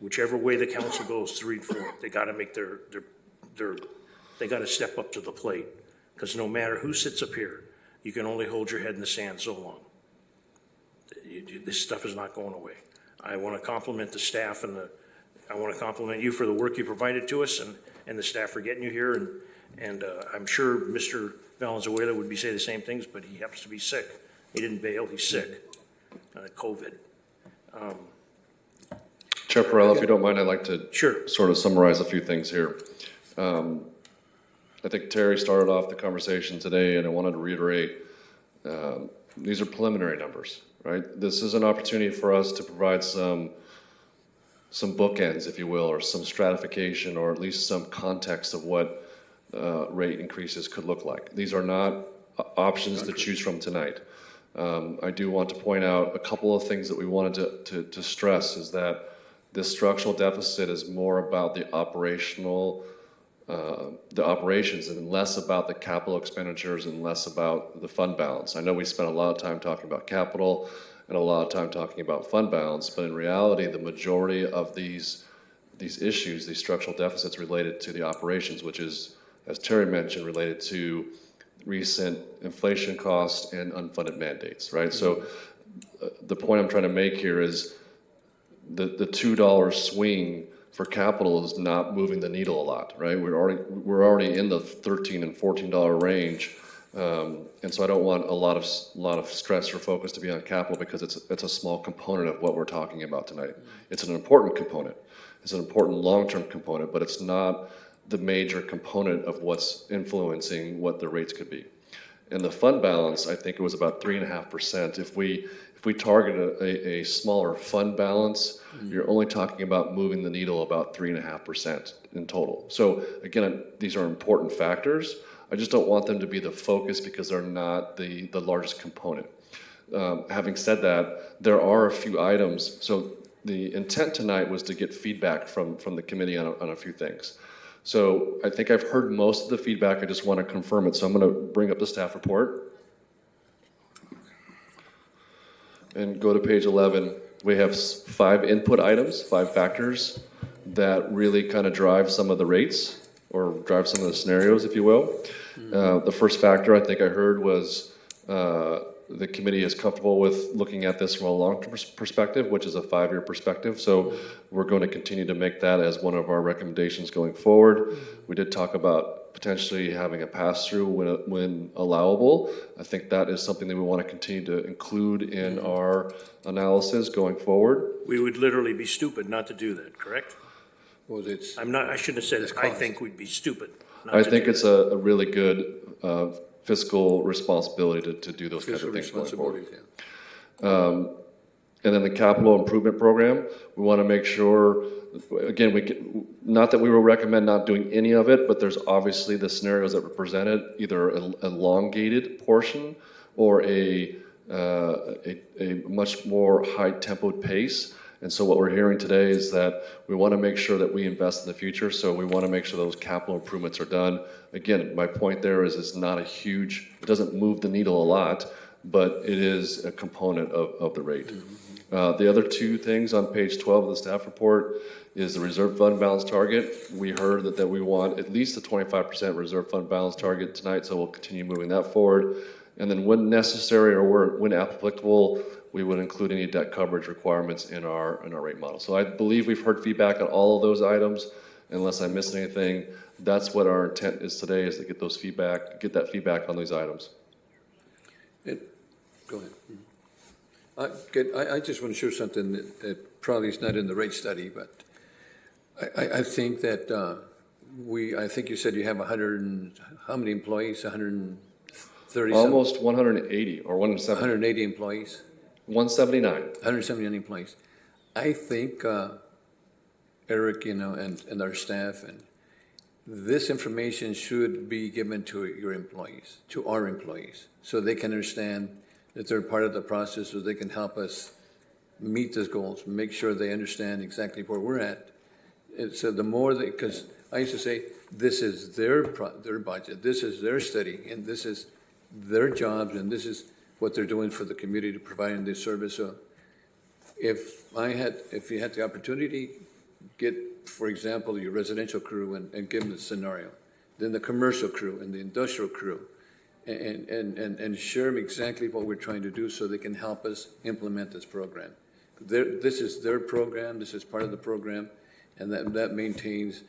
Whichever way the council goes, 3 and 4, they got to make they got to step up to the plate, because no matter who sits up here, you can only hold your head in the sand so long. This stuff is not going away. I want to compliment the staff I want to compliment you for the work you provided to us and the staff for getting you here. And I'm sure Mr. Valenzuela would say the same things, but he happens to be sick. He didn't bail, he's sick. COVID. Chair Perrella, if you don't mind, I'd like to Sure. sort of summarize a few things here. I think Terry started off the conversation today, and I wanted to reiterate, these are preliminary numbers, right? This is an opportunity for us to provide some bookends, if you will, or some stratification, or at least some context of what rate increases could look like. These are not options to choose from tonight. I do want to point out a couple of things that we wanted to stress is that this structural deficit is more about the operations and less about the capital expenditures and less about the fund balance. I know we spent a lot of time talking about capital and a lot of time talking about fund balance, but in reality, the majority of these issues, these structural deficits related to the operations, which is, as Terry mentioned, related to recent inflation costs and unfunded mandates, right? So the point I'm trying to make here is the $2 swing for capital is not moving the needle a lot, right? We're already in the $13 and $14 range, and so I don't want a lot of stress or focus to be on capital because it's a small component of what we're talking about tonight. It's an important component. It's an important long-term component, but it's not the major component of what's influencing what the rates could be. And the fund balance, I think it was about 3.5%. If we target a smaller fund balance, you're only talking about moving the needle about 3.5% in total. So again, these are important factors. I just don't want them to be the focus because they're not the largest component. Having said that, there are a few items. So the intent tonight was to get feedback from the committee on a few things. So I think I've heard most of the feedback. I just want to confirm it. So I'm going to bring up the staff report and go to page 11. We have 5 input items, 5 factors that really kind of drive some of the rates or drive some of the scenarios, if you will. The first factor I think I heard was the committee is comfortable with looking at this from a long-term perspective, which is a 5-year perspective. So we're going to continue to make that as one of our recommendations going forward. We did talk about potentially having a pass-through when allowable. I think that is something that we want to continue to include in our analysis going forward. We would literally be stupid not to do that, correct? Well, I shouldn't have said it. I think we'd be stupid. I think it's a really good fiscal responsibility to do those kinds Fiscal of things going forward. responsibilities, yeah. And then the capital improvement program, we want to make sure, again, not that we will recommend not doing any of it, but there's obviously the scenarios that were presented, either an elongated portion or a much more high-tempoed pace. And so what we're hearing today is that we want to make sure that we invest in the future, so we want to make sure those capital improvements are done. Again, my point there is it's not a huge, it doesn't move the needle a lot, but it is a component of the rate. The other two things on page 12 of the staff report is the reserve fund balance target. We heard that we want at least a 25% reserve fund balance target tonight, so we'll continue moving that forward. And then when necessary or when applicable, we would include any debt coverage requirements in our rate model. So I believe we've heard feedback on all of those items. Unless I missed anything, that's what our intent is today, is to get that feedback on these items. Go ahead. I just want to share something that probably is not in the rate study, but I think that I think you said you have 100 and, how many employees? 130? Almost 180 or 170. 180 employees? 179. 179 employees. I think, Eric, and our staff, and this information should be given to your employees, to our employees, so they can understand that they're part of the process, so they can help us meet those goals, make sure they understand exactly where we're at. And so the more because I used to say, this is their budget, this is their study, and this is their jobs, and this is what they're doing for the community, providing this service. So if you had the opportunity, get, for example, your residential crew and give them the scenario, then the commercial crew and the industrial crew, and share them exactly what we're trying to do so they can help us implement this program. This is their program, this is part of the program, and that maintains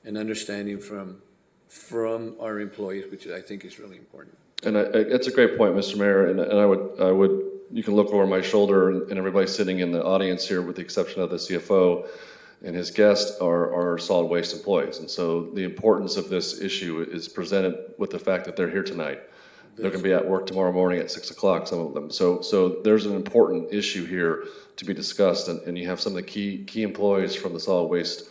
an understanding from our employees, which I think is really important. And it's a great point, Mr. Mayor, and I would, you can look over my shoulder, and everybody sitting in the audience here, with the exception of the CFO and his guests, are solid waste employees. And so the importance of this issue is presented with the fact that they're here tonight. They're going to be at work tomorrow morning at 6 o'clock, some of them. So there's an important issue here to be discussed, and you have some of the key employees from the solid waste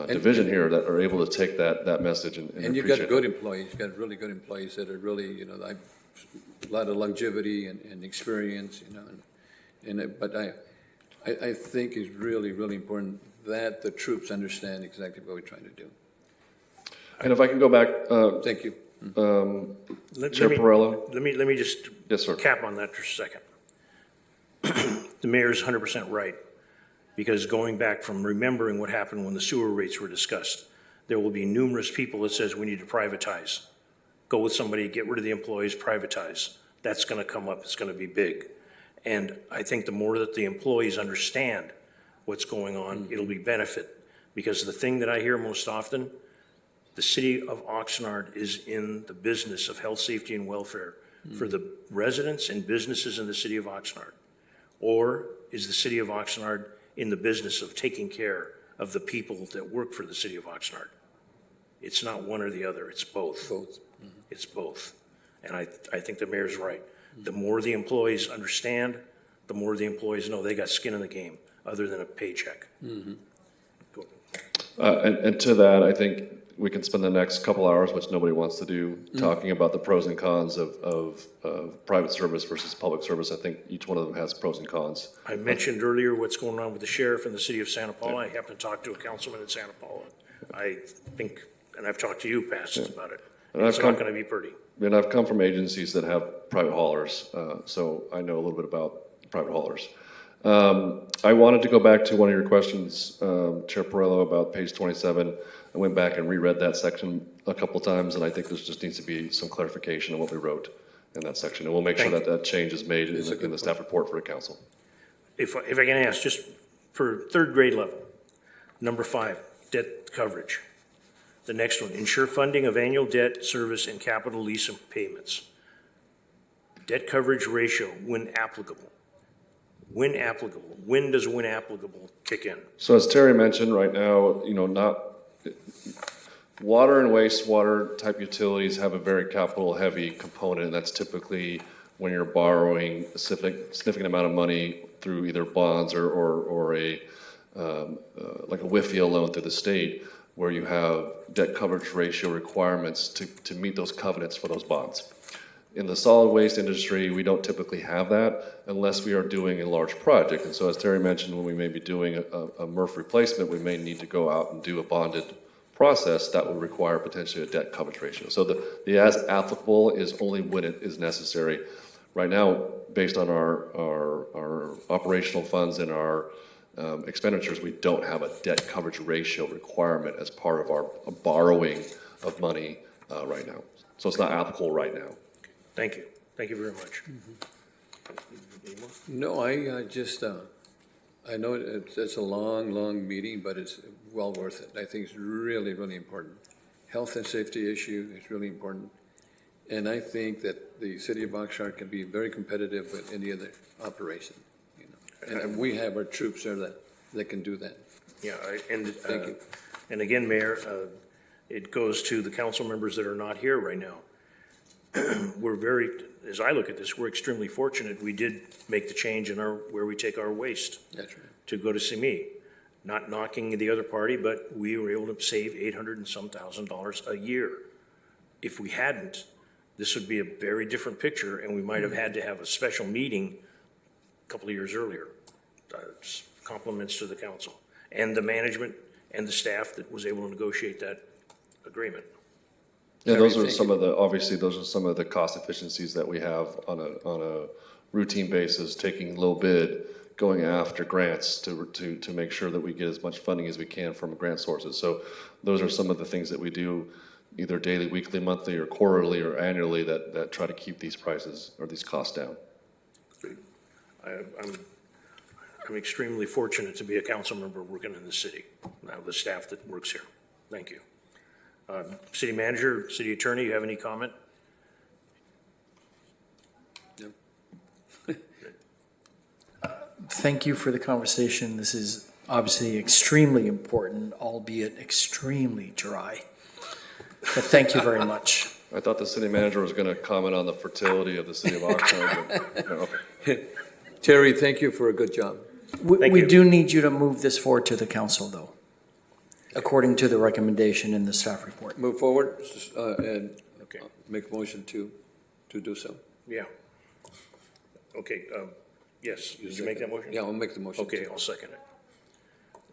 division here that are able to take that message and you've got good employees, you've got really good employees that are really, a lot of longevity and experience, but I think it's really, really important that the troops understand exactly what we're trying to do. And if I can go back, Thank you. Chair Perrello. Let me just Yes, sir. cap on that for a second. The mayor's 100% right, because going back from remembering what happened when the sewer rates were discussed, there will be numerous people that says we need to privatize. Go with somebody, get rid of the employees, privatize. That's going to come up. It's going to be big. And I think the more that the employees understand what's going on, it'll be benefit. Because the thing that I hear most often, the city of Oxnard is in the business of health, safety, and welfare for the residents and businesses in the city of Oxnard. Or is the city of Oxnard in the business of taking care of the people that work for the city of Oxnard? It's not one or the other, it's both. Both. It's both. And I think the mayor's right. The more the employees understand, the more the employees know they got skin in the game, other than a paycheck. Go. And to that, I think we can spend the next couple hours, which nobody wants to do, talking about the pros and cons of private service versus public service. I think each one of them has pros and cons. I mentioned earlier what's going on with the sheriff in the city of Santa Paula. I happened to talk to a councilman in Santa Paula. I think, and I've talked to you, Pastor, about it. It's not going to be pretty. And I've come from agencies that have private haulers, so I know a little bit about private haulers. I wanted to go back to one of your questions, Chair Perrello, about page 27. I went back and reread that section a couple times, and I think there just needs to be some clarification on what we wrote in that section. And we'll make sure that that change is made in the staff report for the council. If I can ask, just for third grade level, number 5, debt coverage. The next one, ensure funding of annual debt service and capital lease and payments. Debt coverage ratio when applicable. When applicable. When does when applicable kick in? So as Terry mentioned, right now, Water and wastewater type utilities have a very capital heavy component, and that's typically when you're borrowing a significant amount of money through either bonds or a like a WIFIA loan through the state, where you have debt coverage ratio requirements to meet those covenants for those bonds. In the solid waste industry, we don't typically have that unless we are doing a large project. And so as Terry mentioned, when we may be doing a MRF replacement, we may need to go out and do a bonded process that would require potentially a debt coverage ratio. So the as applicable is only when it is necessary. Right now, based on our operational funds and our expenditures, we don't have a debt coverage ratio requirement as part of our borrowing of money right now. So it's not applicable right now. Thank you. Thank you very much. No, I just, I know it's a long meeting, but it's well worth it. I think it's really, really important. Health and safety issue is really important. And I think that the city of Oxnard can be very competitive with any other operation, you know. And we have our troops there that can do that. Yeah, Thank you. And again, Mayor, it goes to the council members that are not here right now. We're very, as I look at this, we're extremely fortunate. We did make the change in where we take our waste. That's right. To go to CME. Not knocking the other party, but we were able to save $800 and some thousand a year. If we hadn't, this would be a very different picture, and we might have had to have a special meeting a couple of years earlier. Compliments to the council and the management and the staff that was able to negotiate that agreement. Yeah, those are some of the, obviously, those are some of the cost efficiencies that we have on a routine basis, taking low bid, going after grants to make sure that we get as much funding as we can from grant sources. So those are some of the things that we do either daily, weekly, monthly, or quarterly, or annually that try to keep these prices or these costs down. I'm extremely fortunate to be a council member working in the city. Now, the staff that works here. Thank you. City manager, city attorney, you have any comment? Thank you for the conversation. This is obviously extremely important, albeit extremely dry. But thank you very much. I thought the city manager was going to comment on the fertility of the city of Oxnard. Okay. Terry, thank you for a good job. Thank We you. do need you to move this forward to the council, though, according to the recommendation in the staff report. Move forward and Okay. make a motion to do so. Yeah. Okay, yes, did you make that motion? Yeah, I'll make the motion. Okay, I'll second it.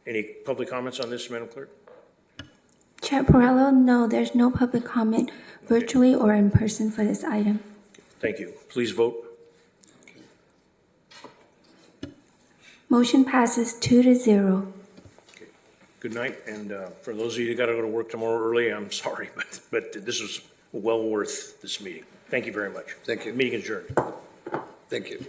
Any public comments on this, Madam Clerk? Chair Perrello, no, there's no public comment virtually or in person for this item. Thank you. Please vote. Motion passes 2-0. Good night, and for those of you who got to go to work tomorrow early, I'm sorry, but this was well worth this meeting. Thank you very much. Thank you. Meeting adjourned. Thank you.